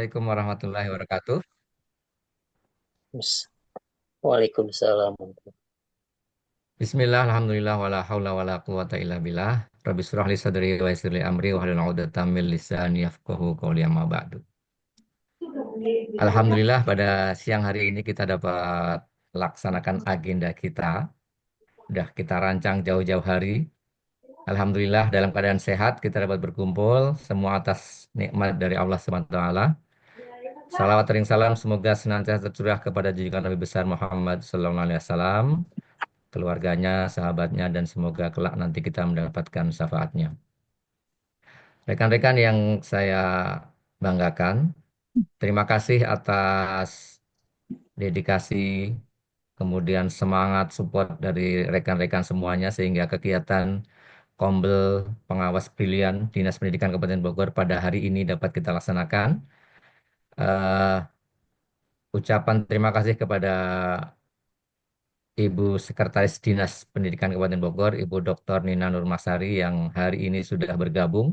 Assalamualaikum warahmatullahi wabarakatuh. Waalaikumsalam. Bismillah, alhamdulillah, wala haula wala quwata illa billah. Rabbi shrah li sadri wa yassir li amri wa hlul 'uqdatam min lisani yafqahu qawli amma ba'du. Alhamdulillah pada siang hari ini kita dapat laksanakan agenda kita. Udah kita rancang jauh-jauh hari. Alhamdulillah dalam keadaan sehat kita dapat berkumpul semua atas nikmat dari Allah Subhanahu wa taala. Salawat ring salam semoga senantiasa tercurah kepada junjungan Nabi besar Muhammad sallallahu alaihi wasallam, keluarganya, sahabatnya, dan semoga kelak nanti kita mendapatkan syafaatnya. Rekan-rekan yang saya banggakan, terima kasih atas dedikasi, kemudian semangat support dari rekan-rekan semuanya sehingga kegiatan Kombel Pengawas Brilian Dinas Pendidikan Kabupaten Bogor pada hari ini dapat kita laksanakan. Eh, Ucapan terima kasih kepada Ibu Sekretaris Dinas Pendidikan Kabupaten Bogor, Ibu Dr. Nina Nurmasari yang hari ini sudah bergabung.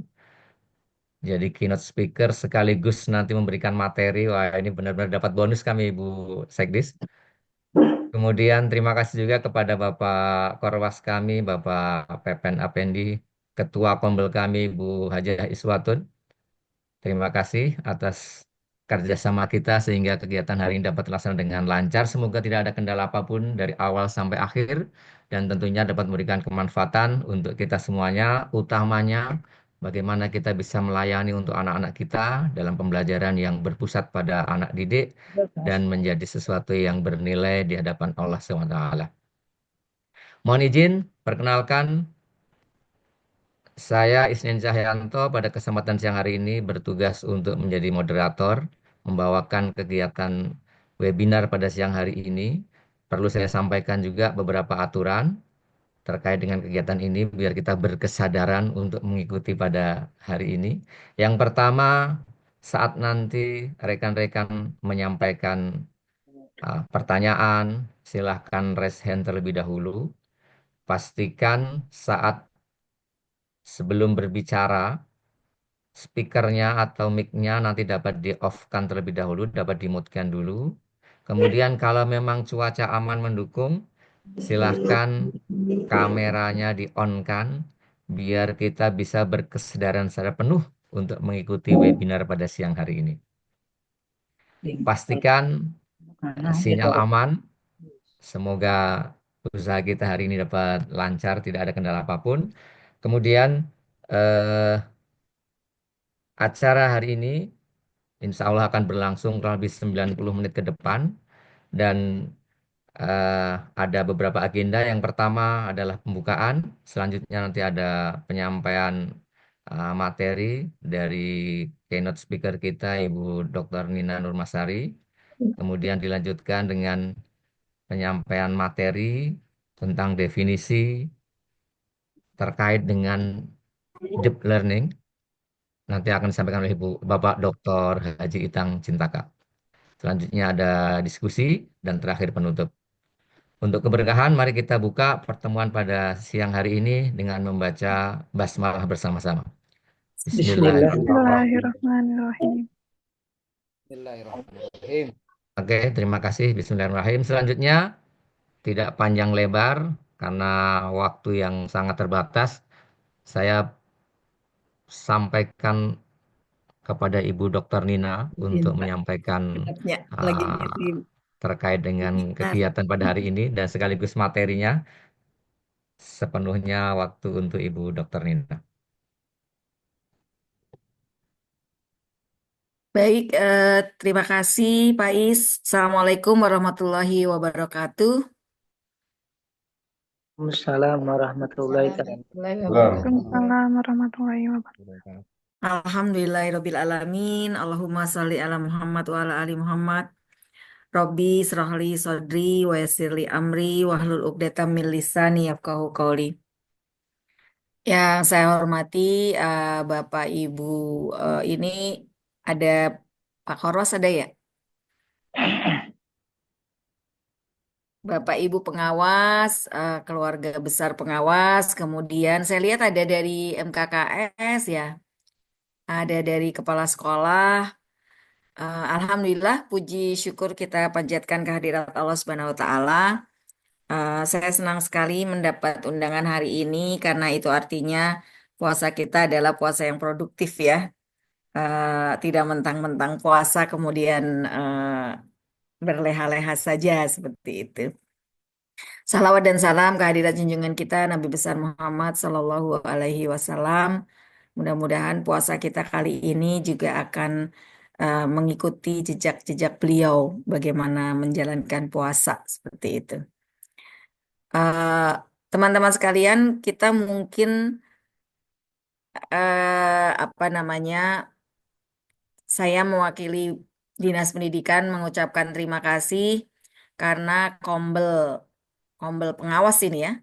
Jadi keynote speaker sekaligus nanti memberikan materi. Wah, ini benar-benar dapat bonus kami Ibu Sekdis. Kemudian terima kasih juga kepada Bapak Korwas kami, Bapak Pepen Apendi, Ketua Kombel kami, Bu Hajah Iswatun. Terima kasih atas kerjasama kita sehingga kegiatan hari ini dapat terlaksana dengan lancar. Semoga tidak ada kendala apapun dari awal sampai akhir dan tentunya dapat memberikan kemanfaatan untuk kita semuanya. Utamanya bagaimana kita bisa melayani untuk anak-anak kita dalam pembelajaran yang berpusat pada anak didik dan menjadi sesuatu yang bernilai di hadapan Allah SWT. Mohon izin, perkenalkan saya Isnin Cahyanto pada kesempatan siang hari ini bertugas untuk menjadi moderator, membawakan kegiatan webinar pada siang hari ini. Perlu saya sampaikan juga beberapa aturan terkait dengan kegiatan ini biar kita berkesadaran untuk mengikuti pada hari ini. Yang pertama, saat nanti rekan-rekan menyampaikan pertanyaan, silahkan raise hand terlebih dahulu. Pastikan saat sebelum berbicara speakernya atau mic-nya nanti dapat di-off-kan terlebih dahulu, dapat dimute-kan dulu. Kemudian kalau memang cuaca aman mendukung, silahkan kameranya di-on-kan biar kita bisa berkesadaran secara penuh untuk mengikuti webinar pada siang hari ini. Pastikan sinyal aman, semoga usaha kita hari ini dapat lancar, tidak ada kendala apapun. Kemudian eh, acara hari ini Insya Allah akan berlangsung kurang lebih 90 menit ke depan dan eh, ada beberapa agenda. Yang pertama adalah pembukaan, selanjutnya nanti ada penyampaian materi dari keynote speaker kita Ibu Dr. Nina Nurmasari. Kemudian dilanjutkan dengan penyampaian materi tentang definisi terkait dengan deep learning. Nanti akan disampaikan oleh Ibu Bapak Dr. Haji Itang Cintaka. Selanjutnya ada diskusi dan terakhir penutup. Untuk keberkahan, mari kita buka pertemuan pada siang hari ini dengan membaca basmalah bersama-sama. Bismillahirrahmanirrahim. Bismillahirrahmanirrahim. Bismillahirrahmanirrahim. Oke, terima kasih. Bismillahirrahmanirrahim. Selanjutnya, tidak panjang lebar karena waktu yang sangat terbatas. Saya sampaikan kepada Ibu Dr. Nina untuk Cinta. menyampaikan Ya, lagi uh, ngisi terkait dengan webinar. kegiatan pada hari ini dan sekaligus materinya. Sepenuhnya waktu untuk Ibu Dr. Nina. Baik, terima kasih Pak Is. Assalamualaikum warahmatullahi wabarakatuh. Waalaikumsalam warahmatullahi wabarakatuh. Waalaikumsalam warahmatullahi wabarakatuh. Alhamdulillahirabbil alamin. Allahumma shalli ala Muhammad wa ala ali Muhammad. Robbi shrahli sodri wa yassirli amri wahlul 'uqdatam min lisani yafqahu qawli. Yang saya hormati Bapak Ibu, ini ada Pak Koros ada ya? Bapak Ibu pengawas, keluarga besar pengawas, kemudian saya lihat ada dari MKKS ya, ada dari kepala sekolah, Alhamdulillah, puji syukur kita panjatkan kehadirat Allah Subhanahu wa Ta'ala. Saya senang sekali mendapat undangan hari ini karena itu artinya puasa kita adalah puasa yang produktif ya. Tidak mentang-mentang puasa kemudian berleha-leha saja seperti itu. Salawat dan salam kehadirat junjungan kita Nabi besar Muhammad Sallallahu Alaihi Wasallam. Mudah-mudahan puasa kita kali ini juga akan mengikuti jejak-jejak beliau bagaimana menjalankan puasa seperti itu. Eh, Teman-teman sekalian, kita mungkin apa namanya, saya mewakili Dinas Pendidikan mengucapkan terima kasih karena Kombel pengawas ini ya.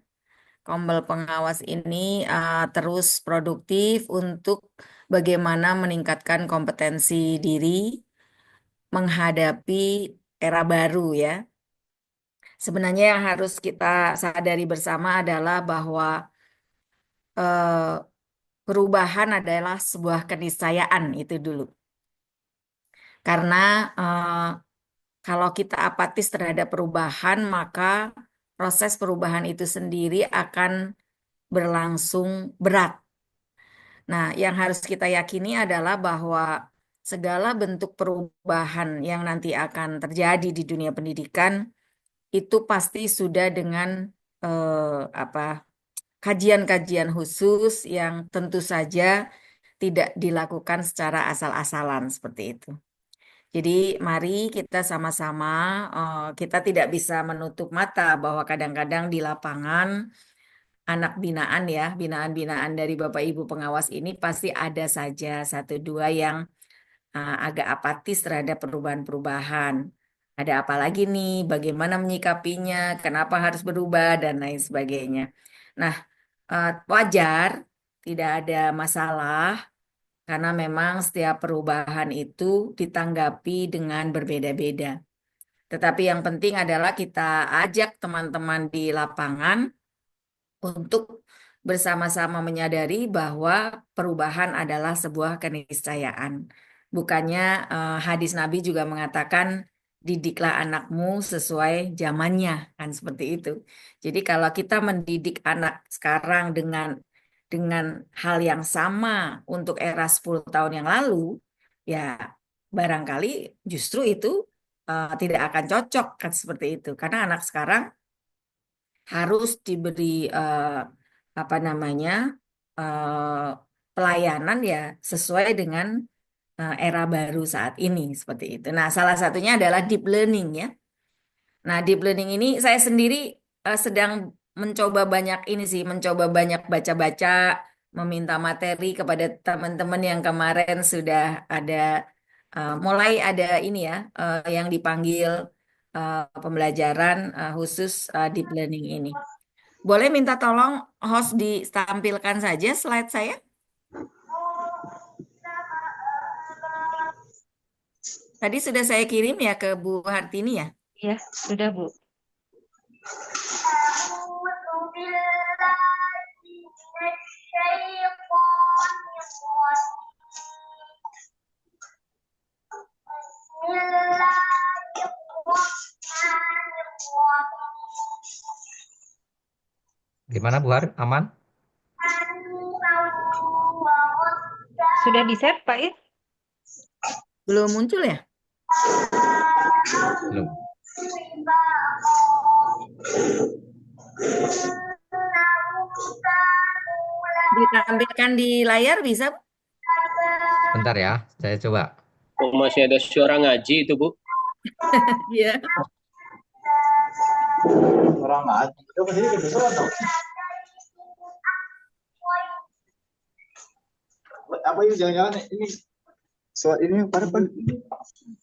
Kombel pengawas ini terus produktif untuk bagaimana meningkatkan kompetensi diri menghadapi era baru ya. Sebenarnya yang harus kita sadari bersama adalah bahwa eh, perubahan adalah sebuah keniscayaan itu dulu. Karena kalau kita apatis terhadap perubahan, maka proses perubahan itu sendiri akan berlangsung berat. Nah, yang harus kita yakini adalah bahwa segala bentuk perubahan yang nanti akan terjadi di dunia pendidikan itu pasti sudah dengan apa kajian-kajian khusus yang tentu saja tidak dilakukan secara asal-asalan seperti itu. Jadi mari kita sama-sama kita tidak bisa menutup mata bahwa kadang-kadang di lapangan anak binaan ya, binaan-binaan dari Bapak Ibu pengawas ini pasti ada saja satu dua yang agak apatis terhadap perubahan-perubahan. Ada apa lagi nih? Bagaimana menyikapinya? Kenapa harus berubah dan lain sebagainya. Nah, wajar, tidak ada masalah karena memang setiap perubahan itu ditanggapi dengan berbeda-beda. Tetapi yang penting adalah kita ajak teman-teman di lapangan untuk bersama-sama menyadari bahwa perubahan adalah sebuah keniscayaan. Bukannya hadis Nabi juga mengatakan didiklah anakmu sesuai zamannya, kan seperti itu. Jadi kalau kita mendidik anak sekarang dengan hal yang sama untuk era 10 tahun yang lalu, ya barangkali justru itu tidak akan cocok kan seperti itu. Karena anak sekarang harus diberi apa namanya eh, pelayanan ya sesuai dengan era baru saat ini seperti itu. Nah, salah satunya adalah deep learning ya. Nah, deep learning ini saya sendiri sedang mencoba banyak ini sih, mencoba banyak baca-baca, meminta materi kepada teman-teman yang kemarin sudah ada mulai ada ini ya yang dipanggil pembelajaran khusus deep learning ini. Boleh minta tolong host ditampilkan saja slide saya? Tadi sudah saya kirim ya ke Bu Hartini ya? Iya, sudah Bu. Gimana Bu Har? Aman? Sudah di-share Pak ya? Belum muncul ya? Belum. Ditampilkan di layar bisa? Bentar ya, saya coba. Oh, masih ada suara ngaji itu, Bu. Iya. Orang ngaji. Coba sini kebetulan dong. Apa ini jangan-jangan ini soal ini pada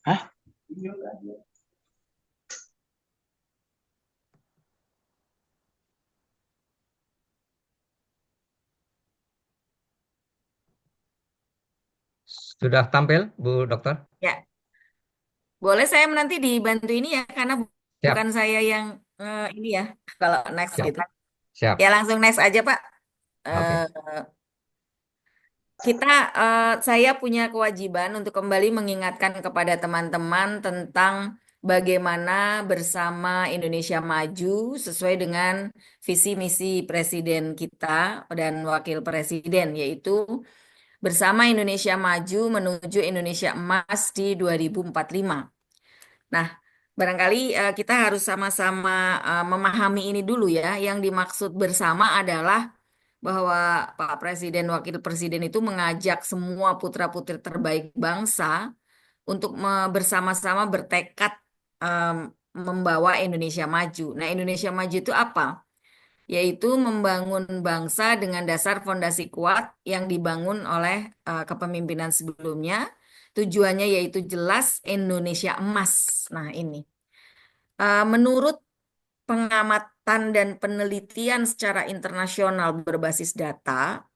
hah? Sudah tampil Bu Dokter? Ya. Boleh saya nanti dibantu ini ya karena Siap, bukan saya yang ini ya kalau next siap, gitu. siap. Ya langsung next aja Pak. Oke. Eh, Saya punya kewajiban untuk kembali mengingatkan kepada teman-teman tentang bagaimana bersama Indonesia maju sesuai dengan visi misi Presiden kita dan Wakil Presiden, yaitu bersama Indonesia maju menuju Indonesia emas di 2045. Nah, barangkali kita harus sama-sama memahami ini dulu ya. Yang dimaksud bersama adalah bahwa Pak Presiden, Wakil Presiden itu mengajak semua putra-putri terbaik bangsa untuk bersama-sama bertekad membawa Indonesia maju. Nah, Indonesia maju itu apa? Yaitu membangun bangsa dengan dasar fondasi kuat yang dibangun oleh kepemimpinan sebelumnya. Tujuannya yaitu jelas Indonesia emas. Nah, ini. Menurut pengamatan dan penelitian secara internasional berbasis data,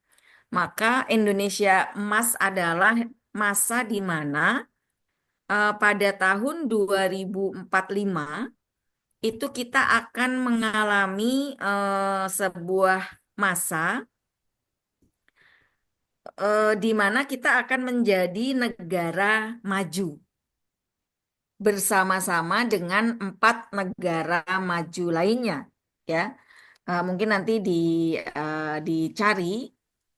maka Indonesia emas adalah masa di mana pada tahun 2045 itu kita akan mengalami sebuah masa di mana kita akan menjadi negara maju bersama-sama dengan 4 negara maju lainnya, ya. Mungkin nanti dicari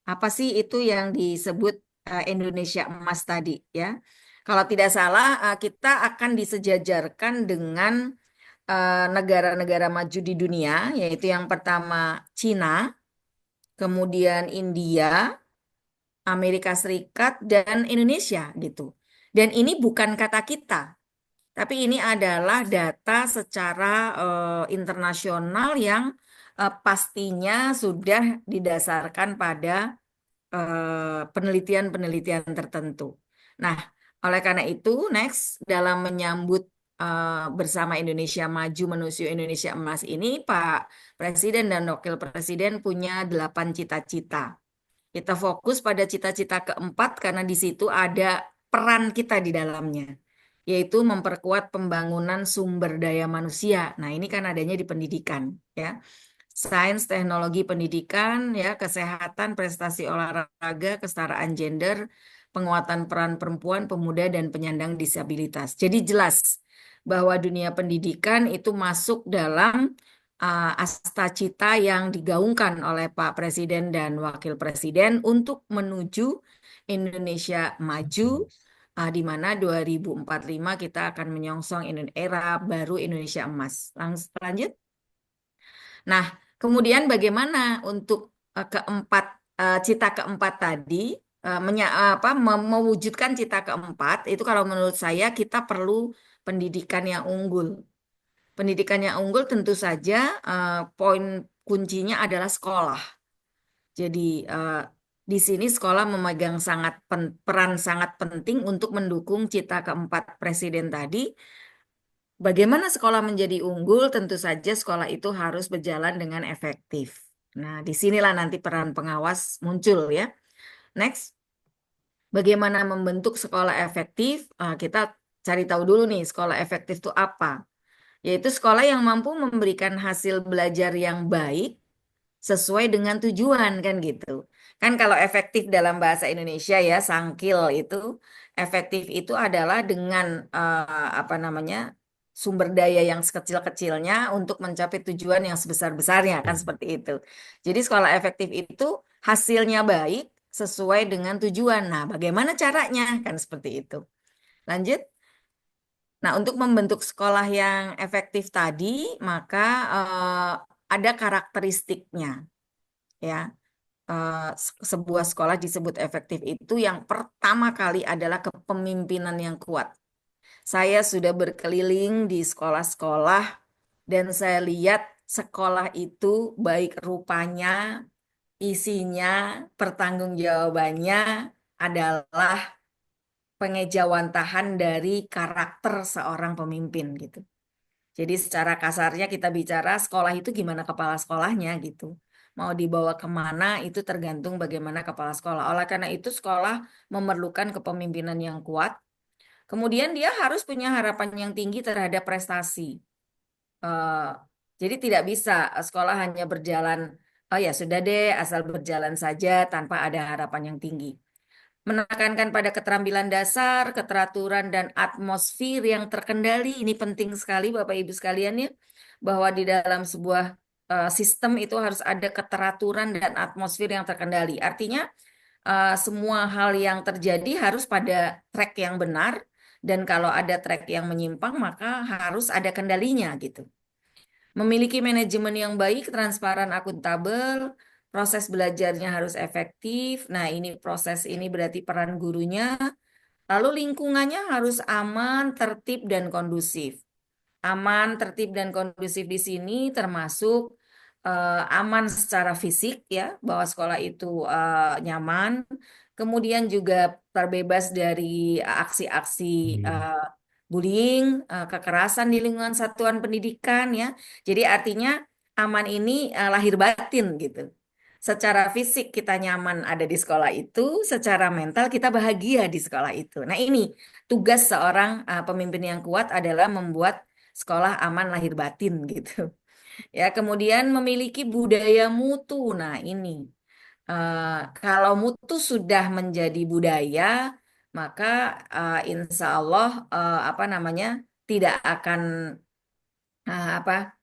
apa sih itu yang disebut Indonesia emas tadi, ya. Kalau tidak salah, kita akan disejajarkan dengan negara-negara maju di dunia, yaitu yang pertama Cina, kemudian India, Amerika Serikat, dan Indonesia gitu. Dan ini bukan kata kita, tapi ini adalah data secara internasional yang pastinya sudah didasarkan pada penelitian-penelitian tertentu. Nah, oleh karena itu, next dalam menyambut bersama Indonesia Maju menuju Indonesia Emas ini, Pak Presiden dan Wakil Presiden punya 8 cita-cita. Kita fokus pada cita-cita keempat karena di situ ada peran kita di dalamnya, yaitu memperkuat pembangunan sumber daya manusia. Nah, ini kan adanya di pendidikan, ya. Sains, teknologi, pendidikan, ya, kesehatan, prestasi olahraga, kesetaraan gender, penguatan peran perempuan, pemuda, dan penyandang disabilitas. Jadi jelas bahwa dunia pendidikan itu masuk dalam asta-cita yang digaungkan oleh Pak Presiden dan Wakil Presiden untuk menuju Indonesia maju, di mana 2045 kita akan menyongsong era baru Indonesia emas. Lanjut. Nah, kemudian bagaimana untuk cita keempat tadi, mewujudkan cita keempat, itu kalau menurut saya kita perlu pendidikan yang unggul. Pendidikan yang unggul tentu saja poin kuncinya adalah sekolah. Jadi di sini sekolah memegang peran sangat penting untuk mendukung cita keempat Presiden tadi. Bagaimana sekolah menjadi unggul? Tentu saja sekolah itu harus berjalan dengan efektif. Nah, disinilah nanti peran pengawas muncul ya. Next, bagaimana membentuk sekolah efektif? Kita cari tahu dulu nih, sekolah efektif itu apa? Yaitu sekolah yang mampu memberikan hasil belajar yang baik sesuai dengan tujuan, kan gitu. Kan kalau efektif dalam bahasa Indonesia ya, sangkil itu, efektif itu adalah dengan sumber daya yang sekecil-kecilnya untuk mencapai tujuan yang sebesar-besarnya, kan seperti itu. Jadi sekolah efektif itu hasilnya baik sesuai dengan tujuan. Nah, bagaimana caranya? Kan seperti itu. Lanjut. Nah, untuk membentuk sekolah yang efektif tadi, maka ada karakteristiknya, ya. Sebuah sekolah disebut efektif itu yang pertama kali adalah kepemimpinan yang kuat. Saya sudah berkeliling di sekolah-sekolah dan saya lihat sekolah itu baik rupanya, isinya, pertanggungjawabannya adalah pengejawantahan dari karakter seorang pemimpin gitu. Jadi secara kasarnya kita bicara sekolah itu gimana kepala sekolahnya gitu. Mau dibawa kemana itu tergantung bagaimana kepala sekolah. Oleh karena itu sekolah memerlukan kepemimpinan yang kuat. Kemudian dia harus punya harapan yang tinggi terhadap prestasi. Jadi tidak bisa sekolah hanya berjalan, oh ya sudah deh asal berjalan saja tanpa ada harapan yang tinggi. Menekankan pada keterampilan dasar, keteraturan, dan atmosfer yang terkendali. Ini penting sekali Bapak Ibu sekalian ya, bahwa di dalam sebuah sistem itu harus ada keteraturan dan atmosfer yang terkendali. Artinya semua hal yang terjadi harus pada track yang benar, dan kalau ada track yang menyimpang maka harus ada kendalinya gitu. Memiliki manajemen yang baik, transparan, akuntabel, proses belajarnya harus efektif. Nah, ini proses ini berarti peran gurunya. Lalu lingkungannya harus aman, tertib, dan kondusif. Aman, tertib, dan kondusif di sini termasuk aman secara fisik ya, bahwa sekolah itu nyaman. Kemudian juga terbebas dari aksi-aksi bullying, kekerasan di lingkungan satuan pendidikan ya. Jadi artinya aman ini lahir batin gitu. Secara fisik kita nyaman ada di sekolah itu, secara mental kita bahagia di sekolah itu. Nah ini tugas seorang pemimpin yang kuat adalah membuat sekolah aman lahir batin gitu. Ya, kemudian memiliki budaya mutu. Nah ini kalau mutu sudah menjadi budaya, maka insya Allah apa namanya tidak akan apa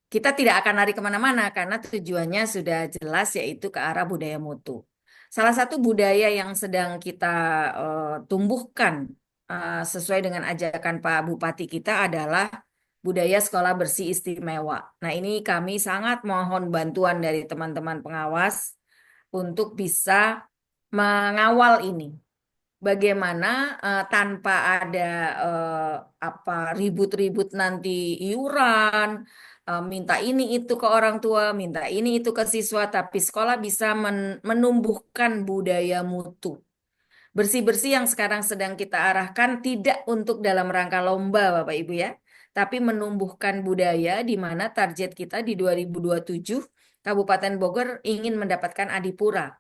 kita tidak akan lari kemana-mana karena tujuannya sudah jelas yaitu ke arah budaya mutu. Salah satu budaya yang sedang kita tumbuhkan sesuai dengan ajakan Pak Bupati kita adalah budaya sekolah bersih istimewa. Nah ini kami sangat mohon bantuan dari teman-teman pengawas untuk bisa mengawal ini. Bagaimana tanpa ada apa ribut-ribut nanti iuran, minta ini itu ke orang tua, minta ini itu ke siswa, tapi sekolah bisa menumbuhkan budaya mutu. Bersih-bersih yang sekarang sedang kita arahkan tidak untuk dalam rangka lomba Bapak Ibu ya, tapi menumbuhkan budaya di mana target kita di 2027 Kabupaten Bogor ingin mendapatkan Adipura.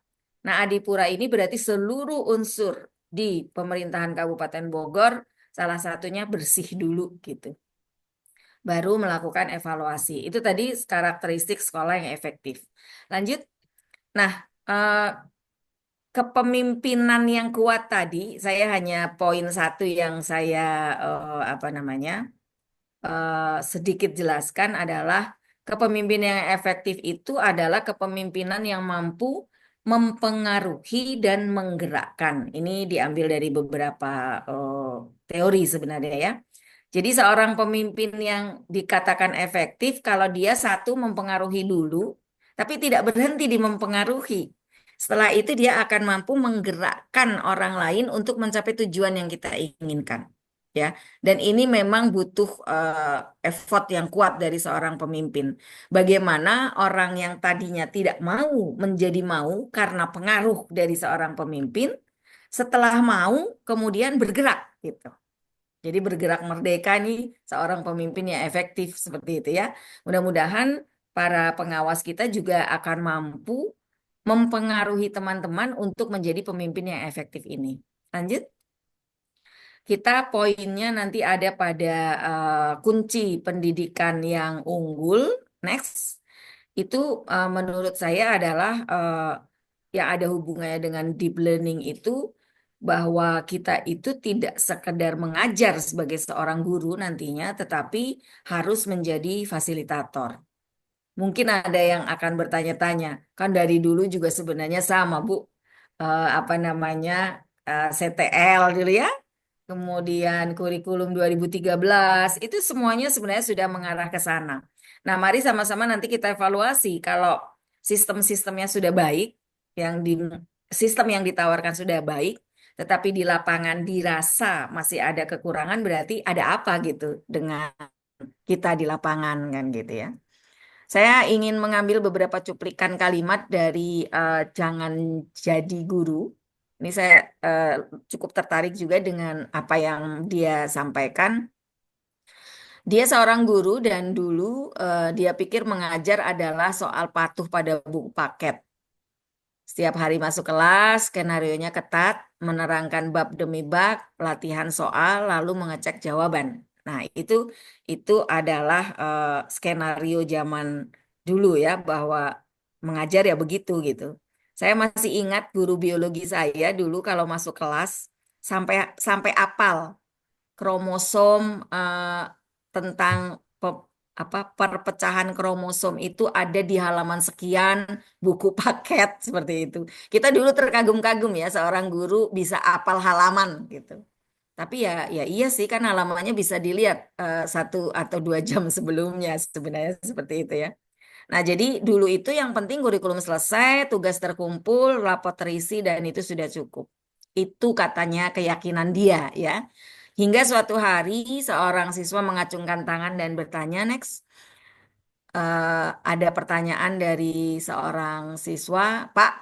Nah, Adipura ini berarti seluruh unsur di pemerintahan Kabupaten Bogor, salah satunya bersih dulu gitu. Baru melakukan evaluasi. Itu tadi karakteristik sekolah yang efektif. Lanjut. Nah, kepemimpinan yang kuat tadi, saya hanya poin satu yang saya apa namanya sedikit jelaskan adalah kepemimpinan yang efektif itu adalah kepemimpinan yang mampu mempengaruhi dan menggerakkan. Ini diambil dari beberapa teori sebenarnya ya. Jadi seorang pemimpin yang dikatakan efektif kalau dia satu mempengaruhi dulu, tapi tidak berhenti di mempengaruhi. Setelah itu dia akan mampu menggerakkan orang lain untuk mencapai tujuan yang kita inginkan. Ya, dan ini memang butuh effort yang kuat dari seorang pemimpin. Bagaimana orang yang tadinya tidak mau menjadi mau karena pengaruh dari seorang pemimpin, setelah mau kemudian bergerak gitu. Jadi bergerak merdeka nih seorang pemimpin yang efektif seperti itu ya. Mudah-mudahan para pengawas kita juga akan mampu mempengaruhi teman-teman untuk menjadi pemimpin yang efektif ini. Lanjut. Kita poinnya nanti ada pada kunci pendidikan yang unggul. Next. Itu menurut saya adalah yang ada hubungannya dengan deep learning itu bahwa kita itu tidak sekedar mengajar sebagai seorang guru nantinya, tetapi harus menjadi fasilitator. Mungkin ada yang akan bertanya-tanya, kan dari dulu juga sebenarnya sama Bu, apa namanya CTL dulu ya, kemudian kurikulum 2013, itu semuanya sebenarnya sudah mengarah ke sana. Nah, mari sama-sama nanti kita evaluasi kalau sistem-sistemnya sudah baik, sistem yang ditawarkan sudah baik, tetapi di lapangan dirasa masih ada kekurangan, berarti ada apa gitu dengan kita di lapangan kan gitu ya. Saya ingin mengambil beberapa cuplikan kalimat dari Jangan Jadi Guru. Ini saya cukup tertarik juga dengan apa yang dia sampaikan. Dia seorang guru dan dulu dia pikir mengajar adalah soal patuh pada buku paket. Setiap hari masuk kelas, skenarionya ketat, menerangkan bab demi bab, latihan soal, lalu mengecek jawaban. Nah, itu adalah skenario zaman dulu ya, bahwa mengajar ya begitu gitu. Saya masih ingat guru biologi saya dulu kalau masuk kelas sampai sampai apal kromosom tentang perpecahan kromosom itu ada di halaman sekian buku paket seperti itu. Kita dulu terkagum-kagum ya seorang guru bisa apal halaman gitu. Tapi ya iya sih kan halamannya bisa dilihat 1 atau 2 jam sebelumnya sebenarnya seperti itu ya. Nah, jadi dulu itu yang penting kurikulum selesai, tugas terkumpul, rapot terisi, dan itu sudah cukup. Itu katanya keyakinan dia, ya. Hingga suatu hari seorang siswa mengacungkan tangan dan bertanya, next, ada pertanyaan dari seorang siswa, Pak,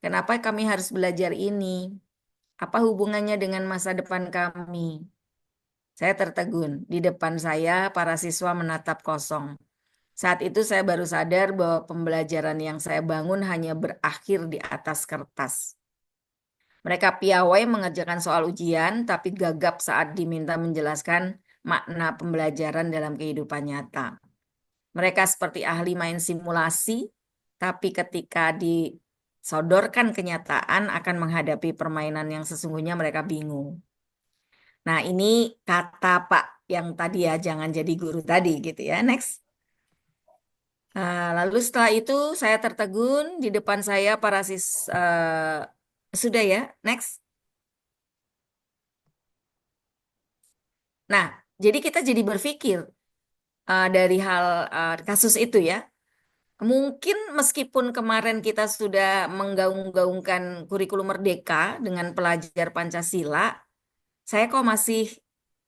kenapa kami harus belajar ini? Apa hubungannya dengan masa depan kami? Saya tertegun. Di depan saya, para siswa menatap kosong. Saat itu saya baru sadar bahwa pembelajaran yang saya bangun hanya berakhir di atas kertas. Mereka piawai mengerjakan soal ujian, tapi gagap saat diminta menjelaskan makna pembelajaran dalam kehidupan nyata. Mereka seperti ahli main simulasi, tapi ketika disodorkan kenyataan akan menghadapi permainan yang sesungguhnya mereka bingung. Nah, ini kata Pak yang tadi ya, jangan jadi guru tadi gitu ya. Next. Lalu setelah itu saya tertegun di depan saya para sudah ya, next. Nah, jadi kita jadi berpikir dari hal kasus itu ya. Mungkin meskipun kemarin kita sudah menggaung-gaungkan kurikulum merdeka dengan pelajar Pancasila, saya kok masih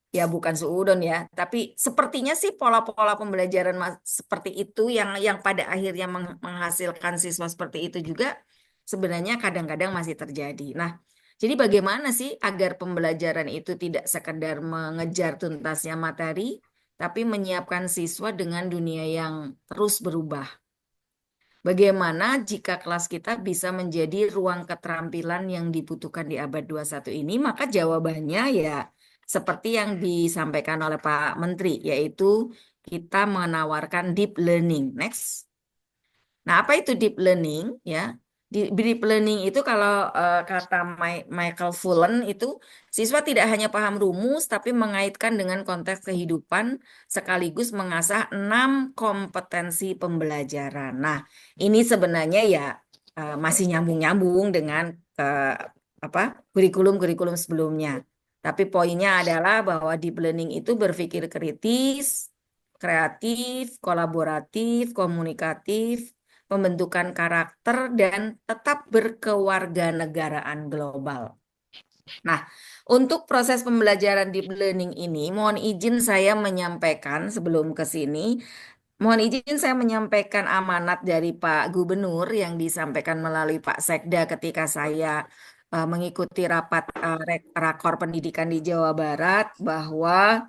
ya bukan suudon ya, tapi sepertinya sih pola-pola pembelajaran seperti itu yang pada akhirnya menghasilkan siswa seperti itu juga sebenarnya kadang-kadang masih terjadi. Nah, jadi bagaimana sih agar pembelajaran itu tidak sekedar mengejar tuntasnya materi, tapi menyiapkan siswa dengan dunia yang terus berubah? Bagaimana jika kelas kita bisa menjadi ruang keterampilan yang dibutuhkan di abad 21 ini? Maka jawabannya ya seperti yang disampaikan oleh Pak Menteri, yaitu kita menawarkan deep learning. Next. Nah, apa itu deep learning? Ya, deep learning itu kalau kata Michael Fullen itu siswa tidak hanya paham rumus, tapi mengaitkan dengan konteks kehidupan sekaligus mengasah 6 kompetensi pembelajaran. Nah, ini sebenarnya ya masih nyambung-nyambung dengan kurikulum-kurikulum sebelumnya. Tapi poinnya adalah bahwa deep learning itu berpikir kritis, kreatif, kolaboratif, komunikatif, pembentukan karakter, dan tetap berkewarganegaraan global. Nah, untuk proses pembelajaran deep learning ini, mohon izin saya menyampaikan sebelum ke sini, mohon izin saya menyampaikan amanat dari Pak Gubernur yang disampaikan melalui Pak Sekda ketika saya mengikuti rapat rakor pendidikan di Jawa Barat bahwa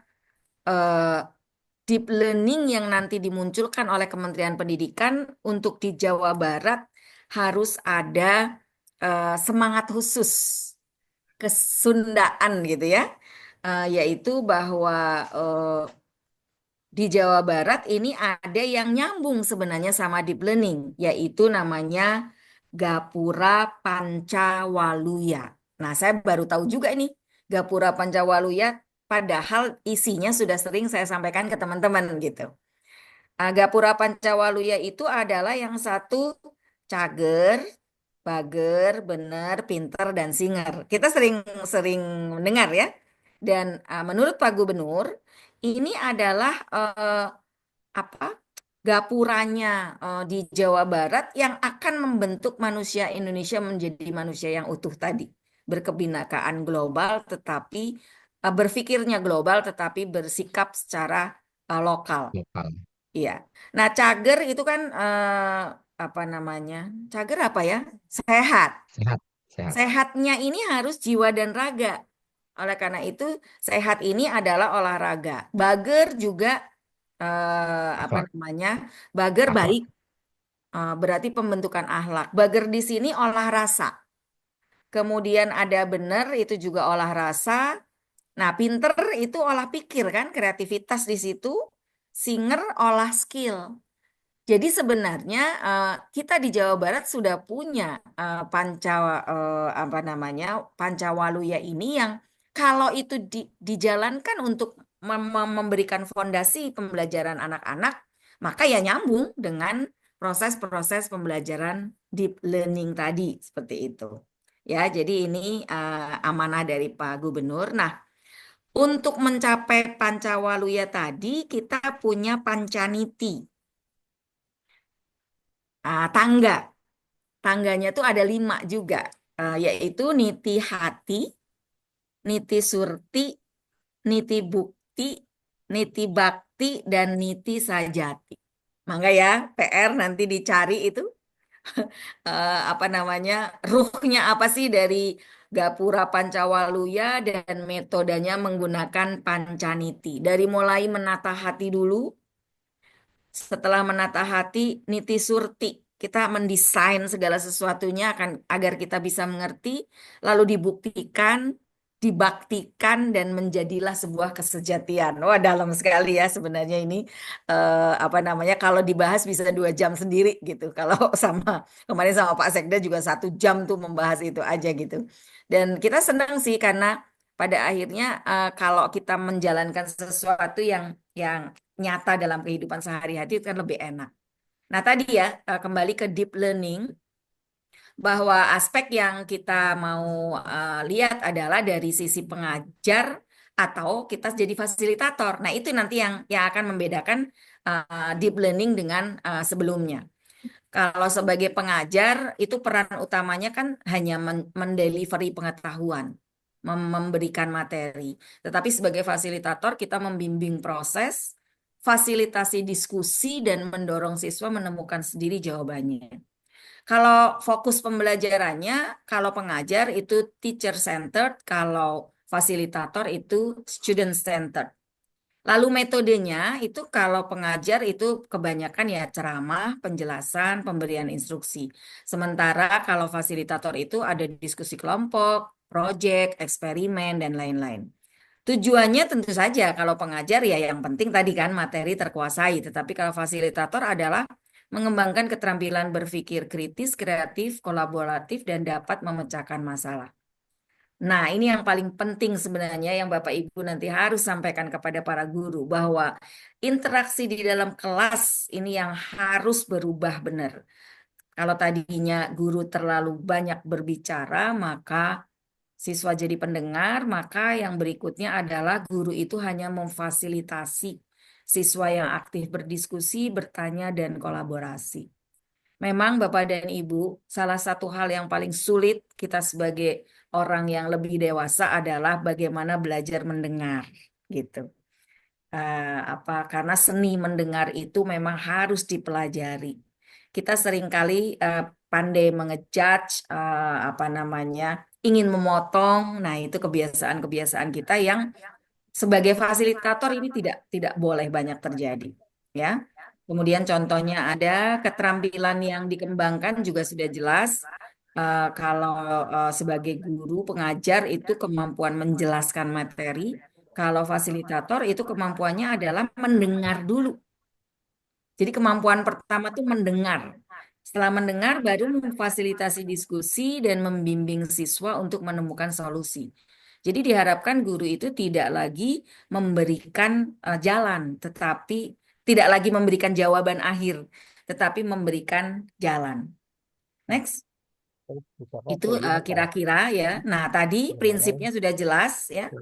deep learning yang nanti dimunculkan oleh Kementerian Pendidikan untuk di Jawa Barat harus ada semangat khusus kesundaan gitu ya, yaitu bahwa di Jawa Barat ini ada yang nyambung sebenarnya sama deep learning, yaitu namanya Gapura Pancawaluya. Nah, saya baru tahu juga ini Gapura Pancawaluya, padahal isinya sudah sering saya sampaikan ke teman-teman gitu. Gapura Pancawaluya itu adalah yang satu cager, bager, bener, pinter, dan singer. Kita sering mendengar ya. Dan menurut Pak Gubernur, ini adalah gapuranya di Jawa Barat yang akan membentuk manusia Indonesia menjadi manusia yang utuh tadi. Berkebinakaan global tetapi berpikirnya global tetapi bersikap secara lokal. Iya. Nah, cager itu kan apa namanya? Cager apa ya? Sehat. Sehat. Sehatnya ini harus jiwa dan raga. Oleh karena itu, sehat ini adalah olahraga. Bager juga apa namanya? Bager baik. Berarti pembentukan akhlak. Bager di sini olah rasa. Kemudian ada benar itu juga olah rasa. Nah, pinter itu olah pikir kan, kreativitas di situ. Singer olah skill. Jadi sebenarnya kita di Jawa Barat sudah punya Pancawaluya ini yang kalau itu dijalankan untuk memberikan fondasi pembelajaran anak-anak, maka ya nyambung dengan proses-proses pembelajaran deep learning tadi seperti itu. Ya, jadi ini amanah dari Pak Gubernur. Nah, untuk mencapai Pancawaluya tadi kita punya pancaniti. Tangganya tuh ada 5 juga, yaitu niti hati, niti surti, niti bukti, niti bakti, dan niti sajati. Maka ya PR nanti dicari itu ruhnya apa sih dari Gapura Pancawaluya dan metodenya menggunakan pancaniti. Dari mulai menata hati dulu. Setelah menata hati, niti surti. Kita mendesain segala sesuatunya agar kita bisa mengerti, lalu dibuktikan, dibaktikan, dan menjadilah sebuah kesejatian. Wah, dalam sekali ya sebenarnya ini. Kalau dibahas bisa 2 jam sendiri gitu. Kalau kemarin sama Pak Sekda juga 1 jam tuh membahas itu aja gitu. Dan kita senang sih karena pada akhirnya kalau kita menjalankan sesuatu yang nyata dalam kehidupan sehari-hari itu kan lebih enak. Nah tadi ya kembali ke deep learning, bahwa aspek yang kita mau lihat adalah dari sisi pengajar atau kita jadi fasilitator. Nah itu nanti yang akan membedakan deep learning dengan sebelumnya. Kalau sebagai pengajar itu peran utamanya kan hanya mendelivery pengetahuan, memberikan materi. Tetapi sebagai fasilitator kita membimbing proses, fasilitasi diskusi, dan mendorong siswa menemukan sendiri jawabannya. Kalau fokus pembelajarannya, kalau pengajar itu teacher centered, kalau fasilitator itu student centered. Lalu metodenya itu kalau pengajar itu kebanyakan ya ceramah, penjelasan, pemberian instruksi. Sementara kalau fasilitator itu ada diskusi kelompok, proyek, eksperimen, dan lain-lain. Tujuannya tentu saja kalau pengajar ya yang penting tadi kan materi terkuasai. Tetapi kalau fasilitator adalah mengembangkan keterampilan berpikir kritis, kreatif, kolaboratif, dan dapat memecahkan masalah. Nah, ini yang paling penting sebenarnya yang Bapak Ibu nanti harus sampaikan kepada para guru, bahwa interaksi di dalam kelas ini yang harus berubah benar. Kalau tadinya guru terlalu banyak berbicara, maka siswa jadi pendengar, maka yang berikutnya adalah guru itu hanya memfasilitasi siswa yang aktif berdiskusi, bertanya, dan kolaborasi. Memang Bapak dan Ibu, salah satu hal yang paling sulit kita sebagai orang yang lebih dewasa adalah bagaimana belajar mendengar, gitu. Karena seni mendengar itu memang harus dipelajari. Kita seringkali pandai mengejudge, ingin memotong. Nah, itu kebiasaan-kebiasaan kita yang sebagai fasilitator ini tidak boleh banyak terjadi, ya. Kemudian contohnya ada keterampilan yang dikembangkan juga sudah jelas. Kalau sebagai guru pengajar itu kemampuan menjelaskan materi. Kalau fasilitator itu kemampuannya adalah mendengar dulu. Jadi kemampuan pertama itu mendengar. Setelah mendengar baru memfasilitasi diskusi dan membimbing siswa untuk menemukan solusi. Jadi diharapkan guru itu tidak lagi memberikan jalan, tetapi tidak lagi memberikan jawaban akhir, tetapi memberikan jalan. Next. Itu kira-kira ya. Nah, tadi prinsipnya sudah jelas ya.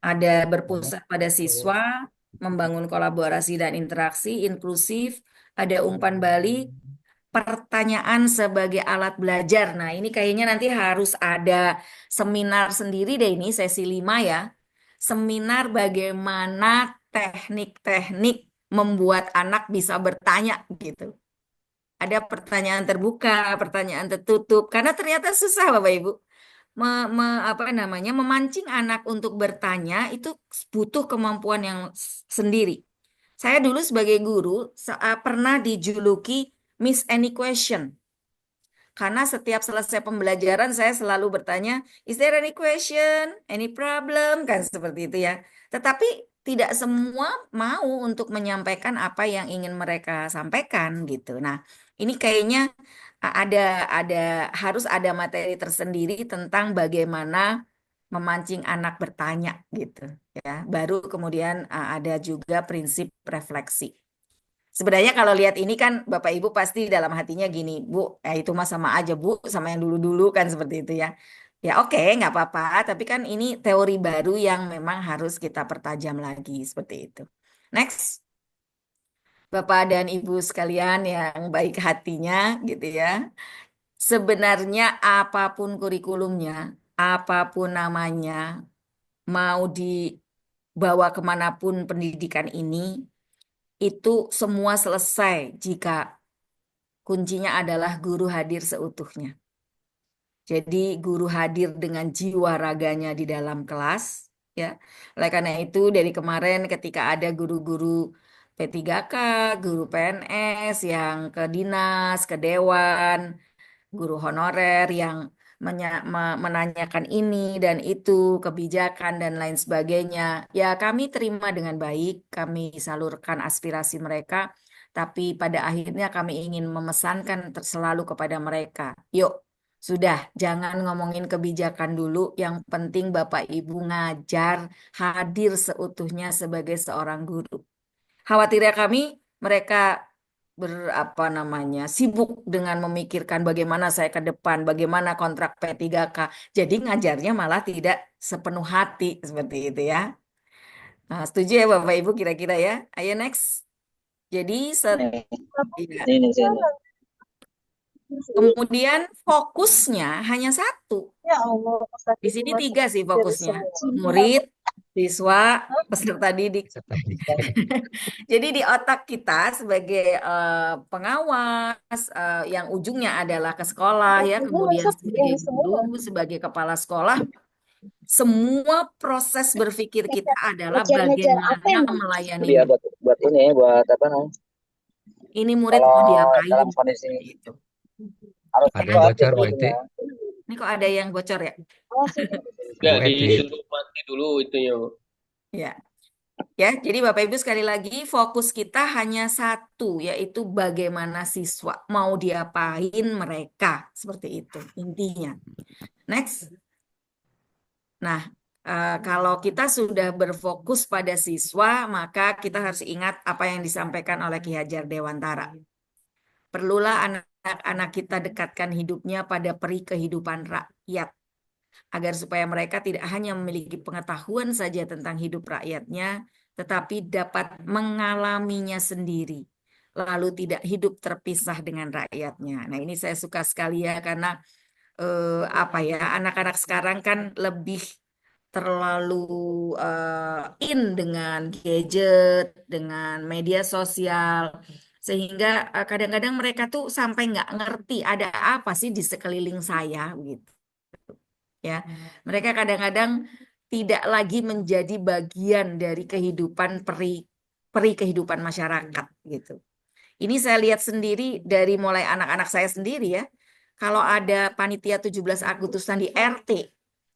Ada berpusat pada siswa, membangun kolaborasi dan interaksi inklusif, ada umpan balik, pertanyaan sebagai alat belajar. Nah, ini kayaknya nanti harus ada seminar sendiri deh, ini sesi 5 ya. Seminar bagaimana teknik-teknik membuat anak bisa bertanya gitu. Ada pertanyaan terbuka, pertanyaan tertutup, karena ternyata susah Bapak Ibu. Memancing anak untuk bertanya itu butuh kemampuan yang sendiri. Saya dulu sebagai guru pernah dijuluki Miss Any Question. Karena setiap selesai pembelajaran saya selalu bertanya, is there any question, any problem, kan seperti itu ya. Tetapi tidak semua mau untuk menyampaikan apa yang ingin mereka sampaikan gitu. Nah, ini kayaknya harus ada materi tersendiri tentang bagaimana memancing anak bertanya gitu ya. Baru kemudian ada juga prinsip refleksi. Sebenarnya kalau lihat ini kan Bapak Ibu pasti dalam hatinya gini, Bu, itu mah sama aja Bu, sama yang dulu-dulu kan seperti itu ya. Ya oke, nggak apa-apa, tapi kan ini teori baru yang memang harus kita pertajam lagi seperti itu. Next, Bapak dan Ibu sekalian yang baik hatinya gitu ya. Sebenarnya apapun kurikulumnya, apapun namanya, mau dibawa kemanapun pendidikan ini, itu semua selesai jika kuncinya adalah guru hadir seutuhnya. Jadi guru hadir dengan jiwa raganya di dalam kelas, ya. Oleh karena itu dari kemarin ketika ada guru-guru P3K, guru PNS yang ke dinas, ke dewan, guru honorer yang menanyakan ini dan itu, kebijakan dan lain sebagainya. Ya, kami terima dengan baik, kami salurkan aspirasi mereka, tapi pada akhirnya kami ingin memesankan selalu kepada mereka, yuk, sudah, jangan ngomongin kebijakan dulu, yang penting Bapak Ibu ngajar, hadir seutuhnya sebagai seorang guru. Khawatirnya kami, mereka sibuk dengan memikirkan bagaimana saya ke depan, bagaimana kontrak P3K. Jadi ngajarnya malah tidak sepenuh hati seperti itu ya. Nah, setuju ya Bapak Ibu kira-kira ya. Ayo next. Jadi ya. Kemudian fokusnya hanya satu. Ya Allah, Di sini 3 sih fokusnya. Murid, siswa, peserta didik. Jadi di otak kita sebagai pengawas yang ujungnya adalah ke sekolah ya, kemudian sebagai guru, sebagai kepala sekolah, semua proses berpikir kita adalah bagaimana melayani. Dia buat ini, buat apa namanya? Ini murid mau diapain? Dalam kondisi Gitu. harus Ada yang bocor, Bu Eti. Ini kok ada yang bocor ya? Nggak, Bu Eti. disuruh mati dulu itunya. Ya. Ya, jadi Bapak Ibu sekali lagi fokus kita hanya satu, yaitu bagaimana siswa mau diapain mereka, seperti itu intinya. Next. Nah, kalau kita sudah berfokus pada siswa, maka kita harus ingat apa yang disampaikan oleh Ki Hajar Dewantara. Perlulah anak-anak kita dekatkan hidupnya pada peri kehidupan rakyat, agar supaya mereka tidak hanya memiliki pengetahuan saja tentang hidup rakyatnya, tetapi dapat mengalaminya sendiri, lalu tidak hidup terpisah dengan rakyatnya. Nah, ini saya suka sekali ya, karena anak-anak sekarang kan lebih terlalu in dengan gadget, dengan media sosial, sehingga kadang-kadang mereka tuh sampai nggak ngerti ada apa sih di sekeliling saya, gitu. Ya, mereka kadang-kadang tidak lagi menjadi bagian dari kehidupan peri kehidupan masyarakat gitu. Ini saya lihat sendiri dari mulai anak-anak saya sendiri ya. Kalau ada panitia 17 Agustusan di RT,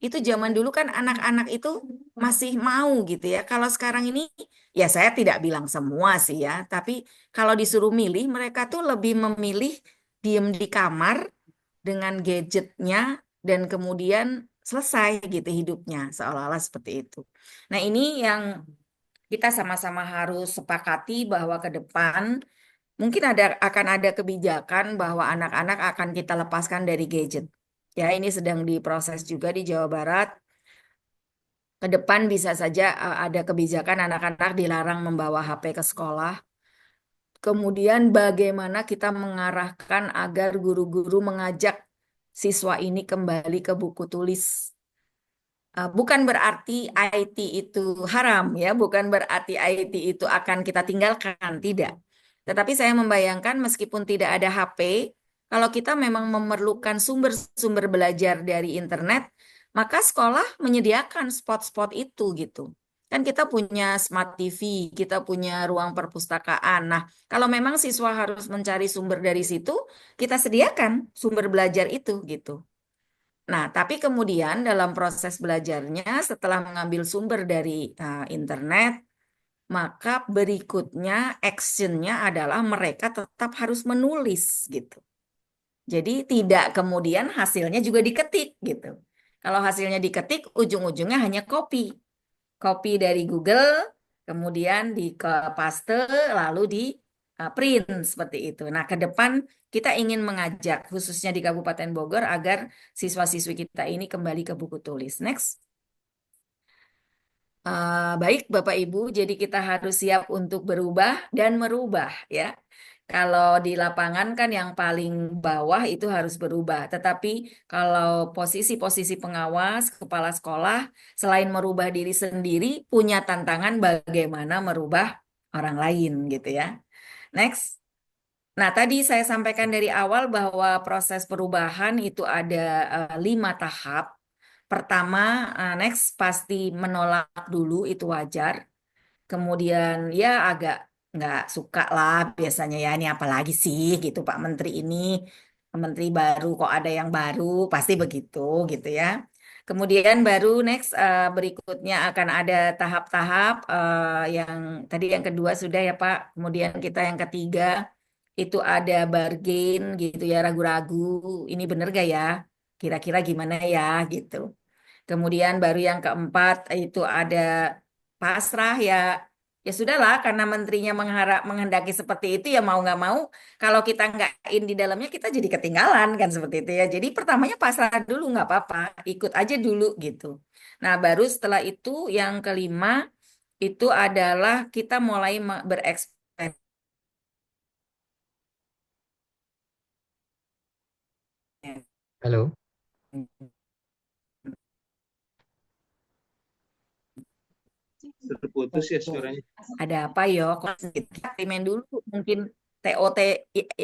itu zaman dulu kan anak-anak itu masih mau gitu ya. Kalau sekarang ini ya saya tidak bilang semua sih ya, tapi kalau disuruh milih mereka tuh lebih memilih diem di kamar dengan gadgetnya dan kemudian selesai gitu hidupnya, seolah-olah seperti itu. Nah, ini yang kita sama-sama harus sepakati bahwa ke depan mungkin akan ada kebijakan bahwa anak-anak akan kita lepaskan dari gadget. Ya, ini sedang diproses juga di Jawa Barat. Ke depan bisa saja ada kebijakan anak-anak dilarang membawa HP ke sekolah. Kemudian bagaimana kita mengarahkan agar guru-guru mengajak siswa ini kembali ke buku tulis. Bukan berarti IT itu haram ya, bukan berarti IT itu akan kita tinggalkan, tidak. Tetapi saya membayangkan meskipun tidak ada HP, kalau kita memang memerlukan sumber-sumber belajar dari internet, maka sekolah menyediakan spot-spot itu gitu. Kan kita punya smart TV, kita punya ruang perpustakaan. Nah, kalau memang siswa harus mencari sumber dari situ, kita sediakan sumber belajar itu gitu. Nah, tapi kemudian dalam proses belajarnya setelah mengambil sumber dari internet, maka berikutnya actionnya adalah mereka tetap harus menulis gitu. Jadi tidak kemudian hasilnya juga diketik gitu. Kalau hasilnya diketik, ujung-ujungnya hanya copy. Copy dari Google, kemudian di ke paste, lalu di print seperti itu. Nah, ke depan kita ingin mengajak, khususnya di Kabupaten Bogor, agar siswa-siswi kita ini kembali ke buku tulis. Next. Baik, Bapak Ibu, jadi kita harus siap untuk berubah dan merubah ya. Kalau di lapangan kan yang paling bawah itu harus berubah. Tetapi kalau posisi-posisi pengawas, kepala sekolah, selain merubah diri sendiri, punya tantangan bagaimana merubah orang lain gitu ya. Next. Nah, tadi saya sampaikan dari awal bahwa proses perubahan itu ada 5 tahap. Pertama, next pasti menolak dulu itu wajar. Kemudian ya agak nggak suka lah biasanya ya ini apalagi sih gitu Pak Menteri ini. Menteri baru kok ada yang baru pasti begitu gitu ya. Kemudian baru next berikutnya akan ada tahap-tahap yang tadi yang kedua sudah ya Pak. Kemudian kita yang ketiga itu ada bargain gitu ya ragu-ragu ini bener gak ya? Kira-kira gimana ya gitu. Kemudian baru yang keempat itu ada pasrah ya. Ya sudahlah karena menterinya menghendaki seperti itu ya mau nggak mau kalau kita nggak in di dalamnya kita jadi ketinggalan kan seperti itu ya. Jadi pertamanya pasrah dulu nggak apa-apa, ikut aja dulu gitu. Nah baru setelah itu yang kelima itu adalah kita mulai bereksperimen. Halo. Terputus ya suaranya. Ada apa yo? Kok eksperimen dulu mungkin TOT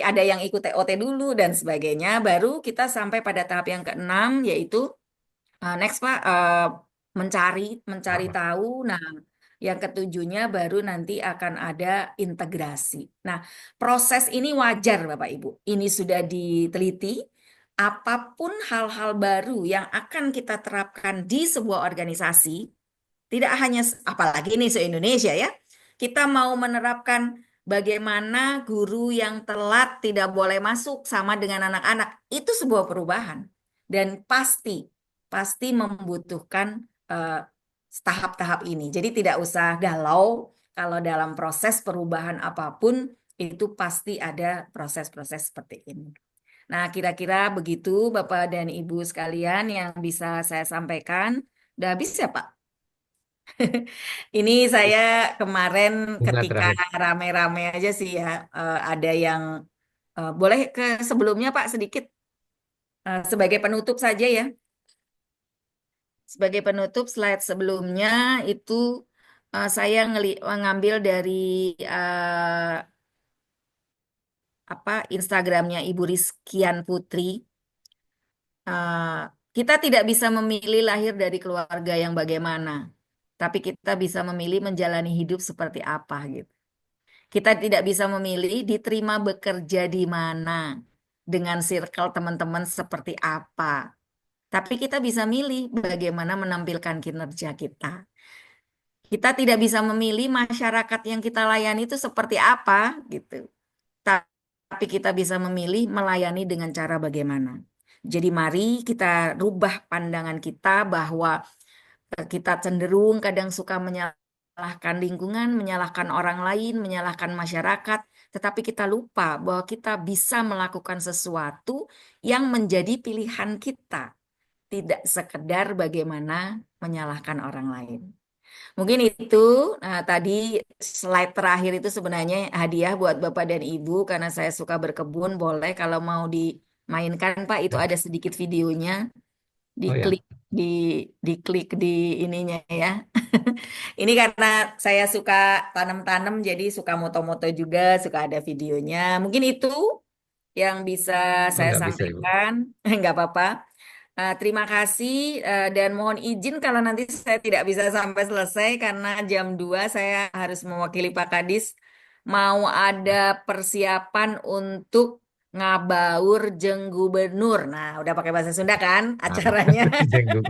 ada yang ikut TOT dulu dan sebagainya. Baru kita sampai pada tahap yang keenam yaitu next Pak mencari tahu. Nah, yang ketujuhnya baru nanti akan ada integrasi. Nah, proses ini wajar Bapak Ibu. Ini sudah diteliti. Apapun hal-hal baru yang akan kita terapkan di sebuah organisasi, tidak hanya, apalagi ini se-Indonesia ya, kita mau menerapkan bagaimana guru yang telat tidak boleh masuk sama dengan anak-anak. Itu sebuah perubahan. Dan pasti membutuhkan tahap-tahap ini. Jadi tidak usah galau kalau dalam proses perubahan apapun itu pasti ada proses-proses seperti ini. Nah, kira-kira begitu Bapak dan Ibu sekalian yang bisa saya sampaikan. Udah habis ya Pak? Ini saya kemarin Enggak ketika terakhir. rame-rame aja sih ya, ada yang boleh ke sebelumnya Pak sedikit sebagai penutup saja ya. Sebagai penutup slide sebelumnya itu saya mengambil dari Instagramnya Ibu Rizkian Putri. Kita tidak bisa memilih lahir dari keluarga yang bagaimana, tapi kita bisa memilih menjalani hidup seperti apa gitu. Kita tidak bisa memilih diterima bekerja di mana, dengan circle teman-teman seperti apa. Tapi kita bisa milih bagaimana menampilkan kinerja kita. Kita tidak bisa memilih masyarakat yang kita layani itu seperti apa gitu. Tapi kita bisa memilih melayani dengan cara bagaimana. Jadi mari kita rubah pandangan kita bahwa kita cenderung kadang suka menyalahkan lingkungan, menyalahkan orang lain, menyalahkan masyarakat, tetapi kita lupa bahwa kita bisa melakukan sesuatu yang menjadi pilihan kita, tidak sekedar bagaimana menyalahkan orang lain. Mungkin itu tadi slide terakhir itu sebenarnya hadiah buat Bapak dan Ibu karena saya suka berkebun, boleh kalau mau dimainkan Pak itu ada sedikit videonya. Oh ya. Diklik di ininya ya. Ini karena saya suka tanam-tanam jadi suka moto-moto juga, suka ada videonya. Mungkin itu yang bisa Oh saya nggak bisa Ibu. sampaikan. Nggak apa-apa. Terima kasih dan mohon izin kalau nanti saya tidak bisa sampai selesai karena jam 2 saya harus mewakili Pak Kadis. Mau ada persiapan untuk ngabaur jeung gubernur. Nah, udah pakai bahasa Sunda kan acaranya? Jenggot.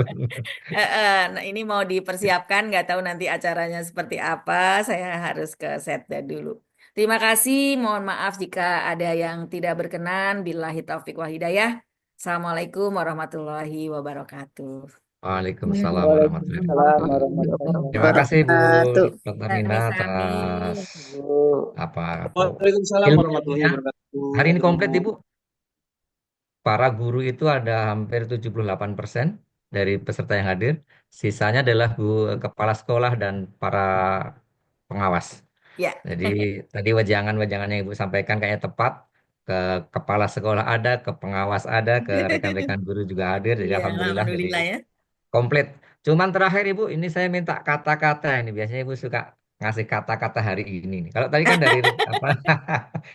Nah, ini mau dipersiapkan, nggak tahu nanti acaranya seperti apa. Saya harus ke setda dulu. Terima kasih. Mohon maaf jika ada yang tidak berkenan. Billahi taufik wal hidayah. Assalamualaikum warahmatullahi wabarakatuh. Waalaikumsalam warahmatullahi Waalaikumsalam wabarakatuh. warahmatullahi Terima kasih Bu Wabarakatuh. Dr. Nina Sami-sami. atas wabarakatuh. apa Waalaikumsalam warahmatullahi ilmu-ilmunya. wabarakatuh. Hari ini komplit Ketemu. Ibu. Para guru itu ada hampir 78% dari peserta yang hadir. Sisanya adalah kepala sekolah dan para pengawas. Ya. Jadi tadi wejangan-wejangan yang Ibu sampaikan kayaknya tepat. Ke kepala sekolah ada, ke pengawas ada, ke rekan-rekan guru juga hadir. Jadi Ya, alhamdulillah jadi alhamdulillah ya. komplit. Cuman terakhir Ibu, ini saya minta kata-kata ini. Biasanya Ibu suka ngasih kata-kata hari ini nih. Kalau tadi kan dari apa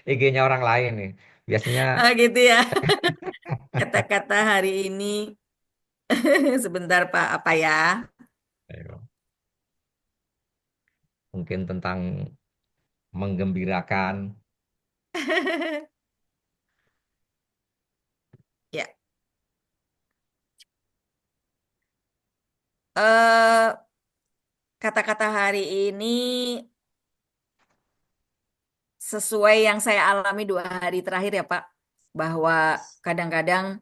IG-nya orang lain nih. Biasanya Ah, gitu ya. Kata-kata hari ini sebentar Pak, apa ya? ayo, mungkin tentang menggembirakan. Ya. eh Kata-kata hari ini sesuai yang saya alami 2 hari terakhir ya Pak, bahwa kadang-kadang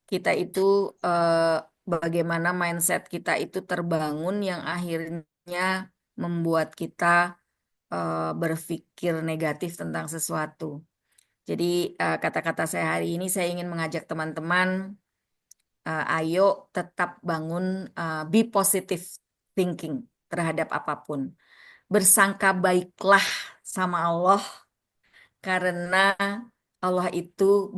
kita itu bagaimana mindset kita itu terbangun yang akhirnya membuat kita berpikir negatif tentang sesuatu. Jadi kata-kata saya hari ini saya ingin mengajak teman-teman, ayo tetap bangun, be positive thinking terhadap apapun. Bersangka baiklah sama Allah karena Allah itu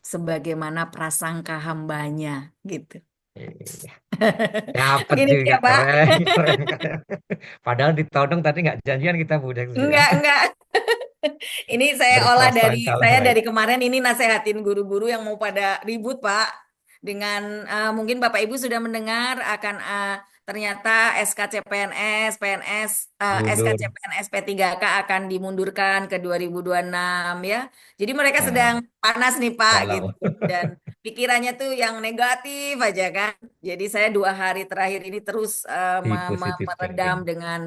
sebagaimana prasangka hambanya gitu. Iya. Dapat Gini juga ya Pak. keren, keren, keren. Padahal ditodong tadi nggak janjian kita Bu Desi ya. Enggak. Ini saya olah Berprasangkalah saya baik. dari kemarin ini nasehatin guru-guru yang mau pada ribut, Pak. Dengan mungkin Bapak Ibu sudah mendengar akan ternyata SKCPNS, PNS, Mundur. SKCPNS P3K akan dimundurkan ke 2026 ya. Jadi mereka sedang Nah, panas nih, Pak, gitu. galau. Dan pikirannya tuh yang negatif aja kan. Jadi saya 2 hari terakhir ini terus Be positive meredam thinking. dengan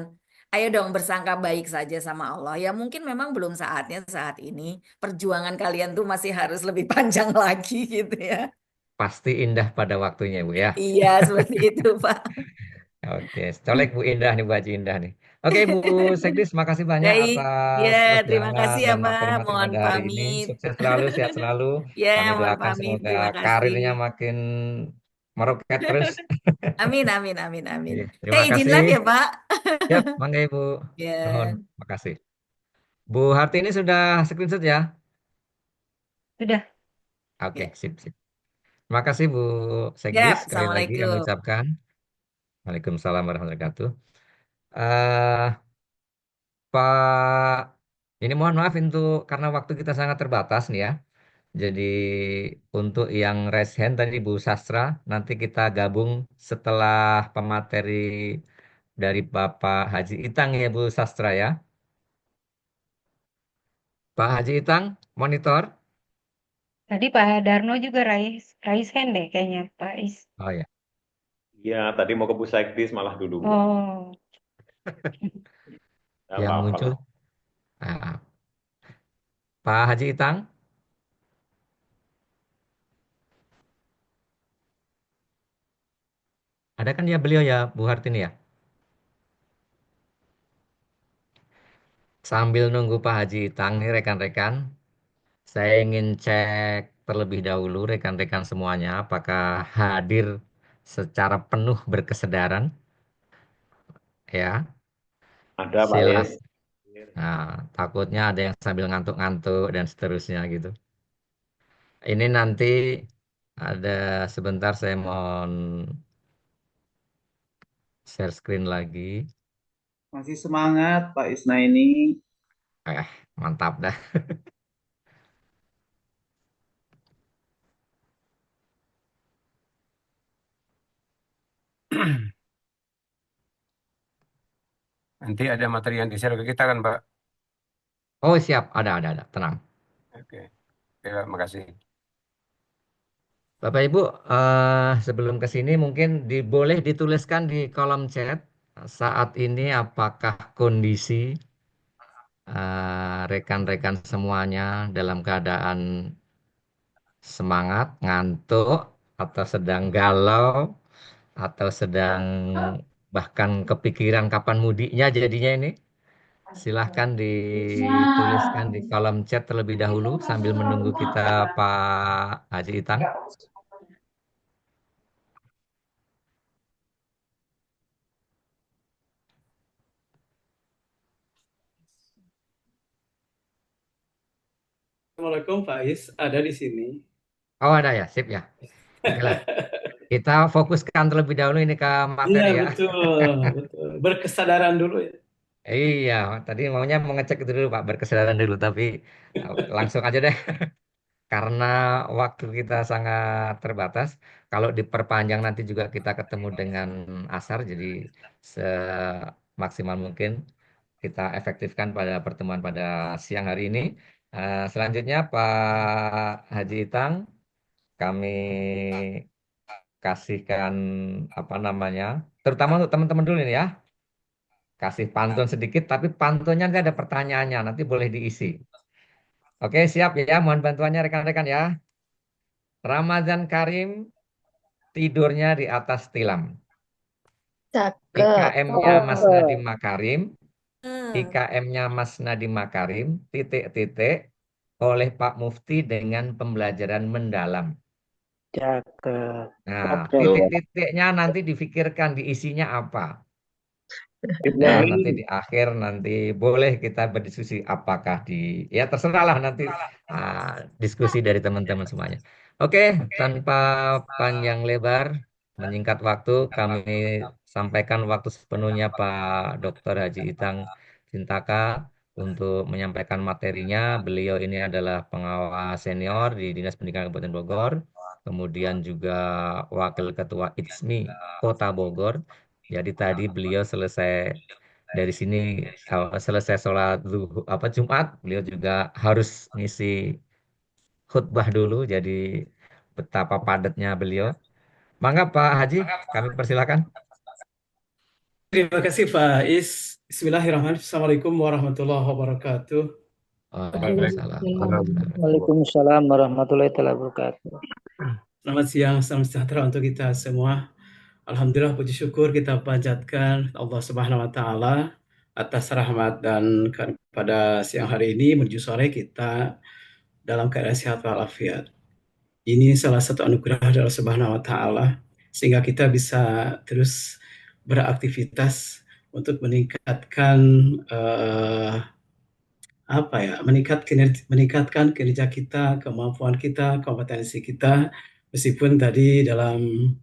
ayo dong bersangka baik saja sama Allah. Ya mungkin memang belum saatnya saat ini. Perjuangan kalian tuh masih harus lebih panjang lagi gitu ya. Pasti indah pada waktunya Bu ya. Iya, seperti itu, Pak. Oke, colek Bu Indah nih Bu Haji Indah nih. Oke Bu Sekdis, makasih banyak Baik, ya atas terima wejangan kasih ya, dan Pak. materi-materi Mohon pada hari ini. pamit. Sukses selalu, sehat selalu. Ya, Kami mohon doakan pamit. semoga Terima kasih. karirnya makin meroket terus. Amin, amin, amin, amin. Iya, Saya terima izin kasih. live ya, Pak. Siap, mangga Ibu. Nuhun, Ya, makasih. Bu Harti ini sudah screenshot ya? Sudah. Oke, ya, sip, sip. Terima kasih Bu ya. Sekdis. Sekali lagi kami Assalamualaikum. ucapkan. Waalaikumsalam warahmatullahi wabarakatuh. Eh, Pak, ini mohon maaf untuk karena waktu kita sangat terbatas nih ya. Jadi untuk yang raise hand tadi Bu Sastra, nanti kita gabung setelah pemateri dari Bapak Haji Itang ya Bu Sastra ya. Pak Haji Itang, monitor. Tadi Pak Darno juga raise hand deh kayaknya Pak Is. Oh ya, Iya, tadi mau ke Pusekdis malah duluan. Oh, Nggak yang apa-apa muncul. lah. Ah, Pak Haji Itang, ada kan ya beliau ya Bu Hartini ya. Sambil nunggu Pak Haji Itang nih rekan-rekan, saya ingin cek terlebih dahulu rekan-rekan semuanya apakah hadir secara penuh berkesedaran ya. Ada Pak Silas. Is. Nah, takutnya ada yang sambil ngantuk-ngantuk dan seterusnya gitu. Ini nanti ada sebentar saya mau share screen lagi. Masih semangat Pak Isna ini. Eh, mantap dah. Nanti ada materi yang di-share ke kita kan, Pak? Oh, siap. Ada. Tenang. Oke. Ya, makasih. Bapak Ibu, sebelum ke sini mungkin boleh dituliskan di kolom chat saat ini apakah kondisi rekan-rekan semuanya dalam keadaan semangat, ngantuk, atau sedang galau, atau sedang bahkan kepikiran kapan mudiknya jadinya ini. Silahkan dituliskan di kolom chat terlebih dahulu sambil menunggu kita Pak Haji Itang. Assalamualaikum Faiz, ada di sini. Oh ada ya, sip ya. Oke lah, kita fokuskan terlebih dahulu ini ke Iya materi ya. betul. Berkesadaran dulu ya. Iya, tadi maunya mengecek itu dulu Pak, berkesadaran dulu, tapi langsung aja deh. Karena waktu kita sangat terbatas, kalau diperpanjang nanti juga kita ketemu dengan asar, jadi semaksimal mungkin kita efektifkan pada pertemuan pada siang hari ini. Selanjutnya Pak Haji Itang, kami kasihkan apa namanya, terutama untuk teman-teman dulu ini ya, kasih pantun sedikit, tapi pantunnya nanti ada pertanyaannya, nanti boleh diisi. Oke, siap ya, mohon bantuannya rekan-rekan ya. Ramadan Karim tidurnya di atas tilam. Cakep. IKM-nya Mas Nadiem Makarim, Hmm. IKM-nya Mas Nadiem Makarim, titik-titik, oleh Pak Mufti dengan pembelajaran mendalam. Cakep. Nah, Oke. titik-titiknya nanti difikirkan diisinya apa. Ya, nanti di akhir nanti boleh kita berdiskusi apakah ya terserahlah nanti diskusi dari teman-teman semuanya. Oke, tanpa panjang lebar, menyingkat waktu, kami sampaikan waktu sepenuhnya Pak Dr. Haji Itang Cintaka untuk menyampaikan materinya. Beliau ini adalah pengawas senior di Dinas Pendidikan Kabupaten Bogor, kemudian juga Wakil Ketua ITSMI Kota Bogor. Jadi tadi beliau selesai dari sini selesai sholat Jumat, beliau juga harus ngisi khutbah dulu. Jadi betapa padatnya beliau. Mangga Pak Haji, kami persilakan. Terima kasih Faiz. Bismillahirrahmanirrahim. Assalamualaikum warahmatullahi wabarakatuh. Waalaikumsalam. Waalaikumsalam warahmatullahi wabarakatuh. Selamat siang, salam sejahtera untuk kita semua. Alhamdulillah, puji syukur kita panjatkan Allah Subhanahu wa Ta'ala atas rahmat dan pada siang hari ini menuju sore kita dalam keadaan sehat walafiat. Ini salah satu anugerah dari Allah Subhanahu wa Ta'ala sehingga kita bisa terus beraktivitas untuk meningkatkan meningkatkan kinerja kita, kemampuan kita, kompetensi kita, meskipun tadi dalam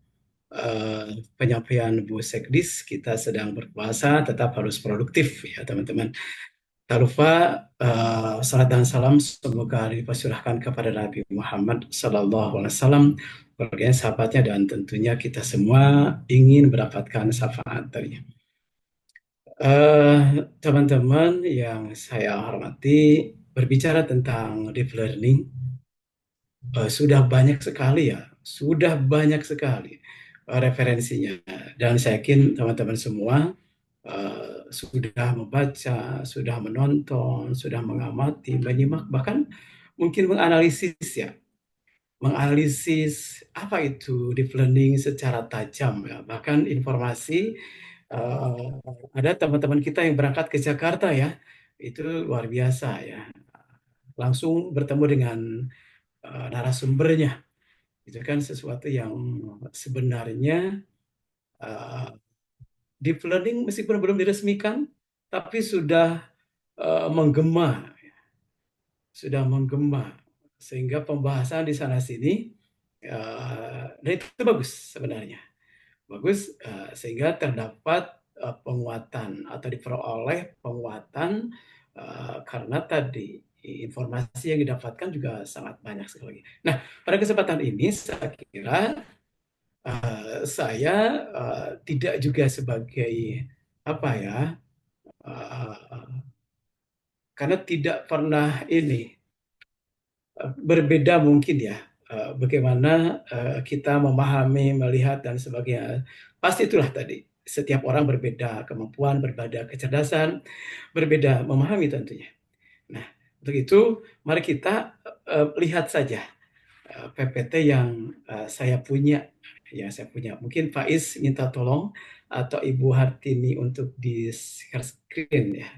penyampaian Bu Sekdis kita sedang berpuasa, tetap harus produktif ya teman-teman. Tak lupa salat dan salam semoga dipersilahkan kepada Nabi Muhammad SAW, keluarga sahabatnya, dan tentunya kita semua ingin mendapatkan syafaat darinya. Teman-teman yang saya hormati, berbicara tentang deep learning, sudah banyak sekali referensinya, dan saya yakin teman-teman semua sudah membaca, sudah menonton, sudah mengamati, menyimak, bahkan mungkin menganalisis apa itu deep learning secara tajam ya. Bahkan informasi ada teman-teman kita yang berangkat ke Jakarta ya, itu luar biasa ya, langsung bertemu dengan narasumbernya. Itu kan sesuatu yang sebenarnya deep learning meskipun belum diresmikan, tapi sudah menggema, sehingga pembahasan di sana sini, dan itu bagus sebenarnya, sehingga terdapat penguatan atau diperoleh penguatan karena tadi informasi yang didapatkan juga sangat banyak sekali. Nah, pada kesempatan ini saya kira saya tidak juga sebagai karena tidak pernah berbeda mungkin ya, bagaimana kita memahami, melihat dan sebagainya. Pasti itulah tadi, setiap orang berbeda kemampuan, berbeda kecerdasan, berbeda memahami tentunya. Nah, untuk itu mari kita lihat saja PPT yang saya punya. Ya, saya punya. Mungkin Faiz minta tolong atau Ibu Hartini untuk di share screen ya.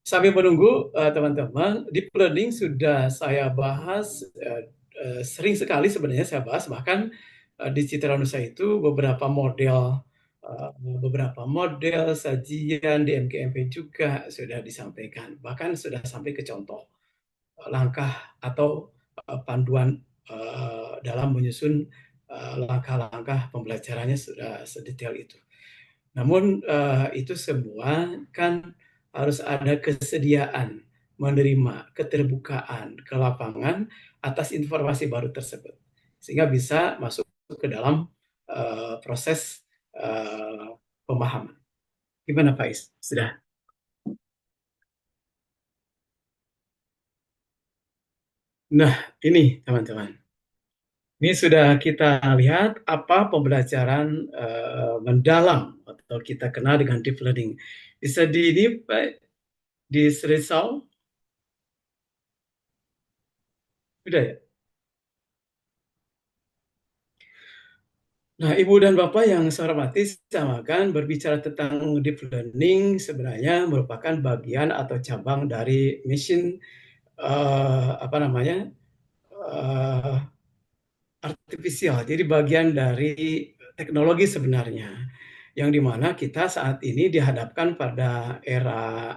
Sambil menunggu teman-teman, deep learning sudah saya bahas sering sekali sebenarnya saya bahas, bahkan di Citra Nusa itu beberapa model sajian di MGMP juga sudah disampaikan, bahkan sudah sampai ke contoh langkah atau panduan dalam menyusun langkah-langkah pembelajarannya sudah sedetail itu. Namun itu semua kan harus ada kesediaan menerima keterbukaan ke lapangan atas informasi baru tersebut, sehingga bisa masuk ke dalam proses pemahaman. Gimana Pak Is? Sudah? Nah, ini teman-teman. Ini sudah kita lihat apa pembelajaran mendalam atau kita kenal dengan deep learning. Bisa di ini Pak, di Serisau? Sudah ya? Nah, Ibu dan Bapak yang saya hormati, saya akan berbicara tentang deep learning sebenarnya merupakan bagian atau cabang dari machine artifisial. Jadi bagian dari teknologi sebenarnya, yang dimana kita saat ini dihadapkan pada era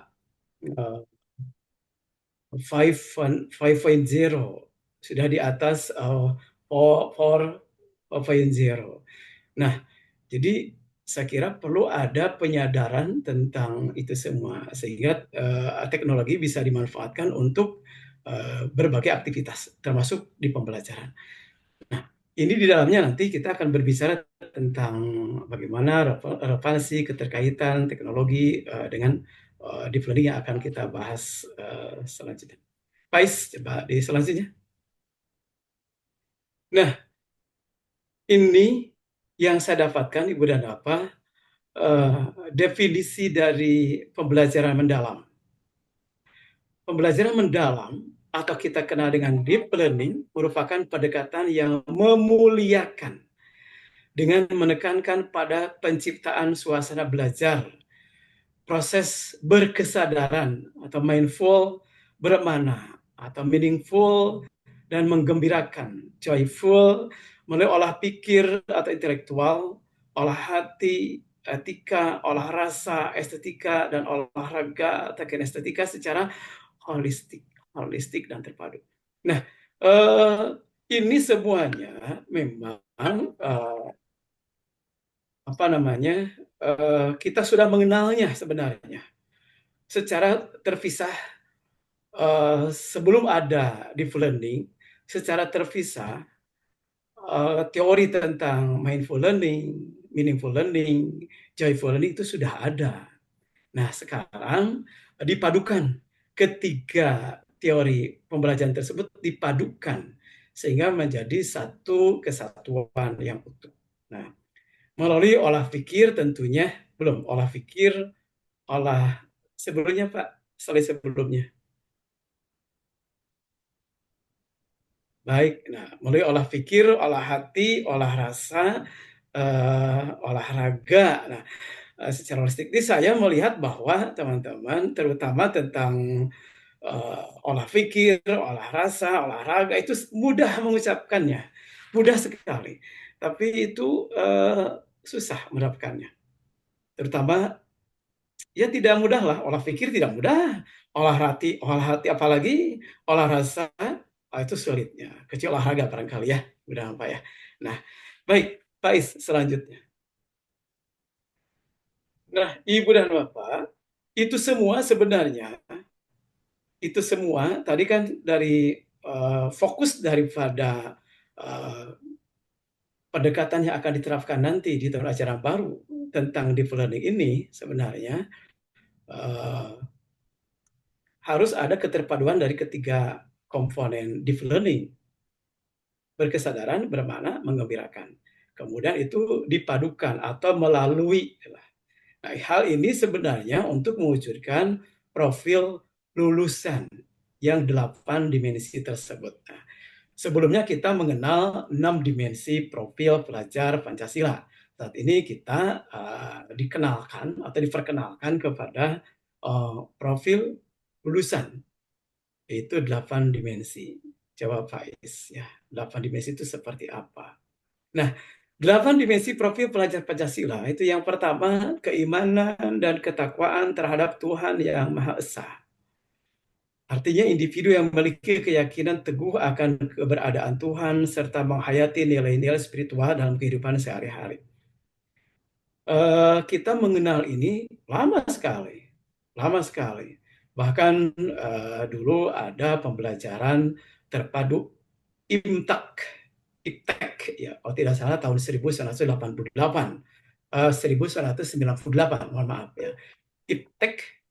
5.0, sudah di atas 4.0. Nah, jadi saya kira perlu ada penyadaran tentang itu semua sehingga teknologi bisa dimanfaatkan untuk berbagai aktivitas termasuk di pembelajaran. Nah, ini di dalamnya nanti kita akan berbicara tentang bagaimana relevansi keterkaitan teknologi dengan deep learning yang akan kita bahas selanjutnya. Pais, coba di selanjutnya. Nah, ini yang saya dapatkan Ibu dan Bapak, definisi dari pembelajaran mendalam. Pembelajaran mendalam atau kita kenal dengan deep learning merupakan pendekatan yang memuliakan dengan menekankan pada penciptaan suasana belajar, proses berkesadaran atau mindful bermakna atau meaningful dan menggembirakan, joyful, melalui olah pikir atau intelektual, olah hati, etika, olah rasa, estetika, dan olahraga atau kinestetika secara holistik dan terpadu. Nah, ini semuanya memang kita sudah mengenalnya sebenarnya secara terpisah sebelum ada deep learning. Secara terpisah teori tentang mindful learning, meaningful learning, joyful learning itu sudah ada. Nah, sekarang dipadukan ketiga teori pembelajaran tersebut dipadukan sehingga menjadi satu kesatuan yang utuh. Nah, melalui olah pikir tentunya belum olah pikir, olah sebelumnya Pak, sebelumnya. Baik, nah melalui olah pikir, olah hati, olah rasa, olahraga. Nah, secara holistik ini saya melihat bahwa teman-teman terutama tentang olah pikir, olah rasa, olahraga itu mudah mengucapkannya, mudah sekali. Tapi itu susah mendapatkannya. Terutama ya tidak mudah lah, olah pikir tidak mudah, olah hati apalagi olah rasa itu sulitnya. Kecil olahraga barangkali ya, mudah Pak ya. Nah, baik, Pak Is selanjutnya. Nah, Ibu dan Bapak, itu semua sebenarnya, itu semua tadi kan dari fokus daripada pendekatan yang akan diterapkan nanti di tahun ajaran baru tentang deep learning ini sebenarnya harus ada keterpaduan dari ketiga komponen deep learning. Berkesadaran, bermakna, menggembirakan. Kemudian itu dipadukan atau melalui. Nah, hal ini sebenarnya untuk mewujudkan profil lulusan yang 8 dimensi tersebut. Nah, sebelumnya kita mengenal 6 dimensi profil pelajar Pancasila. Saat ini kita dikenalkan atau diperkenalkan kepada profil lulusan, yaitu 8 dimensi. Jawab Faiz ya. 8 dimensi itu seperti apa? Nah, 8 dimensi profil pelajar Pancasila itu yang pertama, keimanan dan ketakwaan terhadap Tuhan Yang Maha Esa. Artinya individu yang memiliki keyakinan teguh akan keberadaan Tuhan serta menghayati nilai-nilai spiritual dalam kehidupan sehari-hari. Kita mengenal ini lama sekali. Bahkan dulu ada pembelajaran terpadu IPTEK ya, kalau tidak salah tahun 1998, 1998, mohon maaf ya.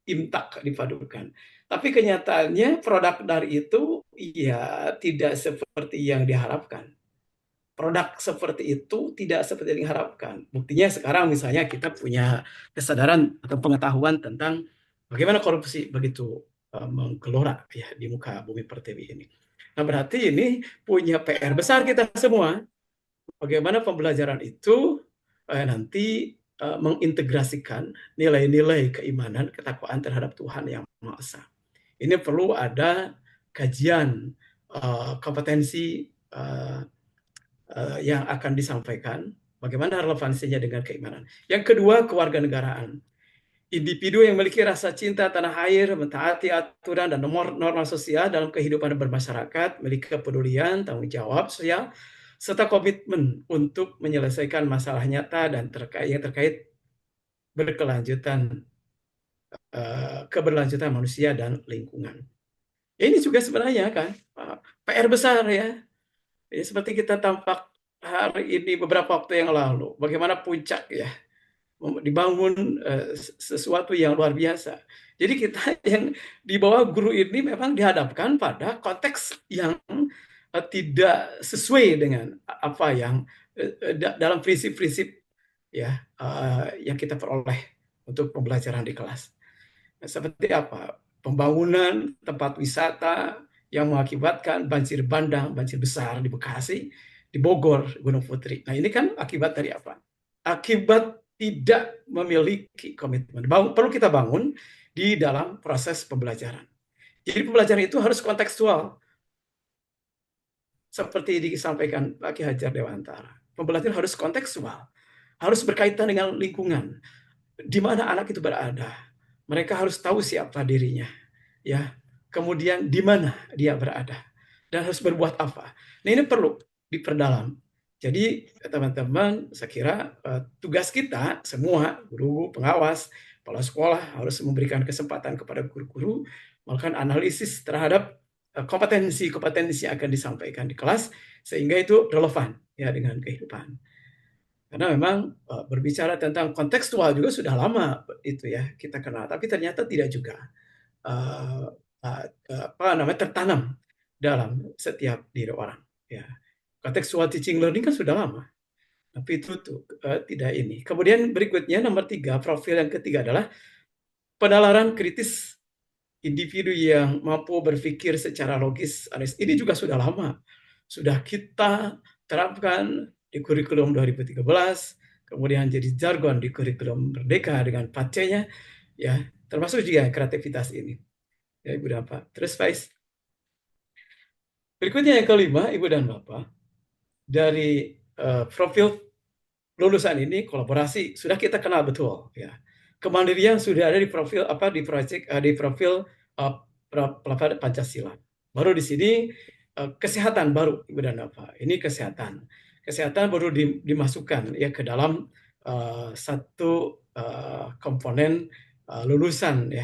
IMTAK dipadukan. Tapi kenyataannya produk dari itu ya tidak seperti yang diharapkan. Produk seperti itu tidak seperti yang diharapkan. Buktinya sekarang misalnya kita punya kesadaran atau pengetahuan tentang bagaimana korupsi begitu menggelora ya di muka bumi pertiwi ini. Nah, berarti ini punya PR besar kita semua. Bagaimana pembelajaran itu nanti mengintegrasikan nilai-nilai keimanan, ketakwaan terhadap Tuhan Yang Maha Esa. Ini perlu ada kajian kompetensi yang akan disampaikan, bagaimana relevansinya dengan keimanan. Yang kedua, kewarganegaraan. Individu yang memiliki rasa cinta tanah air, mentaati aturan dan norma sosial dalam kehidupan bermasyarakat, memiliki kepedulian, tanggung jawab sosial, serta komitmen untuk menyelesaikan masalah nyata dan terkait berkelanjutan keberlanjutan manusia dan lingkungan. Ini juga sebenarnya kan PR besar ya. Seperti kita tampak hari ini beberapa waktu yang lalu, bagaimana puncak ya dibangun sesuatu yang luar biasa. Jadi kita yang di bawah guru ini memang dihadapkan pada konteks yang tidak sesuai dengan apa yang dalam prinsip-prinsip ya yang kita peroleh untuk pembelajaran di kelas. Seperti apa? Pembangunan tempat wisata yang mengakibatkan banjir bandang, banjir besar di Bekasi, di Bogor, Gunung Putri. Nah, ini kan akibat dari apa? Akibat tidak memiliki komitmen. Perlu kita bangun di dalam proses pembelajaran. Jadi pembelajaran itu harus kontekstual. Seperti disampaikan Pak Ki Hajar Dewantara. Pembelajaran harus kontekstual. Harus berkaitan dengan lingkungan. Di mana anak itu berada. Mereka harus tahu siapa dirinya. Ya. Kemudian di mana dia berada. Dan harus berbuat apa. Nah, ini perlu diperdalam. Jadi teman-teman, saya kira tugas kita semua, guru, pengawas, kepala sekolah harus memberikan kesempatan kepada guru-guru melakukan analisis terhadap kompetensi-kompetensi yang akan disampaikan di kelas sehingga itu relevan ya dengan kehidupan. Karena memang berbicara tentang kontekstual juga sudah lama itu ya kita kenal, tapi ternyata tidak juga tertanam dalam setiap diri orang. Ya. Contextual teaching learning kan sudah lama, tapi itu tidak ini. Kemudian berikutnya nomor 3, profil yang ketiga adalah penalaran kritis individu yang mampu berpikir secara logis. Ini juga sudah lama, sudah kita terapkan di kurikulum 2013, kemudian jadi jargon di kurikulum Merdeka dengan 4C-nya, ya termasuk juga kreativitas ini. Ya Ibu dan Bapak. Terus Faiz. Berikutnya yang kelima, Ibu dan Bapak. Dari profil lulusan ini kolaborasi sudah kita kenal betul ya. Kemandirian sudah ada di profil di profil pelajar Pancasila. Baru di sini kesehatan baru Ibu dan Bapak. Ini kesehatan. Kesehatan baru dimasukkan ya ke dalam satu komponen lulusan ya.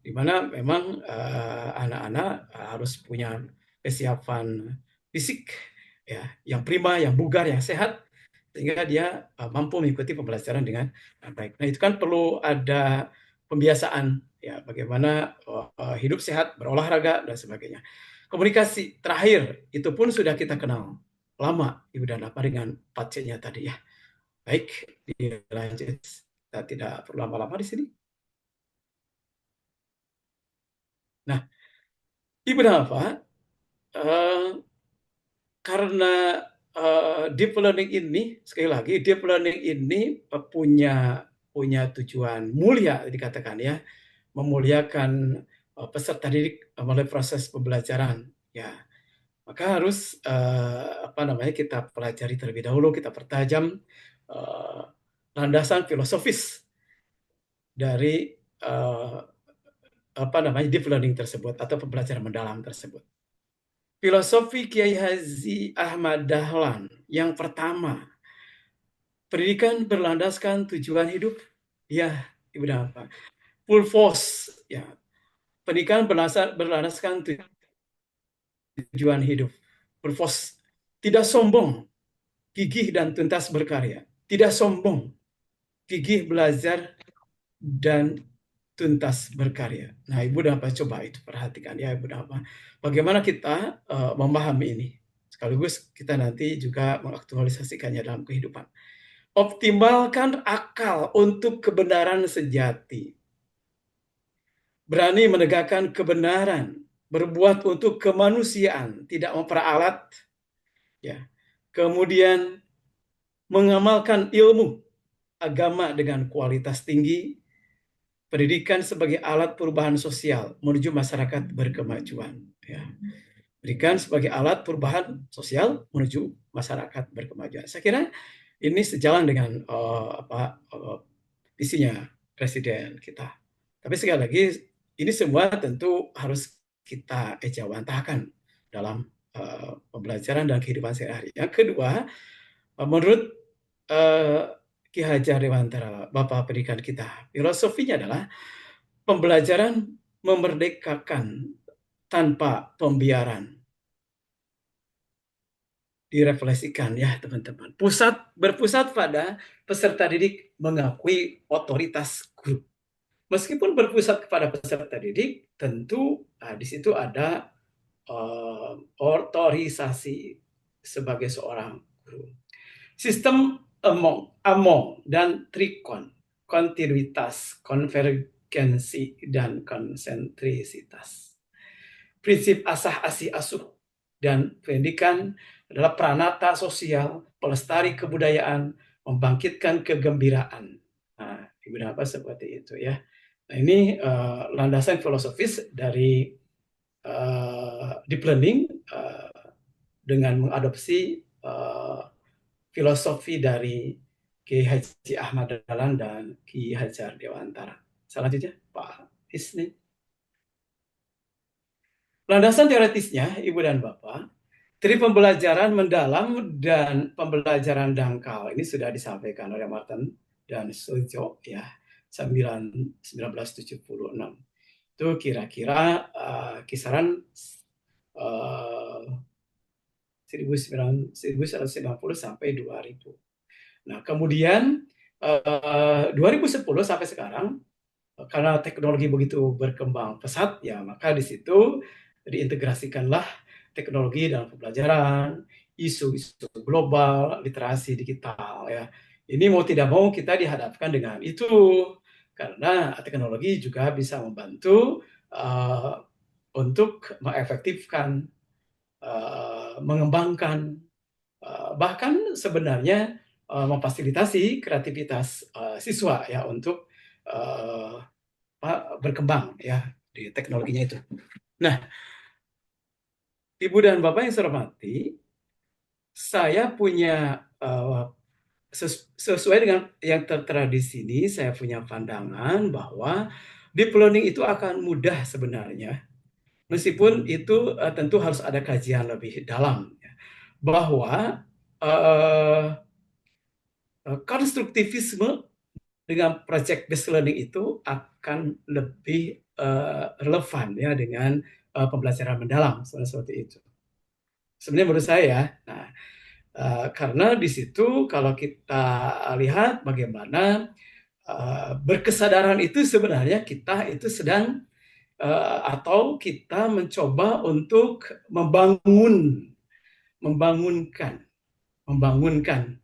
Di mana memang anak-anak harus punya kesiapan fisik ya, yang prima, yang bugar, yang sehat, sehingga dia mampu mengikuti pembelajaran dengan baik. Nah, itu kan perlu ada pembiasaan ya, bagaimana hidup sehat, berolahraga dan sebagainya. Komunikasi terakhir itu pun sudah kita kenal lama, Ibu dan Bapak, dengan 4C-nya tadi ya. Baik, dilanjut. Kita tidak perlu lama-lama di sini. Nah, Ibu dan Bapak, karena deep learning ini, sekali lagi, deep learning ini punya tujuan mulia dikatakan ya, memuliakan peserta didik melalui proses pembelajaran ya. Maka harus kita pelajari terlebih dahulu, kita pertajam landasan filosofis dari deep learning tersebut atau pembelajaran mendalam tersebut. Filosofi Kiai Haji Ahmad Dahlan yang pertama, pendidikan berlandaskan tujuan hidup. Ya, Ibu dan Bapak. Full force, ya. Pendidikan berlandaskan tujuan hidup. Full force. Tidak sombong, gigih dan tuntas berkarya. Tidak sombong, gigih belajar dan tuntas berkarya. Nah, Ibu dan Bapak, coba itu perhatikan ya, Ibu dan Bapak. Bagaimana kita memahami ini. Sekaligus kita nanti juga mengaktualisasikannya dalam kehidupan. Optimalkan akal untuk kebenaran sejati. Berani menegakkan kebenaran, berbuat untuk kemanusiaan, tidak memperalat. Ya. Kemudian mengamalkan ilmu agama dengan kualitas tinggi, pendidikan sebagai alat perubahan sosial menuju masyarakat berkemajuan. Ya. Pendidikan sebagai alat perubahan sosial menuju masyarakat berkemajuan. Saya kira ini sejalan dengan visinya Presiden kita. Tapi sekali lagi, ini semua tentu harus kita ejawantahkan dalam pembelajaran dan kehidupan sehari-hari. Yang kedua, menurut Ki Hajar Dewantara, Bapak Pendidikan kita, filosofinya adalah pembelajaran memerdekakan tanpa pembiaran. Direfleksikan ya teman-teman. Berpusat pada peserta didik mengakui otoritas guru. Meskipun berpusat kepada peserta didik, tentu di situ ada otorisasi sebagai seorang guru. Sistem among dan trikon, kontinuitas, konvergensi, dan konsentrisitas. Prinsip asah asih asuh dan pendidikan adalah pranata sosial, pelestari kebudayaan, membangkitkan kegembiraan. Nah, Ibu dan Bapak, seperti itu ya. Nah, ini landasan filosofis dari deep learning dengan mengadopsi filosofi dari Ki Haji Ahmad Dahlan dan Ki Hajar Dewantara. Selanjutnya, Pak Isni. Landasan teoretisnya, Ibu dan Bapak, teori pembelajaran mendalam dan pembelajaran dangkal. Ini sudah disampaikan oleh Martin dan Sujo ya, 1976. Itu kira-kira kisaran 1990 sampai 2000. Nah, kemudian 2010 sampai sekarang, karena teknologi begitu berkembang pesat, ya maka di situ diintegrasikanlah teknologi dalam pembelajaran, isu-isu global, literasi digital ya. Ini mau tidak mau kita dihadapkan dengan itu, karena teknologi juga bisa membantu untuk mengefektifkan, mengembangkan, bahkan sebenarnya memfasilitasi kreativitas siswa ya untuk berkembang ya di teknologinya itu. Nah, Ibu dan Bapak yang saya hormati, saya punya sesuai dengan yang tertera di sini, saya punya pandangan bahwa deep learning itu akan mudah sebenarnya. Meskipun itu tentu harus ada kajian lebih dalam. Bahwa konstruktivisme dengan project based learning itu akan lebih relevan ya dengan pembelajaran mendalam seperti itu. Sebenarnya menurut saya, nah, Karena di situ kalau kita lihat bagaimana berkesadaran itu sebenarnya kita itu sedang atau kita mencoba untuk membangunkan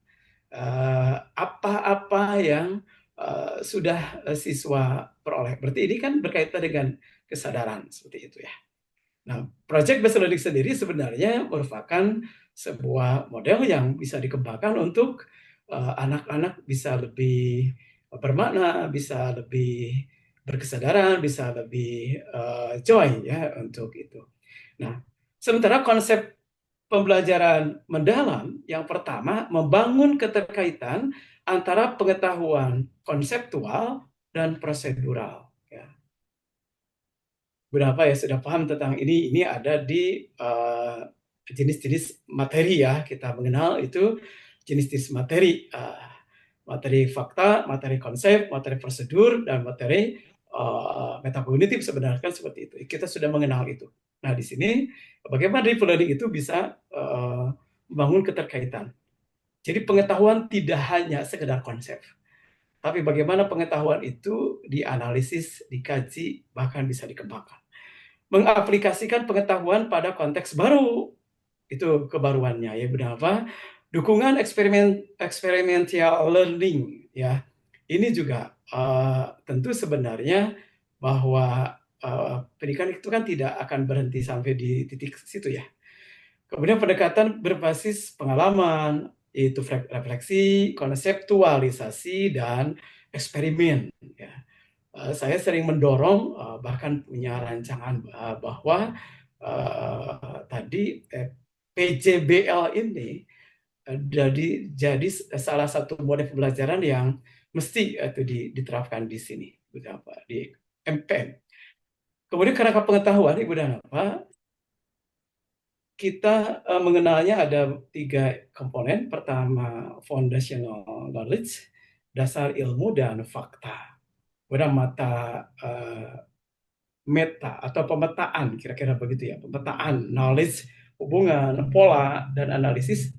apa-apa yang sudah siswa peroleh. Berarti ini kan berkaitan dengan kesadaran seperti itu ya. Nah, Project Based Learning sendiri sebenarnya merupakan sebuah model yang bisa dikembangkan untuk anak-anak bisa lebih bermakna, bisa lebih berkesadaran, bisa lebih joy ya untuk itu. Nah, sementara konsep pembelajaran mendalam yang pertama membangun keterkaitan antara pengetahuan konseptual dan prosedural. Ya. Berapa ya sudah paham tentang ini? Ini ada di jenis-jenis materi ya, kita mengenal itu jenis-jenis materi, materi fakta, materi konsep, materi prosedur, dan materi metakognitif sebenarnya kan seperti itu. Kita sudah mengenal itu. Nah di sini bagaimana deep learning itu bisa membangun keterkaitan. Jadi pengetahuan tidak hanya sekedar konsep, tapi bagaimana pengetahuan itu dianalisis, dikaji, bahkan bisa dikembangkan. Mengaplikasikan pengetahuan pada konteks baru, itu kebaruannya ya, benar apa? Dukungan experiential learning ya. Ini juga tentu sebenarnya bahwa pendidikan itu kan tidak akan berhenti sampai di titik situ ya. Kemudian pendekatan berbasis pengalaman, yaitu refleksi, konseptualisasi, dan eksperimen. Ya. Saya sering mendorong, bahkan punya rancangan bahwa tadi PJBL ini jadi salah satu model pembelajaran yang mesti itu diterapkan di sini, di MPM. Kemudian kerangka pengetahuan, Ibu dan Bapak, kita mengenalnya ada 3 komponen. Pertama, foundational knowledge, dasar ilmu dan fakta. Kemudian mata meta atau pemetaan, kira-kira begitu ya. Pemetaan, knowledge, hubungan, pola, dan analisis.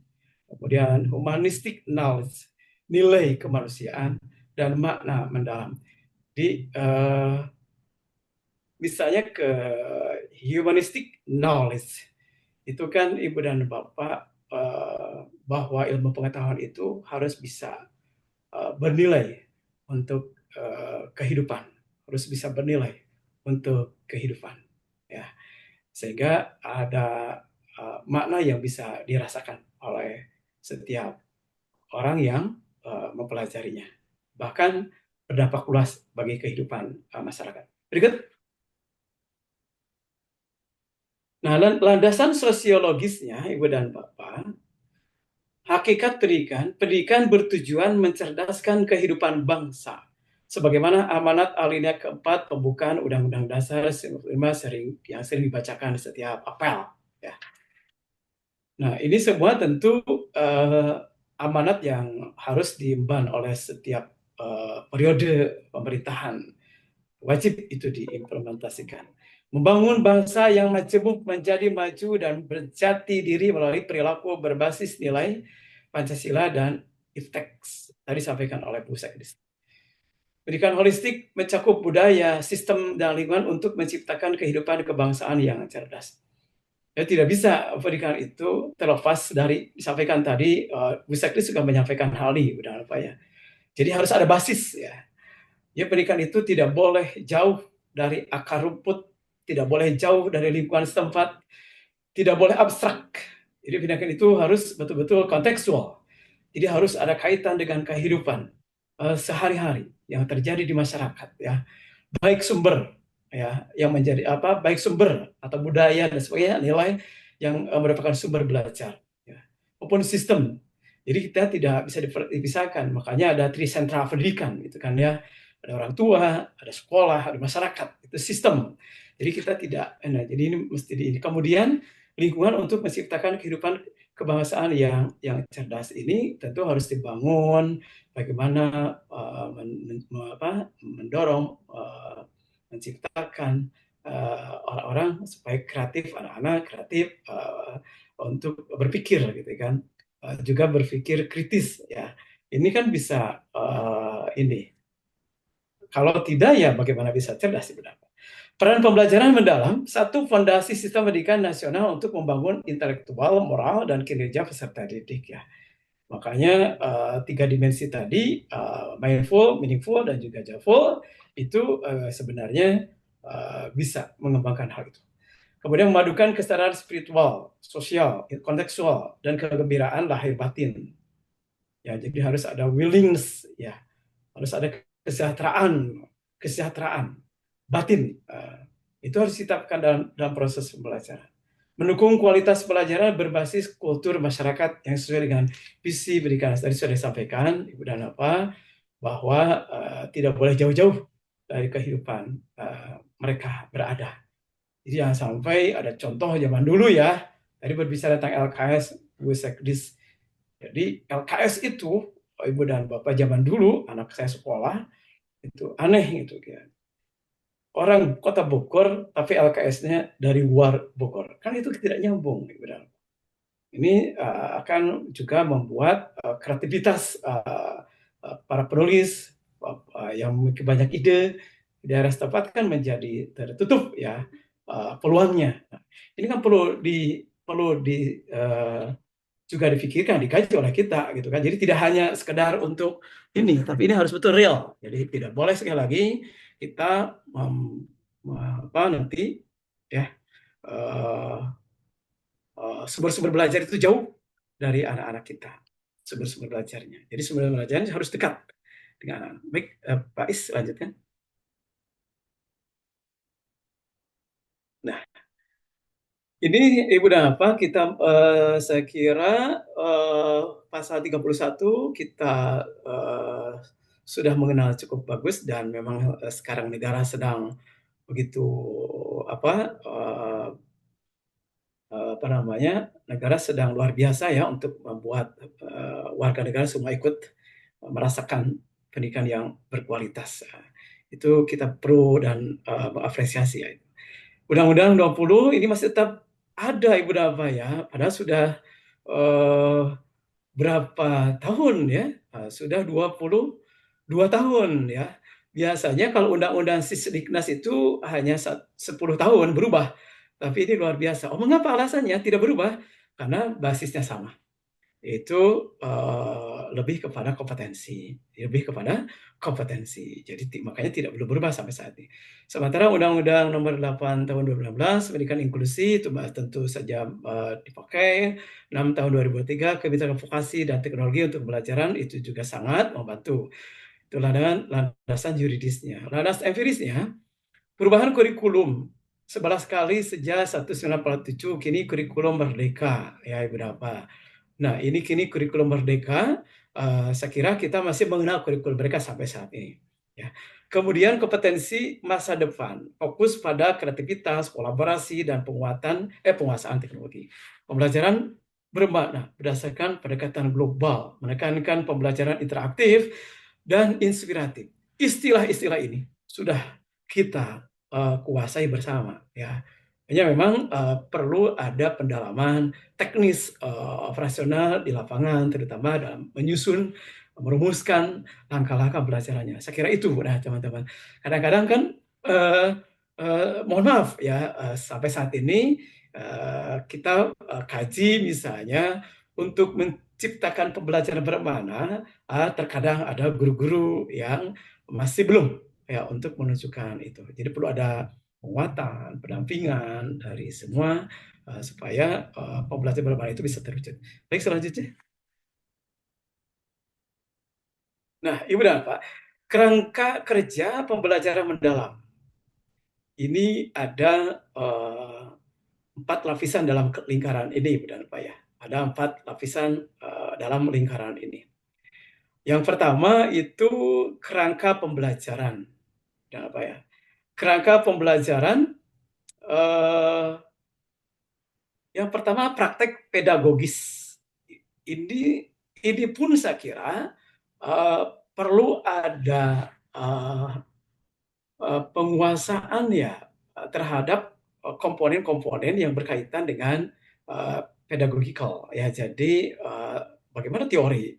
Kemudian humanistic knowledge, nilai kemanusiaan, dan makna mendalam. Di misalnya ke humanistic knowledge, itu kan Ibu dan Bapak bahwa ilmu pengetahuan itu harus bisa bernilai untuk kehidupan, harus bisa bernilai untuk kehidupan, ya, sehingga ada makna yang bisa dirasakan oleh setiap orang yang mempelajarinya, bahkan berdampak luas bagi kehidupan masyarakat. Berikut. Nah, landasan sosiologisnya, Ibu dan Bapak, hakikat pendidikan bertujuan mencerdaskan kehidupan bangsa. Sebagaimana amanat alinea keempat pembukaan Undang-Undang Dasar 1945 yang sering dibacakan di setiap apel. Ya. Nah, ini semua tentu amanat yang harus diemban oleh setiap periode pemerintahan. Wajib itu diimplementasikan. Membangun bangsa yang majemuk menjadi maju dan berjati diri melalui perilaku berbasis nilai Pancasila dan ITEX. Tadi disampaikan oleh Bu Sekdis. Pendidikan holistik mencakup budaya, sistem, dan lingkungan untuk menciptakan kehidupan kebangsaan yang cerdas. Ya, tidak bisa pendidikan itu terlepas dari disampaikan tadi, Bu Sekdis juga menyampaikan hal ini, udah apa ya. Jadi harus ada basis ya. Ya, pendidikan itu tidak boleh jauh dari akar rumput, tidak boleh jauh dari lingkungan setempat, tidak boleh abstrak. Jadi pendidikan itu harus betul-betul kontekstual. Jadi harus ada kaitan dengan kehidupan sehari-hari yang terjadi di masyarakat ya. Baik sumber ya yang menjadi baik sumber atau budaya dan sebagainya, nilai yang merupakan sumber belajar ya. Maupun sistem. Jadi kita tidak bisa dipisahkan. Makanya ada trisentra pendidikan gitu kan ya. Ada orang tua, ada sekolah, ada masyarakat, itu sistem. Jadi kita tidak, jadi ini mesti ini. Kemudian lingkungan untuk menciptakan kehidupan kebangsaan yang cerdas ini tentu harus dibangun. Bagaimana mendorong, menciptakan orang-orang supaya kreatif, anak-anak kreatif untuk berpikir gitu kan. juga berpikir kritis ya. Ini kan bisa ini. Kalau tidak ya bagaimana bisa cerdas sebenarnya. Peran pembelajaran mendalam, satu fondasi sistem pendidikan nasional untuk membangun intelektual, moral, dan kinerja peserta didik ya. Makanya tiga dimensi tadi, mindful, meaningful, dan juga joyful, itu sebenarnya bisa mengembangkan hal itu. Kemudian memadukan kesadaran spiritual, sosial, kontekstual, dan kegembiraan lahir batin. Ya, jadi harus ada willingness, ya, harus ada kesejahteraan batin. Itu harus ditetapkan dalam proses pembelajaran. Mendukung kualitas pelajaran berbasis kultur masyarakat yang sesuai dengan visi pendidikan. Tadi sudah disampaikan, Ibu dan Bapak, bahwa tidak boleh jauh-jauh dari kehidupan mereka berada. Jadi jangan sampai ada contoh zaman dulu ya. Tadi berbicara tentang LKS, WSEKDIS. Jadi LKS itu, Ibu dan Bapak zaman dulu, anak saya sekolah, itu aneh gitu ya. Orang kota Bogor, tapi LKS-nya dari luar Bogor. Kan itu tidak nyambung. Ini akan juga membuat kreativitas para penulis yang memiliki banyak ide di daerah setempat kan menjadi tertutup ya peluangnya. Nah, ini kan perlu juga dipikirkan, dikaji oleh kita gitu kan. Jadi tidak hanya sekedar untuk ini, tapi ini harus betul real. Jadi tidak boleh sekali lagi kita nanti ya sumber-sumber belajar itu jauh dari anak-anak kita, sumber-sumber belajarnya. Jadi sumber belajarnya harus dekat dengan anak. Baik, Pak Is, lanjutkan. Nah, ini Ibu dan Bapak, kita saya kira pasal 31 kita sudah mengenal cukup bagus, dan memang sekarang negara sedang begitu negara sedang luar biasa ya untuk membuat warga negara semua ikut merasakan pendidikan yang berkualitas. Itu kita perlu dan mengapresiasi ya. Undang-Undang 20 ini masih tetap ada, Ibu dan Bapak ya, padahal sudah berapa tahun ya, sudah 22 tahun ya. Biasanya kalau undang-undang Sisdiknas itu hanya 10 tahun berubah, tapi ini luar biasa. Mengapa alasannya tidak berubah? Karena basisnya sama. Itu lebih kepada kompetensi, Jadi makanya tidak belum berubah sampai saat ini. Sementara Undang-Undang Nomor 8 Tahun 2016 Pendidikan Inklusi itu tentu saja dipakai. 6 Tahun 2003 Kebijakan Vokasi dan Teknologi untuk Pembelajaran itu juga sangat membantu. Itulah dengan landasan yuridisnya. Landasan empirisnya, perubahan kurikulum 11 kali sejak 1947, kini kurikulum merdeka ya Ibu dan Bapak. Nah, ini kini kurikulum merdeka, saya kira kita masih mengenal kurikulum mereka sampai saat ini. Ya. Kemudian kompetensi masa depan, fokus pada kreativitas, kolaborasi, dan penguasaan teknologi. Pembelajaran bermakna berdasarkan pendekatan global, menekankan pembelajaran interaktif dan inspiratif. Istilah-istilah ini sudah kita kuasai bersama. Ya. Hanya memang perlu ada pendalaman teknis operasional di lapangan, terutama dalam menyusun, merumuskan langkah-langkah pembelajarannya. Saya kira itu, nah teman-teman. Kadang-kadang kan, mohon maaf ya, sampai saat ini kita kaji misalnya untuk menciptakan pembelajaran bermakna, terkadang ada guru-guru yang masih belum ya untuk menunjukkan itu. Jadi perlu ada penguatan, pendampingan dari semua supaya pembelajaran bermakna itu bisa terwujud. Baik, selanjutnya. Nah, Ibu dan Bapak, kerangka kerja pembelajaran mendalam. Ini ada 4 lapisan dalam lingkaran ini, Ibu dan Bapak ya. Ada 4 lapisan dalam lingkaran ini. Yang pertama itu kerangka pembelajaran. Dan apa ya? Kerangka pembelajaran yang pertama praktek pedagogis. Ini pun saya kira perlu ada penguasaan ya terhadap komponen-komponen yang berkaitan dengan pedagogikal ya. Jadi bagaimana teori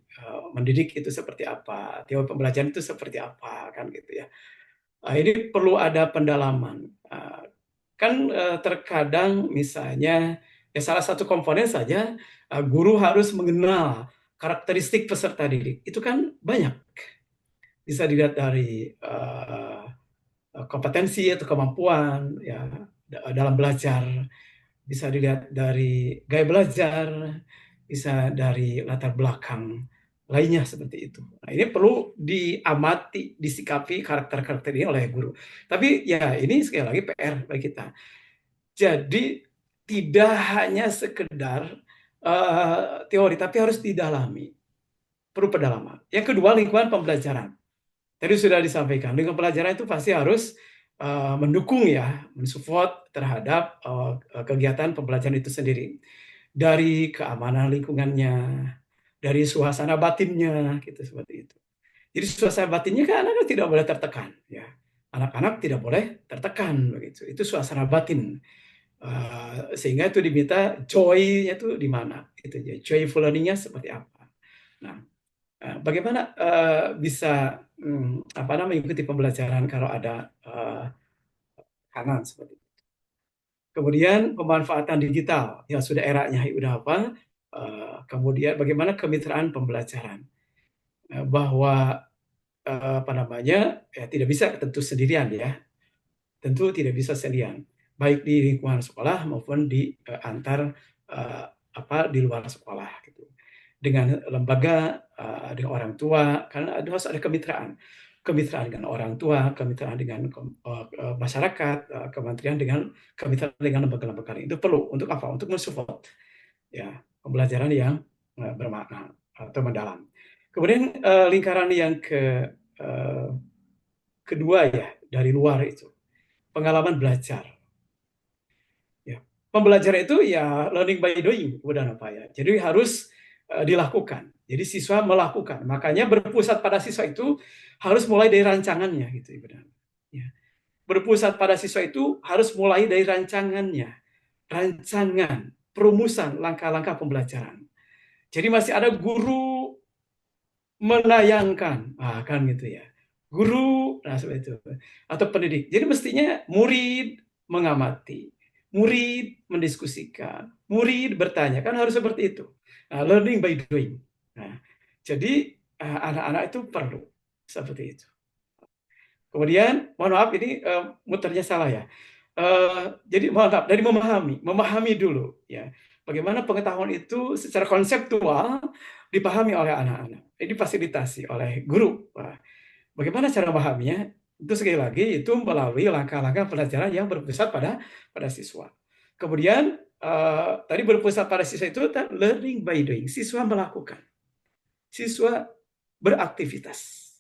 mendidik itu seperti apa, teori pembelajaran itu seperti apa, kan gitu ya. Ini perlu ada pendalaman. Kan terkadang misalnya ya salah satu komponen saja guru harus mengenal karakteristik peserta didik. Itu kan banyak. Bisa dilihat dari kompetensi atau kemampuan ya dalam belajar, bisa dilihat dari gaya belajar, bisa dari latar belakang lainnya seperti itu. Nah, ini perlu diamati, disikapi karakter-karakter ini oleh guru. Tapi ya ini sekali lagi PR bagi kita. Jadi tidak hanya sekedar teori, tapi harus didalami. Perlu pendalaman. Yang kedua, lingkungan pembelajaran. Tadi sudah disampaikan, lingkungan pembelajaran itu pasti harus mendukung ya, mensupport terhadap kegiatan pembelajaran itu sendiri. Dari keamanan lingkungannya, dari suasana batinnya, gitu seperti itu. Jadi suasana batinnya kan anak-anak tidak boleh tertekan, ya. Anak-anak tidak boleh tertekan begitu. Itu suasana batin. Sehingga itu diminta joy-nya itu di mana? Itu ya, joyful learning-nya seperti apa. Nah, bagaimana bisa mengikuti pembelajaran kalau ada kanan seperti itu. Kemudian pemanfaatan digital, ya sudah eranya udah apa. Kemudian bagaimana kemitraan pembelajaran, bahwa ya tidak bisa tentu sendirian ya, tentu tidak bisa sendirian, baik di lingkungan sekolah maupun di di luar sekolah gitu. Dengan lembaga, dengan orang tua, karena harus ada kemitraan dengan orang tua, kemitraan dengan masyarakat, kemitraan dengan lembaga-lembaga lain. Itu perlu untuk apa? Untuk mensupport ya pembelajaran yang bermakna atau mendalam. Kemudian lingkaran yang kedua ya dari luar itu pengalaman belajar. Ya, pembelajaran itu ya learning by doing, udah apa ya. Jadi harus dilakukan. Jadi siswa melakukan. Makanya berpusat pada siswa itu harus mulai dari rancangannya gitu, ya. Berpusat pada siswa itu harus mulai dari rancangannya. Rancangan, perumusan langkah-langkah pembelajaran. Jadi masih ada guru menayangkan, kan gitu ya. Guru, nah seperti itu. Atau pendidik. Jadi mestinya murid mengamati, murid mendiskusikan, murid bertanya, kan harus seperti itu. Learning by doing. Nah, jadi anak-anak itu perlu seperti itu. Kemudian, mohon maaf ini muternya salah ya. Jadi mohon maaf, dari memahami dulu ya. Bagaimana pengetahuan itu secara konseptual dipahami oleh anak-anak. Ini difasilitasi oleh guru. Bagaimana cara memahaminya? Itu sekali lagi itu melalui langkah-langkah pelajaran yang berpusat pada siswa. Kemudian tadi berpusat pada siswa itu learning by doing. Siswa melakukan. Siswa beraktivitas.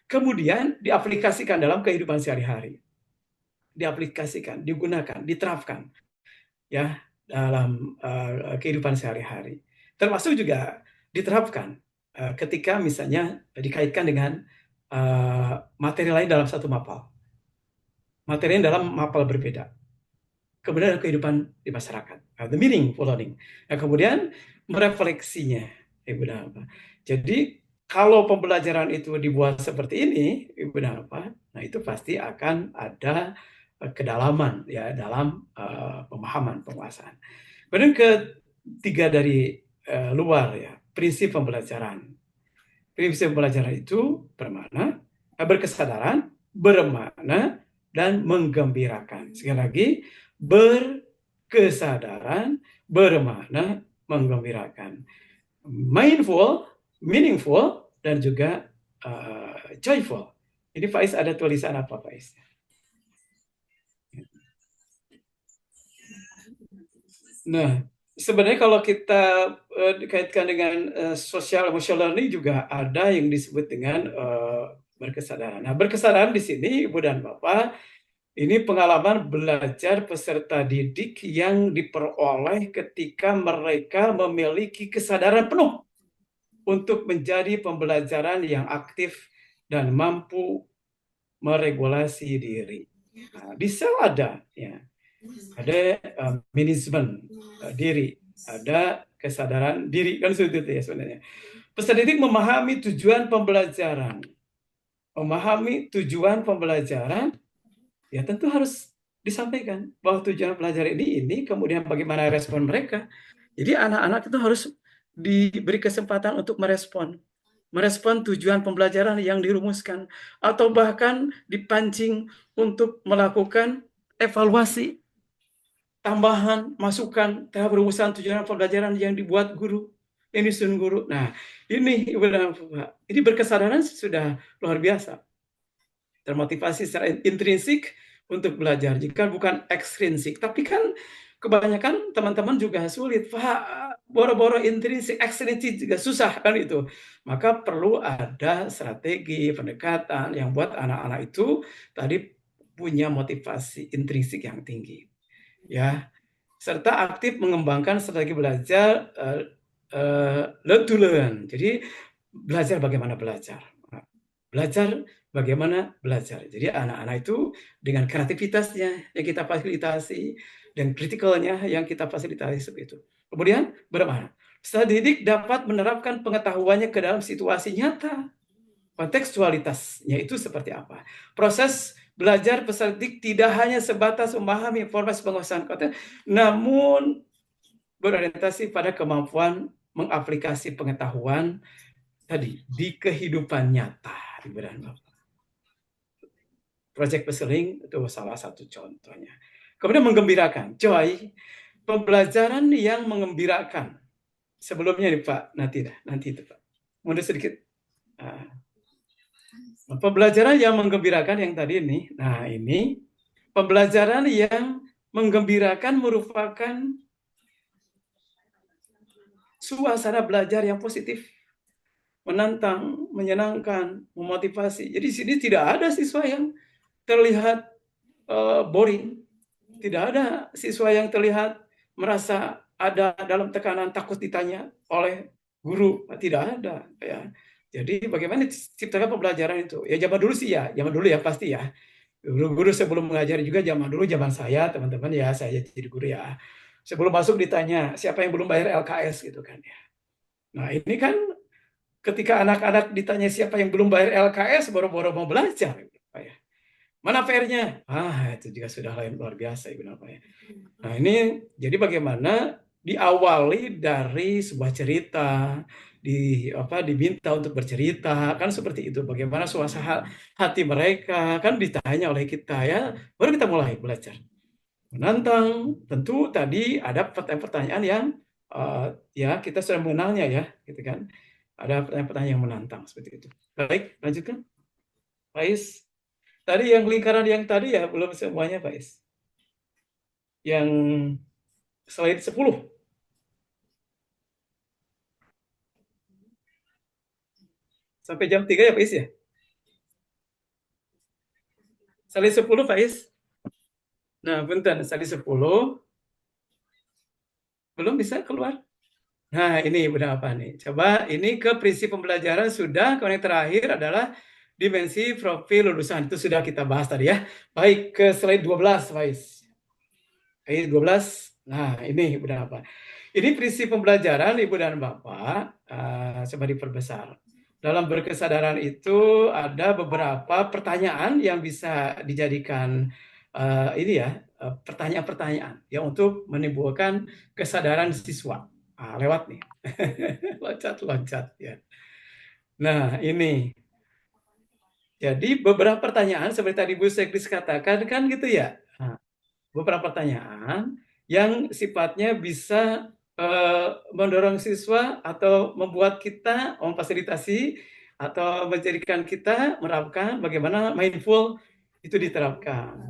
Kemudian diaplikasikan dalam kehidupan sehari-hari. Diaplikasikan, digunakan, diterapkan ya dalam kehidupan sehari-hari. Termasuk juga diterapkan ketika misalnya dikaitkan dengan materi lain dalam satu mapel. Materi dalam mapel berbeda. Kemudian kehidupan di masyarakat. The meaningful learning. Nah, kemudian merefleksinya. Jadi kalau pembelajaran itu dibuat seperti ini, nah itu pasti akan ada kedalaman ya dalam pemahaman penguasaan. Kemudian ketiga dari luar ya, prinsip pembelajaran. Prinsip pembelajaran itu bermakna, berkesadaran, bermakna, dan menggembirakan. Sekali lagi, berkesadaran, bermakna, menggembirakan. Mindful, meaningful, dan juga joyful. Ini Faiz ada tulisan apa Faiz? Nah, sebenarnya kalau kita dikaitkan dengan social emotional learning juga ada yang disebut dengan berkesadaran. Nah, berkesadaran di sini Ibu dan Bapak, ini pengalaman belajar peserta didik yang diperoleh ketika mereka memiliki kesadaran penuh untuk menjadi pembelajaran yang aktif dan mampu meregulasi diri. Nah, di sel ada ya. Ada manajemen diri, ada kesadaran diri, kan seperti itu ya sebenarnya. Peserta didik memahami tujuan pembelajaran. Memahami tujuan pembelajaran, ya tentu harus disampaikan bahwa tujuan pelajaran ini, kemudian bagaimana respon mereka. Jadi anak-anak itu harus diberi kesempatan untuk merespon tujuan pembelajaran yang dirumuskan, atau bahkan dipancing untuk melakukan evaluasi, tambahan, masukan terhadap rumusan tujuan pembelajaran yang dibuat guru, yang disusun guru. Nah, ini Ibu dan Bapak, ini berkesadaran sudah luar biasa. Termotivasi secara intrinsik untuk belajar, jika bukan ekstrinsik. Tapi kan kebanyakan teman-teman juga sulit, Pak, boro-boro intrinsik, ekstrinsik juga susah kan itu. Maka perlu ada strategi pendekatan yang buat anak-anak itu tadi punya motivasi intrinsik yang tinggi, ya, serta aktif mengembangkan strategi belajar learn to learn. Jadi belajar bagaimana belajar. Bagaimana belajar. Jadi anak-anak itu dengan kreativitasnya yang kita fasilitasi dan kritikalnya yang kita fasilitasi seperti itu. Kemudian bagaimana? Peserta didik dapat menerapkan pengetahuannya ke dalam situasi nyata. Kontekstualitasnya itu seperti apa? Proses belajar peserta didik tidak hanya sebatas memahami informasi penguasaan konteks, namun berorientasi pada kemampuan mengaplikasi pengetahuan tadi di kehidupan nyata, Ibu dan Bapak. Project Peseling itu salah satu contohnya. Kemudian menggembirakan, Joy, pembelajaran yang mengembirakan. Sebelumnya nih Pak, nanti itu Pak. Mundur sedikit. Pembelajaran yang menggembirakan yang tadi ini. Nah ini pembelajaran yang menggembirakan merupakan suasana belajar yang positif, menantang, menyenangkan, memotivasi. Jadi di sini tidak ada siswa yang terlihat boring, tidak ada siswa yang terlihat merasa ada dalam tekanan takut ditanya oleh guru, tidak ada, ya. Jadi bagaimana ciptakan pembelajaran itu? Ya zaman dulu sih ya, zaman dulu ya pasti ya. Guru-guru sebelum mengajari juga zaman dulu, zaman saya teman-teman ya, saya jadi guru ya. Sebelum masuk ditanya siapa yang belum bayar LKS gitu kan ya. Nah ini kan ketika anak-anak ditanya siapa yang belum bayar LKS, boro-boro mau belajar, ya. Mana PR-nya? Itu juga sudah luar biasa, Ibu Napa ya. Nah ini jadi bagaimana diawali dari sebuah cerita, diminta untuk bercerita, kan seperti itu. Bagaimana suasana hati mereka, kan ditanya oleh kita ya, baru kita mulai belajar. Menantang, tentu tadi ada pertanyaan-pertanyaan yang ya kita sudah mengenalnya ya, gitu kan. Ada pertanyaan-pertanyaan yang menantang seperti itu. Baik, lanjutkan, Pak Is. Tadi yang lingkaran yang tadi ya belum semuanya Pak Is. Yang slide 10. Sampai jam 3 ya Pak Is ya? Slide 10 Pak Is. Nah, bentar, slide 10. Belum bisa keluar. Nah, ini benar apa nih? Coba ini ke prinsip pembelajaran sudah, kemudian yang terakhir adalah dimensi profil lulusan. Itu sudah kita bahas tadi ya. Baik, ke slide 12, Pak Is. 12. Nah, ini benar apa? Ini prinsip pembelajaran Ibu dan Bapak, coba diperbesar. Dalam berkesadaran itu ada beberapa pertanyaan yang bisa dijadikan pertanyaan-pertanyaan ya untuk menimbulkan kesadaran siswa. Lewat nih. Loncat-loncat ya. Nah, ini. Jadi beberapa pertanyaan seperti tadi Bu Sekris katakan kan gitu ya. Nah, beberapa pertanyaan yang sifatnya bisa mendorong siswa atau membuat kita memfasilitasi atau menjadikan kita menerapkan bagaimana mindful itu diterapkan.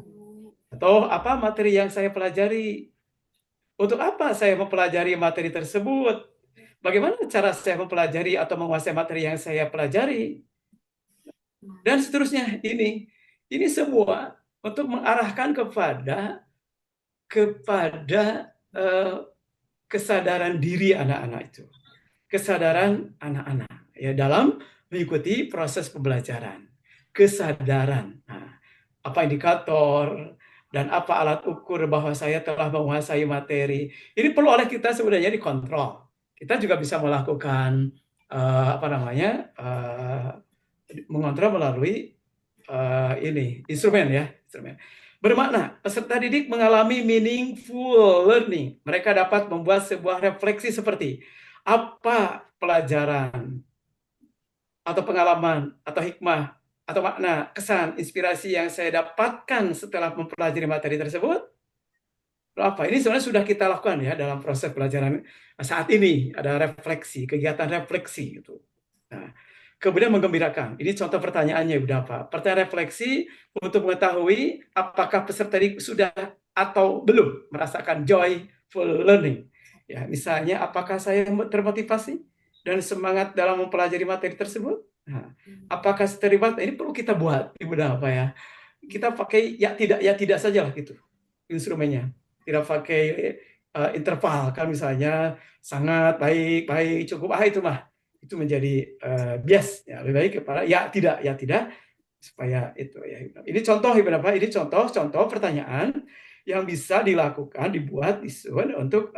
Atau apa materi yang saya pelajari? Untuk apa saya mempelajari materi tersebut? Bagaimana cara saya mempelajari atau menguasai materi yang saya pelajari? Dan seterusnya ini semua untuk mengarahkan kepada kesadaran diri anak-anak itu, kesadaran anak-anak ya dalam mengikuti proses pembelajaran, kesadaran. Nah, apa indikator dan apa alat ukur bahwa saya telah menguasai materi? Ini perlu oleh kita sebenarnya dikontrol. kita juga bisa melakukan mengontrol melalui ini instrumen ya, instrumen. Bermakna peserta didik mengalami meaningful learning. Mereka dapat membuat sebuah refleksi seperti apa pelajaran atau pengalaman atau hikmah atau makna, kesan, inspirasi yang saya dapatkan setelah mempelajari materi tersebut. Apa ini sebenarnya sudah kita lakukan ya dalam proses pelajaran saat ini, ada refleksi, kegiatan refleksi gitu. Nah, kemudian menggembirakan. Ini contoh pertanyaannya udah apa? Pertanyaan refleksi untuk mengetahui apakah peserta didik sudah atau belum merasakan joyful learning. Ya, misalnya apakah saya termotivasi dan semangat dalam mempelajari materi tersebut? Nah, apakah terlibat? Ini perlu kita buat, Ibu apa ya? Kita pakai ya tidak saja lah gitu instrumennya. Tidak pakai interval kan misalnya sangat baik cukup itu mah itu menjadi bias ya, lebih baik kepada ya tidak supaya itu ya. Ini contoh beberapa ini contoh pertanyaan yang bisa dilakukan dibuat disusun untuk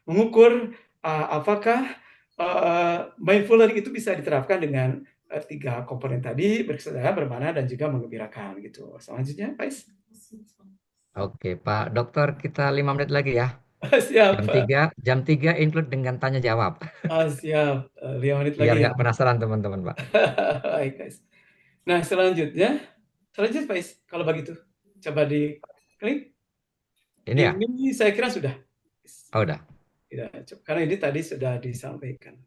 mengukur apakah mindful learning itu bisa diterapkan dengan 3 komponen tadi, berkesedaran, bermakna, dan juga menggembirakan gitu. Selanjutnya, Pak Is. Oke, Pak Dokter, kita 5 menit lagi ya. Siap, Jam 3 include dengan tanya jawab. siap. 5 menit Biar lagi ya. nggak penasaran teman-teman, Pak. Baik, guys. Nah, selanjutnya Pak Is, kalau begitu coba di klik. Ini ya? Ini saya kira sudah. Oh, udah. Ya, karena ini tadi sudah disampaikan.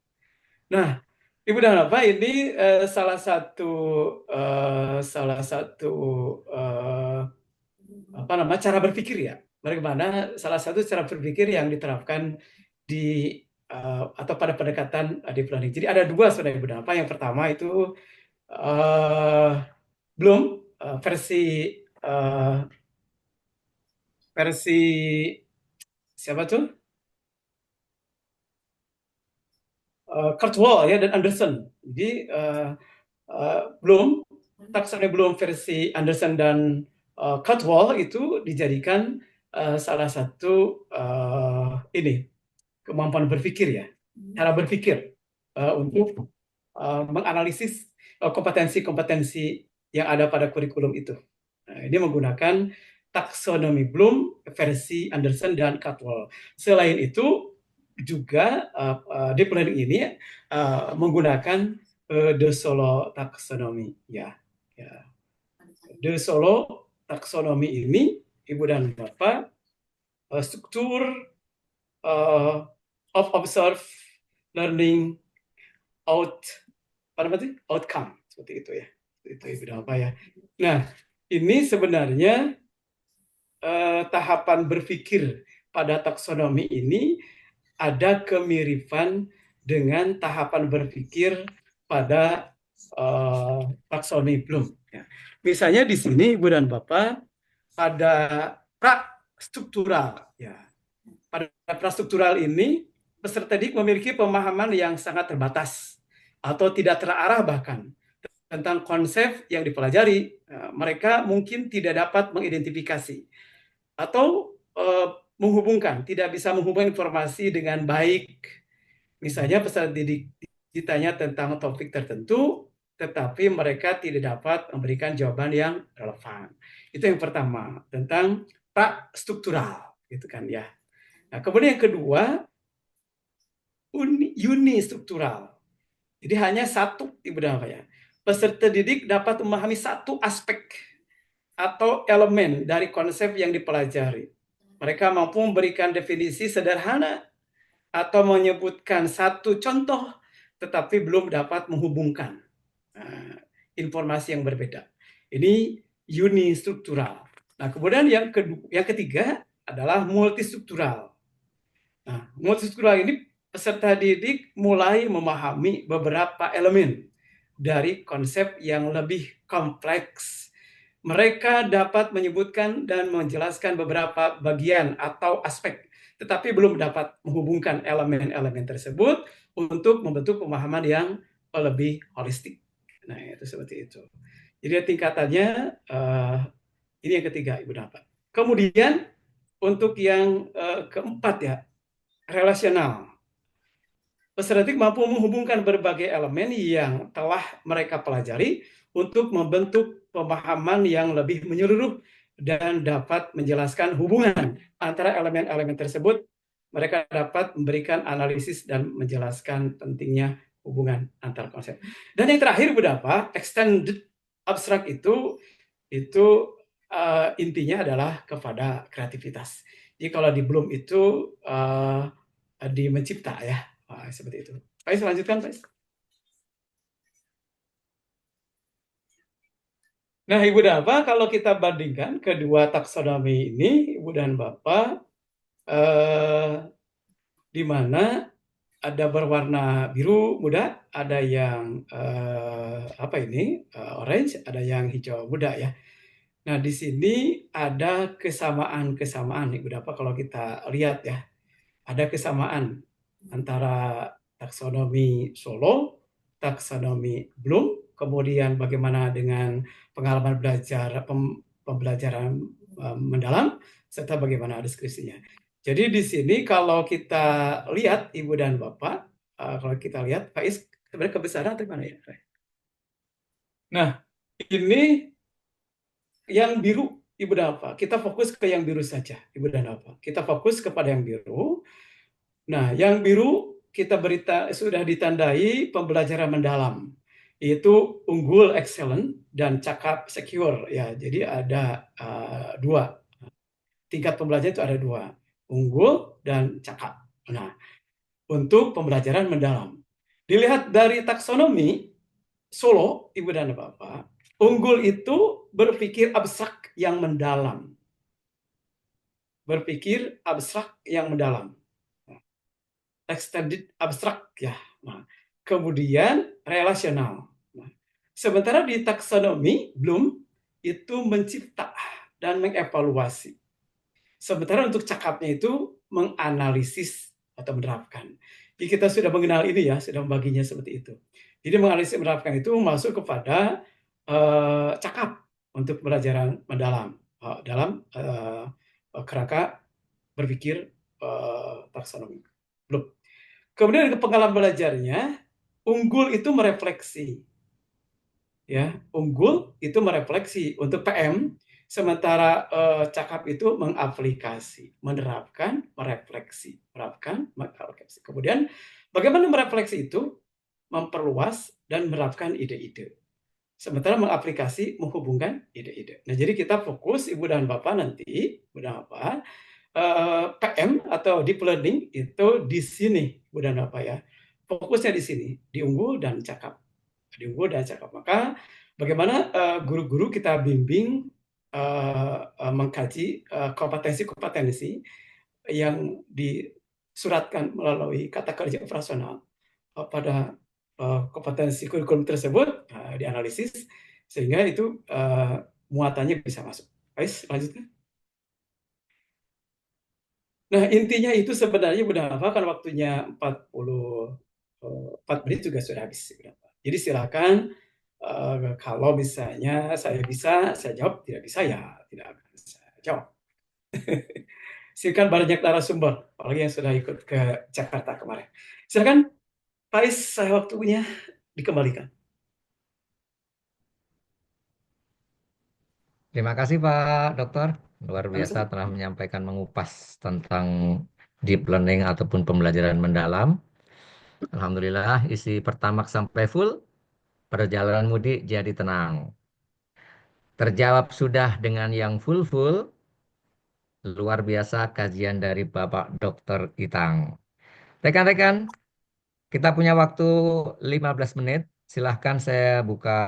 Nah, Ibu dan Bapak, ini salah satu cara berpikir ya. Bagaimana salah satu cara berpikir yang diterapkan di atau pada pendekatan deep learning. Jadi ada 2 sebenarnya Ibu dan Bapak. Yang pertama itu Bloom versi siapa tuh? Kurzweil ya dan Anderson. Jadi Bloom, taksonomi Bloom versi Anderson dan Kurzweil itu dijadikan salah satu kemampuan berpikir ya, cara berpikir untuk menganalisis kompetensi-kompetensi yang ada pada kurikulum itu. Nah, ini menggunakan taksonomi Bloom versi Anderson dan Kurzweil. Selain itu juga deep learning ini menggunakan De Solo taxonomy ya. De Solo taxonomy ini Ibu dan Bapak struktur of observed learning outcome seperti itu ya. Itu Ibu dan Bapak ya. Nah, ini sebenarnya tahapan berpikir pada taksonomi ini ada kemiripan dengan tahapan berpikir pada taksonomi Bloom. Ya. Misalnya di sini Ibu dan Bapak ada prastruktural. Ya. Pada prastruktural ini peserta didik memiliki pemahaman yang sangat terbatas atau tidak terarah bahkan tentang konsep yang dipelajari. Mereka mungkin tidak dapat mengidentifikasi atau menghubungkan, tidak bisa menghubungkan informasi dengan baik. Misalnya peserta didik ditanya tentang topik tertentu, tetapi mereka tidak dapat memberikan jawaban yang relevan. Itu yang pertama, tentang prastruktural, gitu kan ya. Nah, kemudian yang kedua, unistruktural. Jadi hanya satu, Ibu dan Bapak ya. Peserta didik dapat memahami satu aspek atau elemen dari konsep yang dipelajari. Mereka mampu memberikan definisi sederhana atau menyebutkan satu contoh, tetapi belum dapat menghubungkan informasi yang berbeda. Ini unistruktural. Nah, kemudian yang ketiga adalah multistruktural. Nah, multistruktural ini peserta didik mulai memahami beberapa elemen dari konsep yang lebih kompleks. Mereka dapat menyebutkan dan menjelaskan beberapa bagian atau aspek, tetapi belum dapat menghubungkan elemen-elemen tersebut untuk membentuk pemahaman yang lebih holistik. Nah, itu seperti itu. Jadi tingkatannya ini yang ketiga, Ibu dapat. Kemudian untuk yang keempat ya, relasional. Peserta didik mampu menghubungkan berbagai elemen yang telah mereka pelajari untuk membentuk pemahaman yang lebih menyeluruh dan dapat menjelaskan hubungan antara elemen-elemen tersebut. Mereka dapat memberikan analisis dan menjelaskan pentingnya hubungan antar konsep. Dan yang terakhir, Budapa, extended abstract itu intinya adalah kepada kreativitas. Jadi kalau di Bloom itu di mencipta ya. Seperti itu. Baik, lanjutkan, Pak. Nah, Ibu dan Bapak, kalau kita bandingkan kedua taksonomi ini, Ibu dan Bapak, di mana ada berwarna biru muda, ada yang orange, ada yang hijau muda ya. Nah, di sini ada kesamaan-kesamaan, Ibu dan Bapak, kalau kita lihat ya. Ada kesamaan antara taksonomi Solo, taksonomi Bloom, kemudian bagaimana dengan pengalaman belajar pembelajaran mendalam, serta bagaimana deskripsinya. Jadi di sini kalau kita lihat Ibu dan Bapak, kalau kita lihat Faiz sebenarnya kebesaran atau mana ya? Nah, ini yang biru Ibu dan Bapak. Kita fokus ke yang biru saja, Ibu dan Bapak. Kita fokus kepada yang biru. Nah, yang biru kita sudah ditandai pembelajaran mendalam. Itu unggul excellent dan cakap secure ya. Jadi ada dua. Tingkat pembelajaran itu ada dua. Unggul dan cakap. Nah, untuk pembelajaran mendalam. Dilihat dari taksonomi Solo, Ibu dan Bapak, unggul itu berpikir abstrak yang mendalam. Berpikir abstrak yang mendalam. Extended abstrak ya. Nah, kemudian relasional. Nah, sementara di taksonomi Bloom itu mencipta dan mengevaluasi. Sementara untuk cakapnya itu menganalisis atau menerapkan. Jadi kita sudah mengenal ini ya, sudah membaginya seperti itu. Jadi menganalisis menerapkan itu masuk kepada cakap untuk pembelajaran mendalam dalam kerangka berpikir taksonomi Bloom. Kemudian pengalaman belajarnya, unggul itu merefleksi. Ya, unggul itu merefleksi untuk PM, sementara cakap itu mengaplikasi, menerapkan, merefleksi, menerapkan, mengaplikasi. Kemudian bagaimana merefleksi itu? Memperluas dan menerapkan ide-ide. Sementara mengaplikasi, menghubungkan ide-ide. Nah, jadi kita fokus Ibu dan Bapak nanti, Ibu dan Bapak, PM atau deep learning itu di sini, Bu dan Bapak ya. Fokusnya di sini, di unggul dan cakap. Di unggul dan cakap. Maka bagaimana guru-guru kita bimbing mengkaji kompetensi-kompetensi yang disuratkan melalui kata kerja operasional pada kompetensi kurikulum tersebut dianalisis sehingga itu muatannya bisa masuk. Baik, lanjutkan. Nah, intinya itu sebenarnya udah apa kan waktunya 44 menit juga sudah habis. Jadi silakan kalau misalnya saya bisa, saya jawab, tidak bisa ya tidak akan saya jawab. Silakan banyak narasumber, apalagi yang sudah ikut ke Jakarta kemarin. Silakan, Pak Is, saya waktunya dikembalikan. Terima kasih Pak Dokter, luar biasa telah menyampaikan mengupas tentang deep learning ataupun pembelajaran mendalam. Alhamdulillah isi pertamax sampai full, perjalanan mudik jadi tenang. Terjawab sudah dengan yang full, luar biasa kajian dari Bapak Dokter Itang. Rekan-rekan, kita punya waktu 15 menit. Silahkan saya buka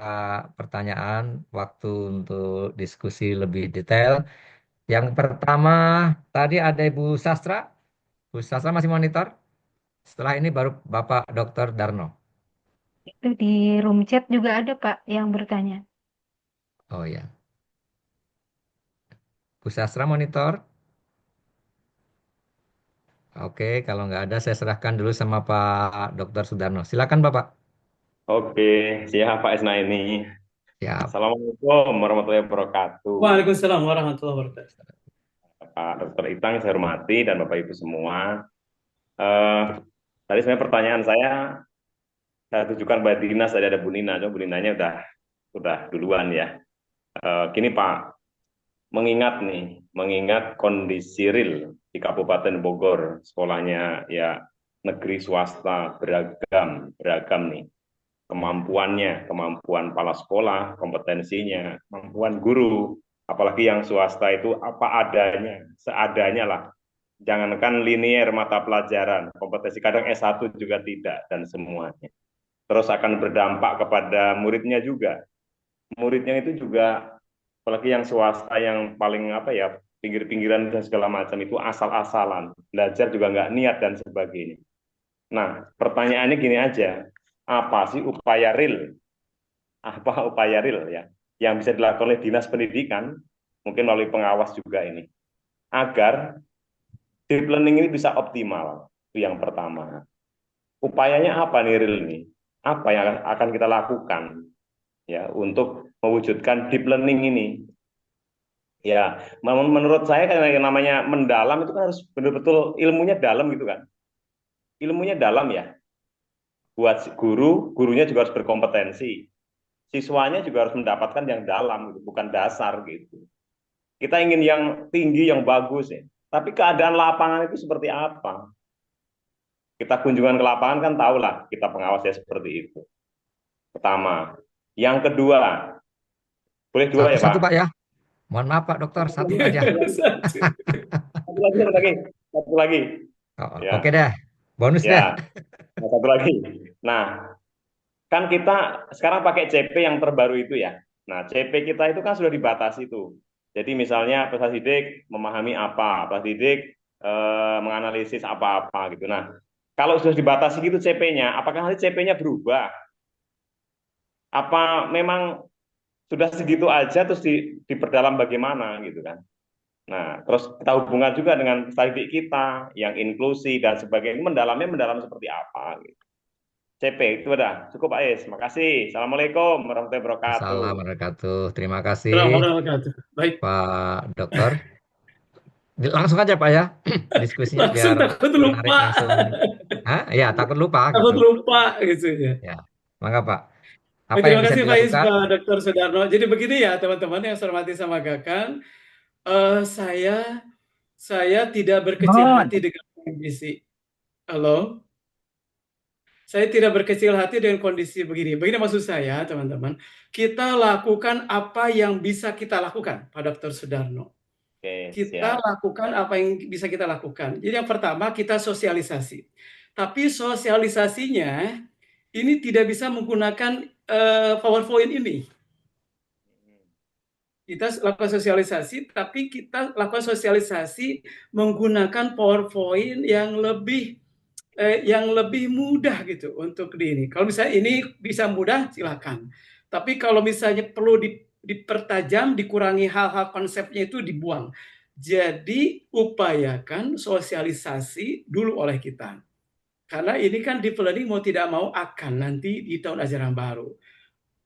pertanyaan, waktu untuk diskusi lebih detail. Yang pertama, tadi ada Ibu Sastra. Bu Sastra masih monitor? Setelah ini baru Bapak Dr. Darno. Itu di room chat juga ada Pak yang bertanya. Oh ya. Bu Sastra monitor? Oke, kalau nggak ada saya serahkan dulu sama Pak Dr. Sudarno. Silakan Bapak. Oke, siap Pak Isnaini. Siap. Assalamualaikum warahmatullahi wabarakatuh. Waalaikumsalam warahmatullahi wabarakatuh. Pak Dr. Itang saya hormati dan Bapak Ibu semua. Tadi sebenarnya pertanyaan saya tujukan Mbak Dinas, tadi ada Bu Nina, Bu Ninanya udah duluan ya. Gini Pak, mengingat kondisi real di Kabupaten Bogor, sekolahnya ya negeri swasta beragam nih, kemampuan kepala sekolah, kompetensinya, kemampuan guru, apalagi yang swasta itu apa adanya, seadanya lah. Jangankan linier mata pelajaran, kompetensi kadang S1 juga tidak dan semuanya. Terus akan berdampak kepada muridnya juga. Muridnya itu juga, apalagi yang swasta yang paling apa ya, pinggir-pinggiran dan segala macam itu asal-asalan, belajar juga nggak niat dan sebagainya. Nah, pertanyaannya gini aja, apa sih upaya real? Apa upaya real ya yang bisa dilakukan oleh dinas pendidikan, mungkin melalui pengawas juga ini, agar deep learning ini bisa optimal? Itu yang pertama. Upayanya apa nih real nih? Apa yang akan kita lakukan ya untuk mewujudkan deep learning ini? Ya, menurut saya kan yang namanya mendalam itu kan harus betul-betul ilmunya dalam gitu kan. Ilmunya dalam ya. Buat gurunya juga harus berkompetensi. Siswanya juga harus mendapatkan yang dalam gitu, bukan dasar gitu. Kita ingin yang tinggi, yang bagus ya. Tapi keadaan lapangan itu seperti apa? Kita kunjungan ke lapangan kan tahulah kita pengawasnya seperti itu. Pertama. Yang kedua, boleh dua ya Pak? Satu Pak ya. Mohon maaf Pak Dokter, satu aja. Satu lagi. Ya. Oke deh, bonus deh. Ya, satu lagi. Nah, kan kita sekarang pakai CP yang terbaru itu ya. Nah, CP kita itu kan sudah dibatasi tuh. Jadi misalnya peserta didik memahami apa, peserta didik menganalisis apa-apa gitu. Nah, kalau sudah dibatasi gitu CP-nya, apakah nanti CP-nya berubah? Apa memang sudah segitu aja terus diperdalam bagaimana gitu kan? Nah, terus kita hubungkan juga dengan peserta didik kita yang inklusi dan sebagainya. Mendalam seperti apa gitu. CP itu udah cukup Pak Is. Makasih. Assalamualaikum warahmatullahi wabarakatuh. Assalamualaikum warahmatullahi wabarakatuh. Terima kasih Baik. Pak Dokter. Langsung aja Pak ya diskusinya Langsung biar takut menarik lupa. langsung. Ya takut lupa Takut gitu. lupa gitu ya. Ya, mangga Pak. Apa Baik, yang terima bisa kasih Pak Is, dilakukan? Pak Dr. Sudarno. Jadi begini ya teman-teman yang saya hormati sama Gakan. Saya tidak berkecil hati dengan kondisi. Halo? Saya tidak berkecil hati dengan kondisi begini. Begini maksud saya, teman-teman. Kita lakukan apa yang bisa kita lakukan, Pak Dr. Sudarno. Oke, Kita siap. lakukan apa yang bisa kita lakukan. Jadi yang pertama kita sosialisasi. Tapi sosialisasinya ini tidak bisa menggunakan PowerPoint ini. Kita lakukan sosialisasi, tapi kita lakukan sosialisasi menggunakan PowerPoint yang lebih mudah gitu untuk ini. Kalau misalnya ini bisa mudah, silakan. Tapi kalau misalnya perlu dipertajam, dikurangi hal-hal konsepnya itu dibuang. Jadi upayakan sosialisasi dulu oleh kita. Karena ini kan deep learning mau tidak mau akan nanti di tahun ajaran baru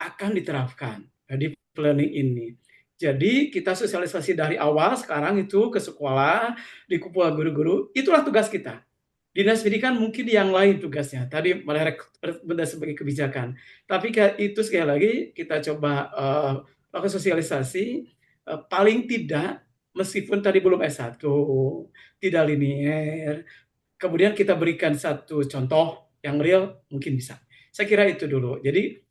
akan diterapkan deep learning ini. Jadi kita sosialisasi dari awal sekarang itu ke sekolah, di kumpul guru-guru, itulah tugas kita. Dinas pendidikan mungkin yang lain tugasnya. Tadi benda sebagai kebijakan. Tapi itu sekali lagi kita coba lakukan sosialisasi paling tidak meskipun tadi belum S1, tidak linear. Kemudian kita berikan satu contoh yang real mungkin bisa. Saya kira itu dulu. Jadi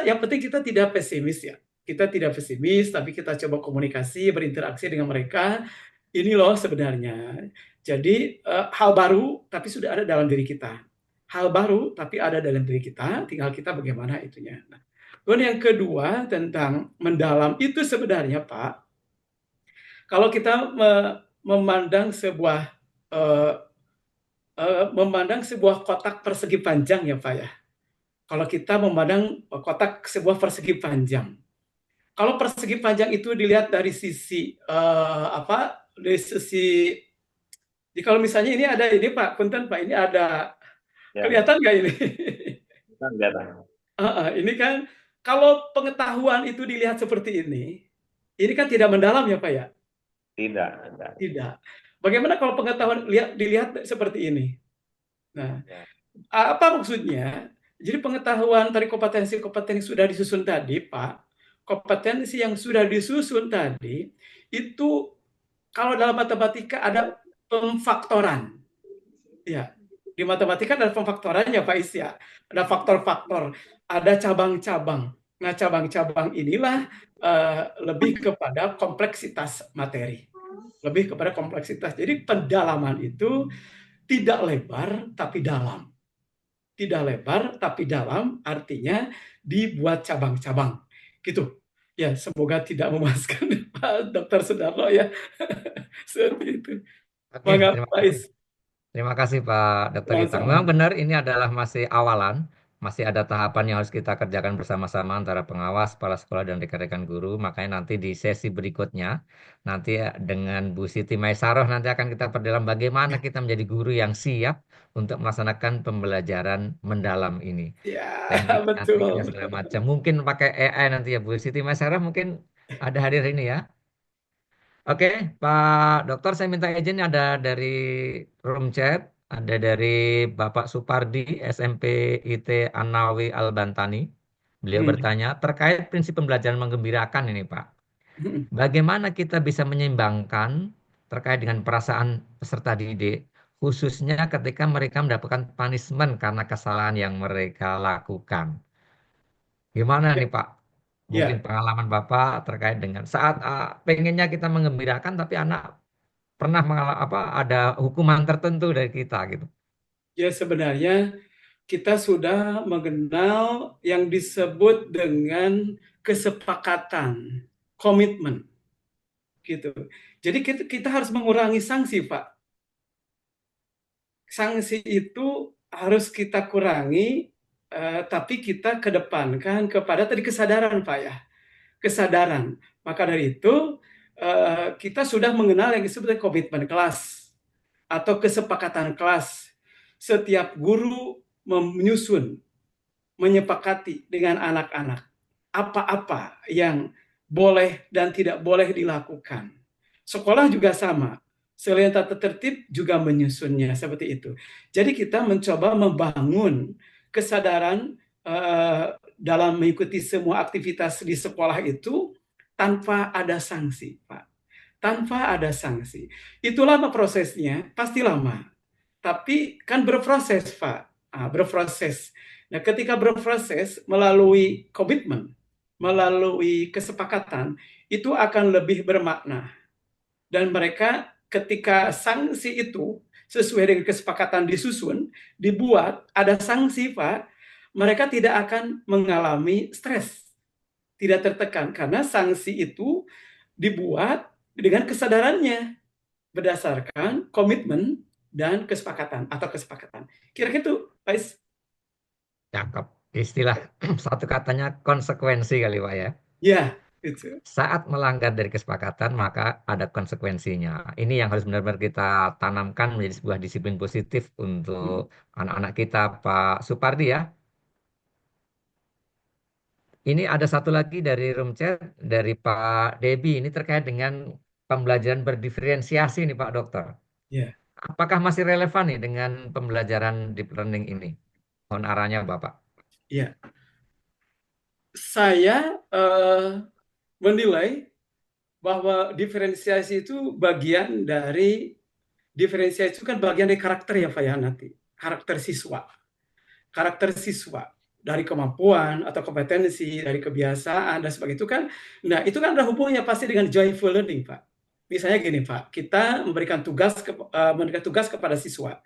yang penting kita tidak pesimis ya. Kita tidak pesimis, tapi kita coba komunikasi, berinteraksi dengan mereka. Ini loh sebenarnya. Jadi hal baru tapi sudah ada dalam diri kita. Hal baru tapi ada dalam diri kita, tinggal kita bagaimana itunya. Nah, kemudian yang kedua tentang mendalam itu sebenarnya Pak, kalau kita memandang sebuah kotak persegi panjang ya Pak ya. Kalau kita memandang kotak sebuah persegi panjang. Kalau persegi panjang itu dilihat dari sisi jadi kalau misalnya ini ada ini Pak, punten Pak, ini ada kelihatan nggak ini? Kelihatan. Ini kan kalau pengetahuan itu dilihat seperti ini kan tidak mendalam ya Pak ya? Tidak. Bagaimana kalau pengetahuan dilihat seperti ini? Nah, Apa maksudnya? Jadi pengetahuan dari kompetensi-kompetensi sudah disusun tadi, Pak, kompetensi yang sudah disusun tadi itu kalau dalam matematika ada pemfaktoran. Ya, di matematika ada pemfaktorannya, Pak Is ya. Ada faktor-faktor, ada cabang-cabang. Nah, cabang-cabang inilah lebih kepada kompleksitas materi. Lebih kepada kompleksitas. Jadi pendalaman itu tidak lebar tapi dalam. Tidak lebar tapi dalam, artinya dibuat cabang-cabang. Gitu. Ya, semoga tidak memuaskan Pak Dr. Sudarno ya. Seperti itu. Oke, Mangga terima Pak kasih. Is. Terima kasih Pak Dr. Ipang. Memang Sama-sama. benar ini adalah masih awalan, masih ada tahapan yang harus kita kerjakan bersama-sama antara pengawas, kepala sekolah, dan rekan-rekan guru. Makanya nanti di sesi berikutnya, nanti dengan Bu Siti Maisaroh nanti akan kita perdalam bagaimana kita menjadi guru yang siap untuk melaksanakan pembelajaran mendalam ini. Ya, Teknik-tekniknya betul. segala macam. Mungkin pakai AI nanti ya Bu Siti Maisaroh mungkin ada hadir ini ya. Oke, Pak Dokter, saya minta izin ada dari room chat, ada dari Bapak Supardi, SMP IT Anawi Albantani. Beliau Hmm. bertanya terkait prinsip pembelajaran menggembirakan ini, Pak. Bagaimana kita bisa menyeimbangkan terkait dengan perasaan peserta didik, khususnya ketika mereka mendapatkan punishment karena kesalahan yang mereka lakukan. Gimana Ya, nih Pak? Mungkin ya, pengalaman Bapak terkait dengan saat pengennya kita menggembirakan tapi anak pernah mengalami apa ada hukuman tertentu dari kita gitu. ya sebenarnya kita sudah mengenal yang disebut dengan kesepakatan, komitmen, gitu. Jadi kita harus mengurangi sanksi, Pak. Sanksi itu harus kita kurangi, tapi kita kedepankan kepada tadi kesadaran, Pak ya. Kesadaran. Maka dari itu kita sudah mengenal yang disebut komitmen kelas atau kesepakatan kelas. Setiap guru menyusun, menyepakati dengan anak-anak apa-apa yang boleh dan tidak boleh dilakukan. Sekolah juga sama. Selain tata tertib juga menyusunnya seperti itu. Jadi kita mencoba membangun kesadaran dalam mengikuti semua aktivitas di sekolah itu tanpa ada sanksi, Pak. Tanpa ada sanksi. Itu lama prosesnya, pasti lama. Tapi kan berproses, Pak. Berproses. Nah, ketika berproses melalui komitmen, melalui kesepakatan, itu akan lebih bermakna. Dan mereka ketika sanksi itu sesuai dengan kesepakatan disusun, dibuat, ada sanksi, Pak, mereka tidak akan mengalami stres, tidak tertekan, karena sanksi itu dibuat dengan kesadarannya, berdasarkan komitmen dan kesepakatan atau kesepakatan. Kira-kira itu, Pak Is. Cakep. Istilah satu katanya konsekuensi kali Pak ya. Ya, itu. Saat melanggar dari kesepakatan maka ada konsekuensinya. Ini yang harus benar-benar kita tanamkan menjadi sebuah disiplin positif untuk anak-anak kita Pak Supardi ya. Ini ada satu lagi dari room chat dari Pak Debi. Ini terkait dengan pembelajaran berdiferensiasi nih Pak Dokter. Ya, Apakah masih relevan nih dengan pembelajaran deep learning ini? Mohon arahnya Bapak. ya. Saya menilai bahwa diferensiasi itu bagian dari diferensiasi itu kan bagian dari karakter ya Pak ya nanti. Karakter siswa dari kemampuan atau kompetensi, dari kebiasaan dan sebagainya itu kan. Nah, itu kan ada hubungannya pasti dengan joyful learning, Pak. Misalnya gini, Pak, kita memberikan tugas kepada siswa.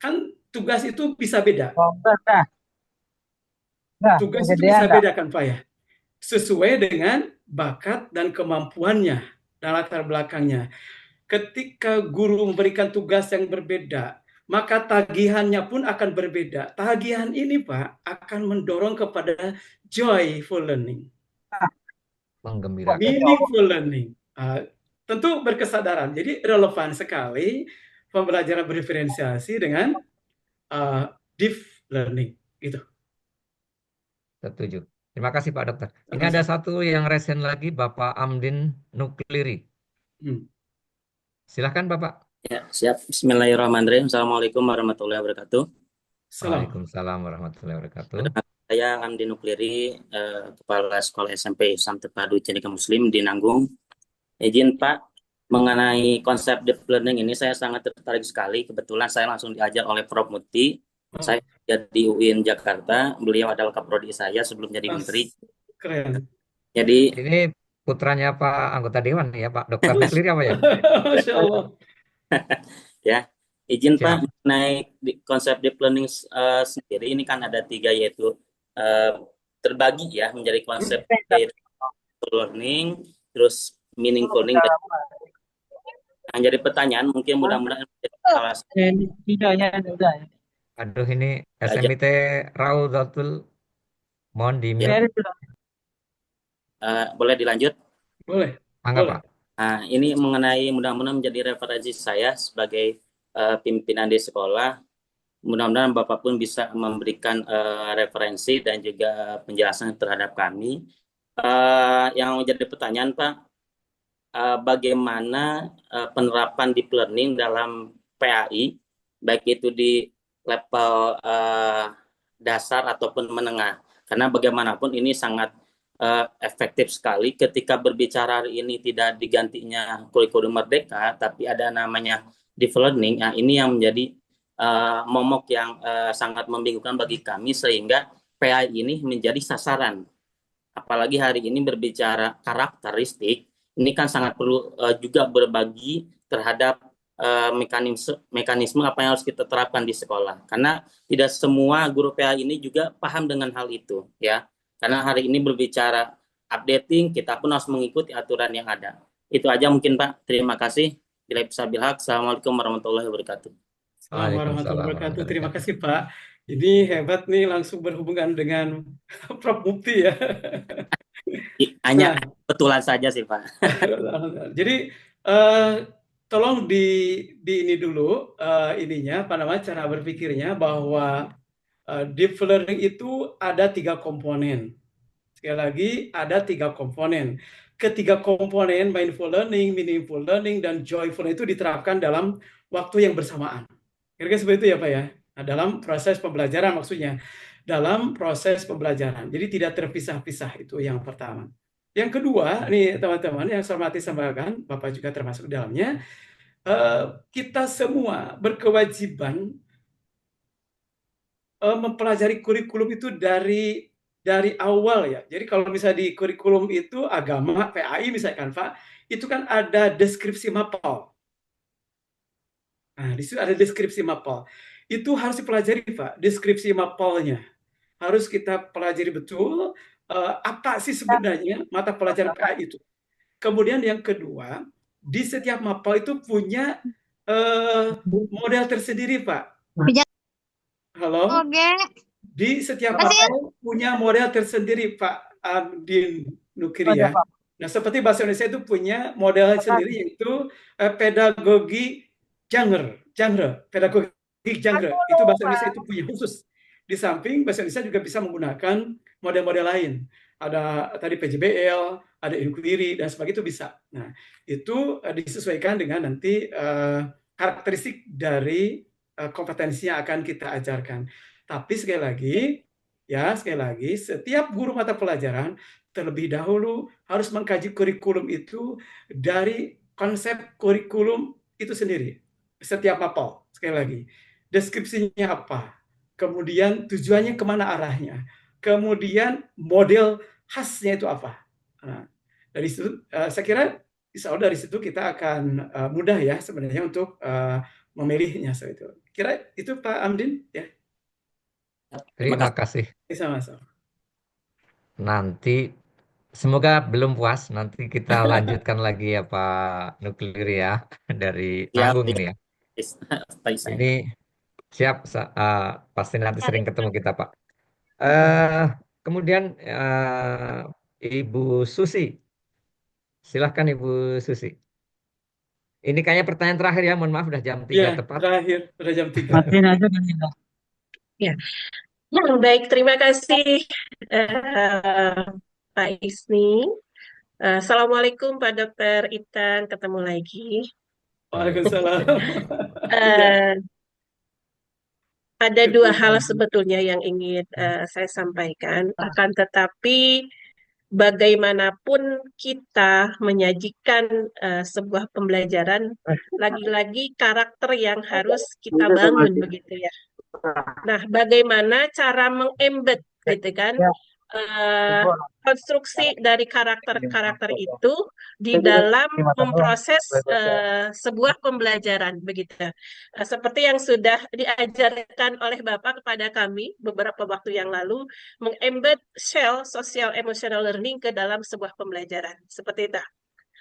Kan tugas itu bisa beda. Oh, udah, Tugas itu kegedean bisa dah. beda kan, Pak ya. Sesuai dengan bakat dan kemampuannya dan latar belakangnya. Ketika guru memberikan tugas yang berbeda, maka tagihannya pun akan berbeda. Tagihan ini, Pak, akan mendorong kepada joyful learning, Menggembirakan. meaningful learning. Tentu berkesadaran. Jadi relevan sekali pembelajaran berdiferensiasi dengan deep learning. Gitu. Setuju. Terima kasih Pak Dokter. Ini ada Sama-sama. satu yang resen lagi, Bapak Amdin Nukliri. Silahkan Bapak. Ya, siap. Bismillahirrahmanirrahim. Assalamualaikum warahmatullahi wabarakatuh. Salam. Waalaikumsalam warahmatullahi wabarakatuh. Saya Amdi Nukliri, Kepala Sekolah SMP Islam Terpadu Cendekia Muslim di Nanggung. Izin Pak, mengenai konsep deep learning ini saya sangat tertarik sekali. Kebetulan saya langsung diajar oleh Prof. Muti. Saya di UIN Jakarta. Beliau adalah kaprodi saya sebelum jadi menteri. Keren. Jadi Ini putranya Pak anggota Dewan ya Pak Dr. Nukliri apa ya? Masya Allah. ya, izin Pak, Siap. mengenai konsep deep learning sendiri ini kan ada 3, yaitu terbagi ya menjadi konsep yaitu learning, terus meaningful learning. Yang jadi pertanyaan mungkin mudah-mudahan menjadi salah satu. Aduh ini SMIT Raudatul mohon di mute. Boleh dilanjut? Boleh. Mangga Boleh. Pak. Nah, ini mengenai mudah-mudahan menjadi referensi saya sebagai pimpinan di sekolah. Mudah-mudahan Bapak pun bisa memberikan referensi dan juga penjelasan terhadap kami. Yang menjadi pertanyaan Pak, bagaimana penerapan deep learning dalam PAI, baik itu di level dasar ataupun menengah. Karena bagaimanapun ini sangat efektif sekali ketika berbicara hari ini tidak digantinya kurikulum merdeka, tapi ada namanya deep learning. Nah, ini yang menjadi momok yang sangat membingungkan bagi kami, sehingga PAI ini menjadi sasaran. Apalagi hari ini berbicara karakteristik, ini kan sangat perlu juga berbagi terhadap mekanisme apa yang harus kita terapkan di sekolah. Karena tidak semua guru PAI ini juga paham dengan hal itu, ya. Karena hari ini berbicara updating, kita pun harus mengikuti aturan yang ada. Itu aja mungkin Pak. Terima kasih. Bila bisa bilhaq. Assalamualaikum warahmatullahi wabarakatuh. Assalamualaikum warahmatullahi wabarakatuh. Terima kasih Pak. Ini hebat nih, langsung berhubungan dengan Prof. Mufti ya. Hanya kebetulan saja sih Pak. Jadi tolong di ini dulu ininya apa namanya cara berpikirnya bahwa deep learning itu ada 3 komponen. Sekali lagi ada 3 komponen. Ketiga komponen mindful learning, meaningful learning, dan joyful itu diterapkan dalam waktu yang bersamaan. Kira-kira seperti itu ya Pak ya. Nah, dalam proses pembelajaran maksudnya. Dalam proses pembelajaran. Jadi tidak terpisah-pisah, itu yang pertama. Yang kedua, nih teman-teman yang saya hormati sampaikan, Bapak juga termasuk dalamnya, kita semua berkewajiban mempelajari kurikulum itu dari awal ya. Jadi kalau misalnya di kurikulum itu agama PAI misalkan Pak, itu kan ada deskripsi mapel. Nah, di situ ada deskripsi mapel. Itu harus dipelajari Pak, deskripsi mapelnya. Harus kita pelajari betul apa sih sebenarnya mata pelajaran PAI itu. Kemudian yang kedua, di setiap mapel itu punya model tersendiri Pak. Halo? Di setiap mapel punya model tersendiri Pak Amdin Nukiri ya. Nah, seperti bahasa Indonesia itu punya model sendiri, yaitu pedagogi genre, pedagogi genre. Itu bahasa Indonesia itu punya khusus. Di samping bahasa Indonesia juga bisa menggunakan model-model lain. Ada tadi PJBL, ada inquiry dan sebagainya, itu bisa. Nah, itu disesuaikan dengan nanti karakteristik dari kompetensi yang akan kita ajarkan. Tapi sekali lagi, setiap guru mata pelajaran terlebih dahulu harus mengkaji kurikulum itu dari konsep kurikulum itu sendiri. Setiap mapel, sekali lagi, deskripsinya apa, kemudian tujuannya kemana arahnya, kemudian model khasnya itu apa. Nah, dari situ, saya kira insya Allah dari situ kita akan mudah ya sebenarnya untuk memilihnya. Itu kira itu Pak Amdin ya. Terima kasih. Sama-sama. Nanti semoga belum puas. Nanti kita lanjutkan lagi ya Pak Nuklir ya dari Nanggung ini ya. Ini siap. Pasti nanti sering ketemu kita Pak. Kemudian Ibu Susi. Silahkan Ibu Susi. Ini kayaknya pertanyaan terakhir ya. Mohon maaf udah jam 3 tepat. Terakhir, udah jam 3. Ya. Baik, terima kasih Pak Isni. Assalamualaikum Pak Dokter Itan, ketemu lagi. Waalaikumsalam. Ada dua hal sebetulnya yang ingin saya sampaikan, akan tetapi bagaimanapun kita menyajikan sebuah pembelajaran, lagi-lagi karakter yang harus kita bangun begitu ya. Nah, bagaimana cara mengembed gitu kan konstruksi dari karakter-karakter itu di dalam memproses sebuah pembelajaran begitu. Seperti yang sudah diajarkan oleh Bapak kepada kami beberapa waktu yang lalu, mengembed shell social emotional learning ke dalam sebuah pembelajaran. Seperti itu.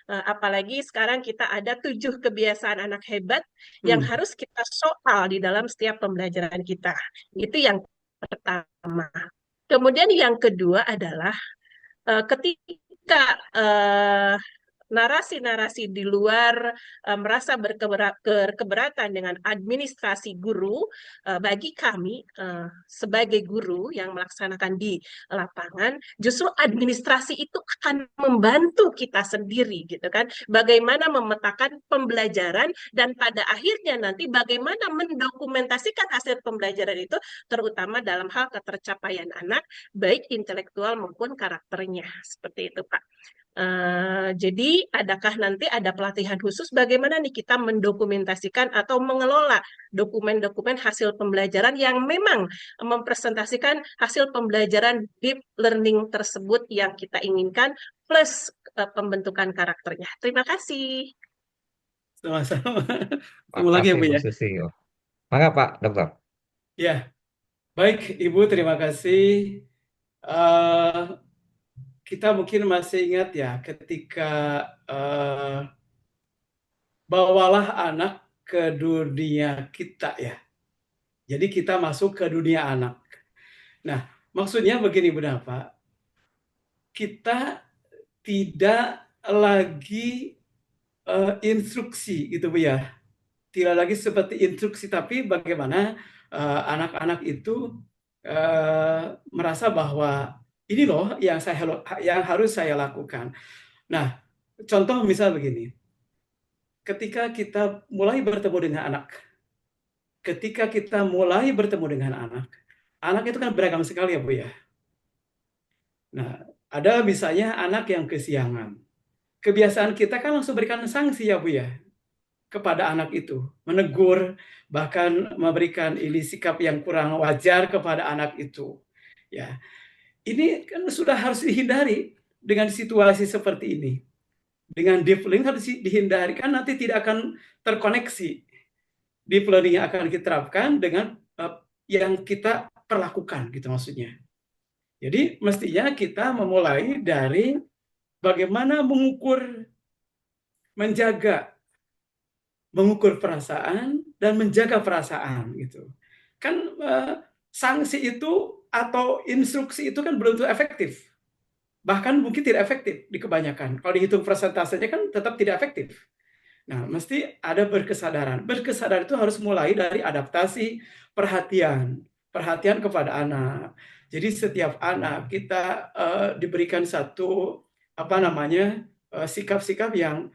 Apalagi sekarang kita ada 7 kebiasaan anak hebat yang harus kita soal di dalam setiap pembelajaran kita. Itu yang pertama. Kemudian yang kedua adalah ketika narasi-narasi di luar merasa berkeberatan dengan administrasi guru, bagi kami sebagai guru yang melaksanakan di lapangan, justru administrasi itu akan membantu kita sendiri gitu kan, bagaimana memetakan pembelajaran dan pada akhirnya nanti bagaimana mendokumentasikan hasil pembelajaran itu, terutama dalam hal ketercapaian anak, baik intelektual maupun karakternya, seperti itu Pak. Jadi adakah nanti ada pelatihan khusus bagaimana nih kita mendokumentasikan atau mengelola dokumen-dokumen hasil pembelajaran yang memang mempresentasikan hasil pembelajaran deep learning tersebut yang kita inginkan plus pembentukan karakternya. Terima kasih. Sama-sama. Ketemu lagi ya Bu ya. Maka Pak Dokter. Ya, baik Ibu, terima kasih. Kita mungkin masih ingat ya ketika bawalah anak ke dunia kita ya. Jadi kita masuk ke dunia anak. Nah, maksudnya begini Bapak, kita tidak lagi instruksi gitu Bu ya. Tidak lagi seperti instruksi, tapi bagaimana anak-anak itu merasa bahwa ini loh yang harus saya lakukan. Nah, contoh misal begini. Ketika kita mulai bertemu dengan anak, anak itu kan beragam sekali ya Bu ya. Nah, ada misalnya anak yang kesiangan. Kebiasaan kita kan langsung berikan sanksi ya Bu ya kepada anak itu, menegur, bahkan memberikan sikap yang kurang wajar kepada anak itu. Ya. Ini kan sudah harus dihindari dengan situasi seperti ini. Dengan deep learning harus dihindari, kan nanti tidak akan terkoneksi. Deep learning yang akan diterapkan dengan yang kita perlakukan, gitu maksudnya. Jadi mestinya kita memulai dari bagaimana mengukur perasaan dan menjaga perasaan, gitu. Kan sanksi itu atau instruksi itu kan belum tentu efektif. Bahkan mungkin tidak efektif di kebanyakan. Kalau dihitung persentasenya kan tetap tidak efektif. Nah, mesti ada berkesadaran. Berkesadaran itu harus mulai dari adaptasi, perhatian kepada anak. Jadi setiap anak kita diberikan satu sikap-sikap yang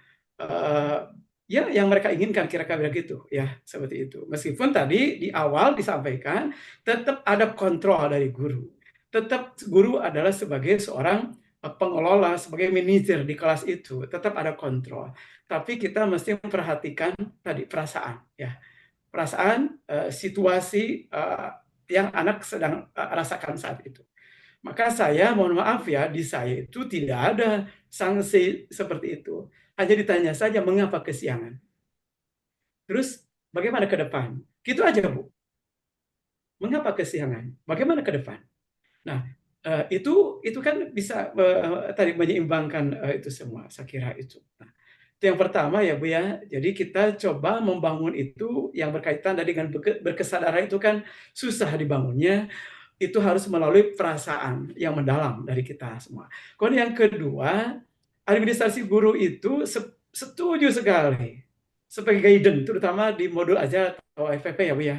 yang mereka inginkan, kira-kira begitu ya, seperti itu. Meskipun tadi di awal disampaikan tetap ada kontrol dari guru. Tetap guru adalah sebagai seorang pengelola, sebagai manajer di kelas itu, tetap ada kontrol. Tapi kita mesti memperhatikan tadi perasaan ya. Perasaan, situasi yang anak sedang rasakan saat itu. Maka saya mohon maaf ya, di saya itu tidak ada sanksi seperti itu. Hanya ditanya saja mengapa kesiangan. Terus bagaimana ke depan? Gitu aja Bu. Mengapa kesiangan? Bagaimana ke depan? Nah, itu kan bisa tadi menyeimbangkan itu semua, saya kira itu. Nah, itu yang pertama ya Bu ya. Jadi kita coba membangun itu yang berkaitan dengan berkesadaran itu kan susah dibangunnya. Itu harus melalui perasaan yang mendalam dari kita semua. Kemudian yang kedua, administrasi guru itu setuju sekali sebagai guidance, terutama di modul ajar atau FPP ya Bu ya,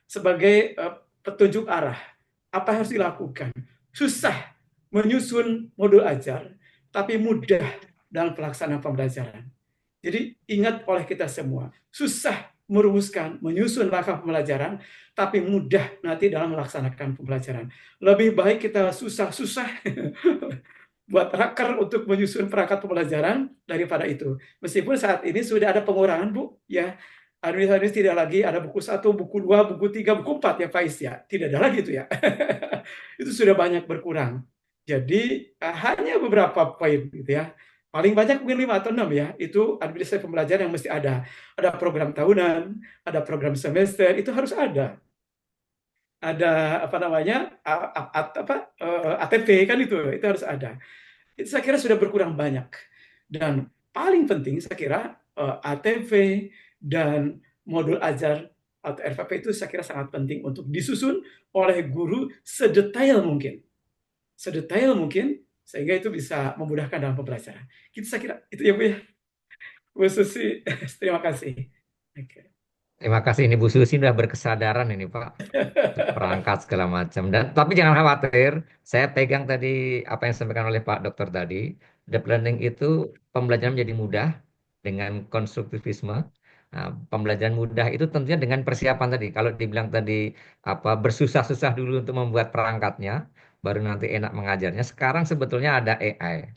sebagai petunjuk arah apa yang harus dilakukan. Susah menyusun modul ajar, tapi mudah dalam pelaksanaan pembelajaran. Jadi ingat oleh kita semua, susah merumuskan, menyusun langkah pembelajaran, tapi mudah nanti dalam melaksanakan pembelajaran. Lebih baik kita susah-susah buat raker untuk menyusun perangkat pembelajaran daripada itu. Meskipun saat ini sudah ada pengurangan, Bu, ya. Administrasi tidak lagi ada buku 1, buku 2, buku 3, buku 4 ya Faiz ya. Tidak ada lagi itu ya. Itu sudah banyak berkurang. Jadi hanya beberapa poin gitu ya. Paling banyak mungkin 5 atau 6 ya. Itu administrasi pembelajaran yang mesti ada. Ada program tahunan, ada program semester, itu harus ada. Ada apa namanya? ATP kan itu harus ada. Itu saya kira sudah berkurang banyak. Dan paling penting saya kira ATV dan modul ajar atau RVP itu saya kira sangat penting untuk disusun oleh guru sedetail mungkin. Sedetail mungkin sehingga itu bisa memudahkan dalam pembelajaran. Itu saya kira itu ya Bu ya. Bu Susi, terima kasih. Okay. Terima kasih, ini Bu Susi sudah berkesadaran ini Pak, perangkat segala macam. Dan tapi jangan khawatir, saya pegang tadi apa yang disampaikan oleh Pak Dokter tadi. Deep learning itu pembelajaran menjadi mudah dengan konstruktivisme. Nah, pembelajaran mudah itu tentunya dengan persiapan tadi. Kalau dibilang tadi apa bersusah-susah dulu untuk membuat perangkatnya, baru nanti enak mengajarnya. Sekarang sebetulnya ada AI.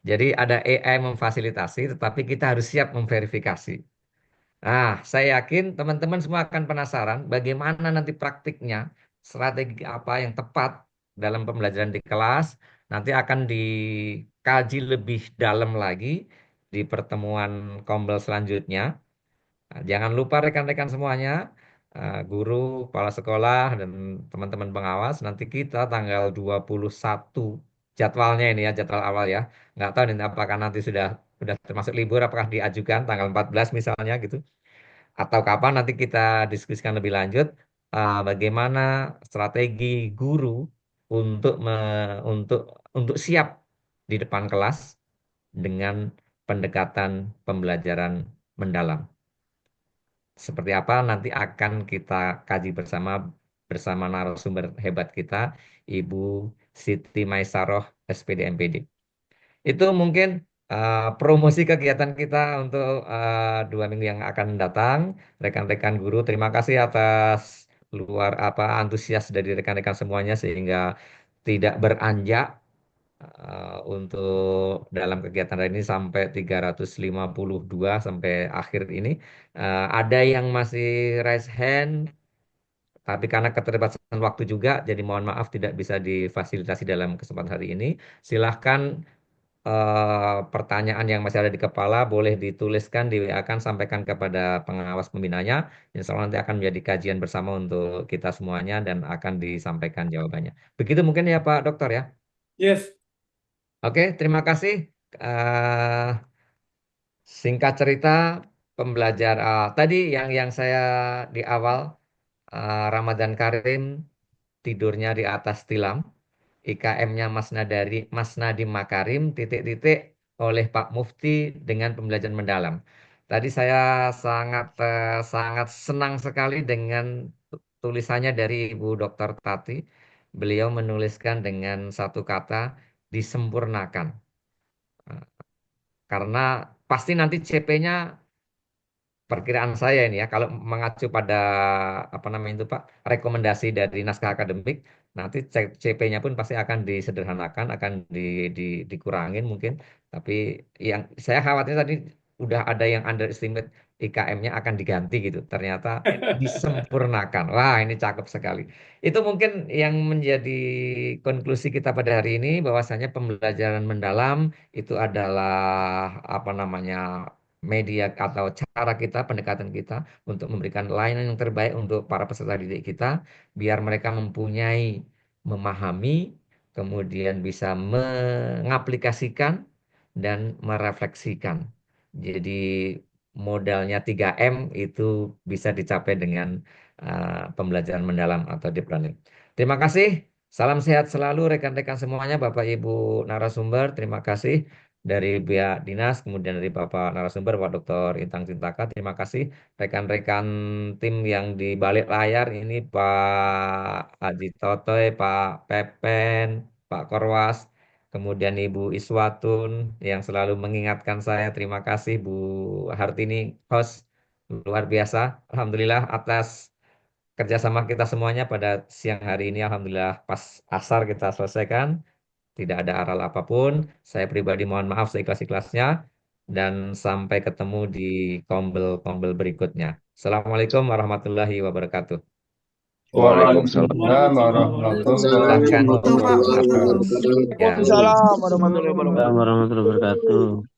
Jadi ada AI memfasilitasi, tetapi kita harus siap memverifikasi. Nah, saya yakin teman-teman semua akan penasaran bagaimana nanti praktiknya, strategi apa yang tepat dalam pembelajaran di kelas. Nanti akan dikaji lebih dalam lagi di pertemuan Kombel selanjutnya. Nah, jangan lupa rekan-rekan semuanya, guru, kepala sekolah, dan teman-teman pengawas, nanti kita tanggal 21 jadwalnya ini ya, jadwal awal ya. Nggak tahu nih apakah nanti sudah termasuk libur, apakah diajukan tanggal 14 misalnya gitu atau kapan nanti kita diskusikan lebih lanjut bagaimana strategi guru untuk untuk siap di depan kelas dengan pendekatan pembelajaran mendalam. Seperti apa nanti akan kita kaji bersama narasumber hebat kita, Ibu Siti Maisaroh, SPD MPD. Itu mungkin promosi kegiatan kita untuk 2 minggu yang akan datang. Rekan-rekan guru, terima kasih atas luar apa antusias dari rekan-rekan semuanya sehingga tidak beranjak untuk dalam kegiatan hari ini sampai 352 sampai akhir ini. Ada yang masih raise hand, tapi karena keterbatasan waktu juga, jadi mohon maaf tidak bisa difasilitasi dalam kesempatan hari ini. Silahkan pertanyaan yang masih ada di kepala boleh dituliskan di WA kan sampaikan kepada pengawas pembinanya. Insya Allah nanti akan menjadi kajian bersama untuk kita semuanya dan akan disampaikan jawabannya. Begitu mungkin ya Pak Dokter ya. Yes. Oke, terima kasih. Singkat cerita pembelajar tadi yang saya di awal Ramadan Karim tidurnya di atas tilam. IKM-nya Mas Nadiem Makarim titik-titik oleh Pak Mufti dengan pembelajaran mendalam. Tadi saya sangat senang sekali dengan tulisannya dari Ibu Dr. Tati. Beliau menuliskan dengan satu kata disempurnakan. Karena pasti nanti CP-nya perkiraan saya ini ya, kalau mengacu pada apa namanya itu Pak, rekomendasi dari naskah akademik, nanti CP-nya pun pasti akan disederhanakan, akan dikurangin mungkin. Tapi yang saya khawatir tadi udah ada yang underestimate IKM-nya akan diganti gitu. Ternyata disempurnakan. Wah, ini cakep sekali. Itu mungkin yang menjadi konklusi kita pada hari ini bahwasanya pembelajaran mendalam itu adalah apa namanya media atau cara kita, pendekatan kita untuk memberikan layanan yang terbaik untuk para peserta didik kita, biar mereka memahami, kemudian bisa mengaplikasikan dan merefleksikan. Jadi modalnya 3M itu bisa dicapai dengan pembelajaran mendalam atau deep learning. Terima kasih. Salam sehat selalu rekan-rekan semuanya, Bapak Ibu narasumber. Terima kasih dari pihak dinas, kemudian dari Bapak narasumber, Pak Dr. Intang Cintaka. Terima kasih rekan-rekan tim yang di balik layar ini, Pak Haji Totoy, Pak Pepen, Pak Korwas, kemudian Ibu Iswatun yang selalu mengingatkan saya. Terima kasih Bu Hartini, host. luar biasa. Alhamdulillah atas kerjasama kita semuanya pada siang hari ini. Alhamdulillah pas asar kita selesaikan. Tidak ada aral apapun. Saya pribadi mohon maaf seikhlas-ikhlasnya. Dan sampai ketemu di kombel-kombel berikutnya. Assalamualaikum warahmatullahi wabarakatuh. Waalaikumsalam warahmatullahi Silahkan wabarakatuh. moderator. Ya. Waalaikumsalam warahmatullahi wabarakatuh. Warahmatullahi wabarakatuh.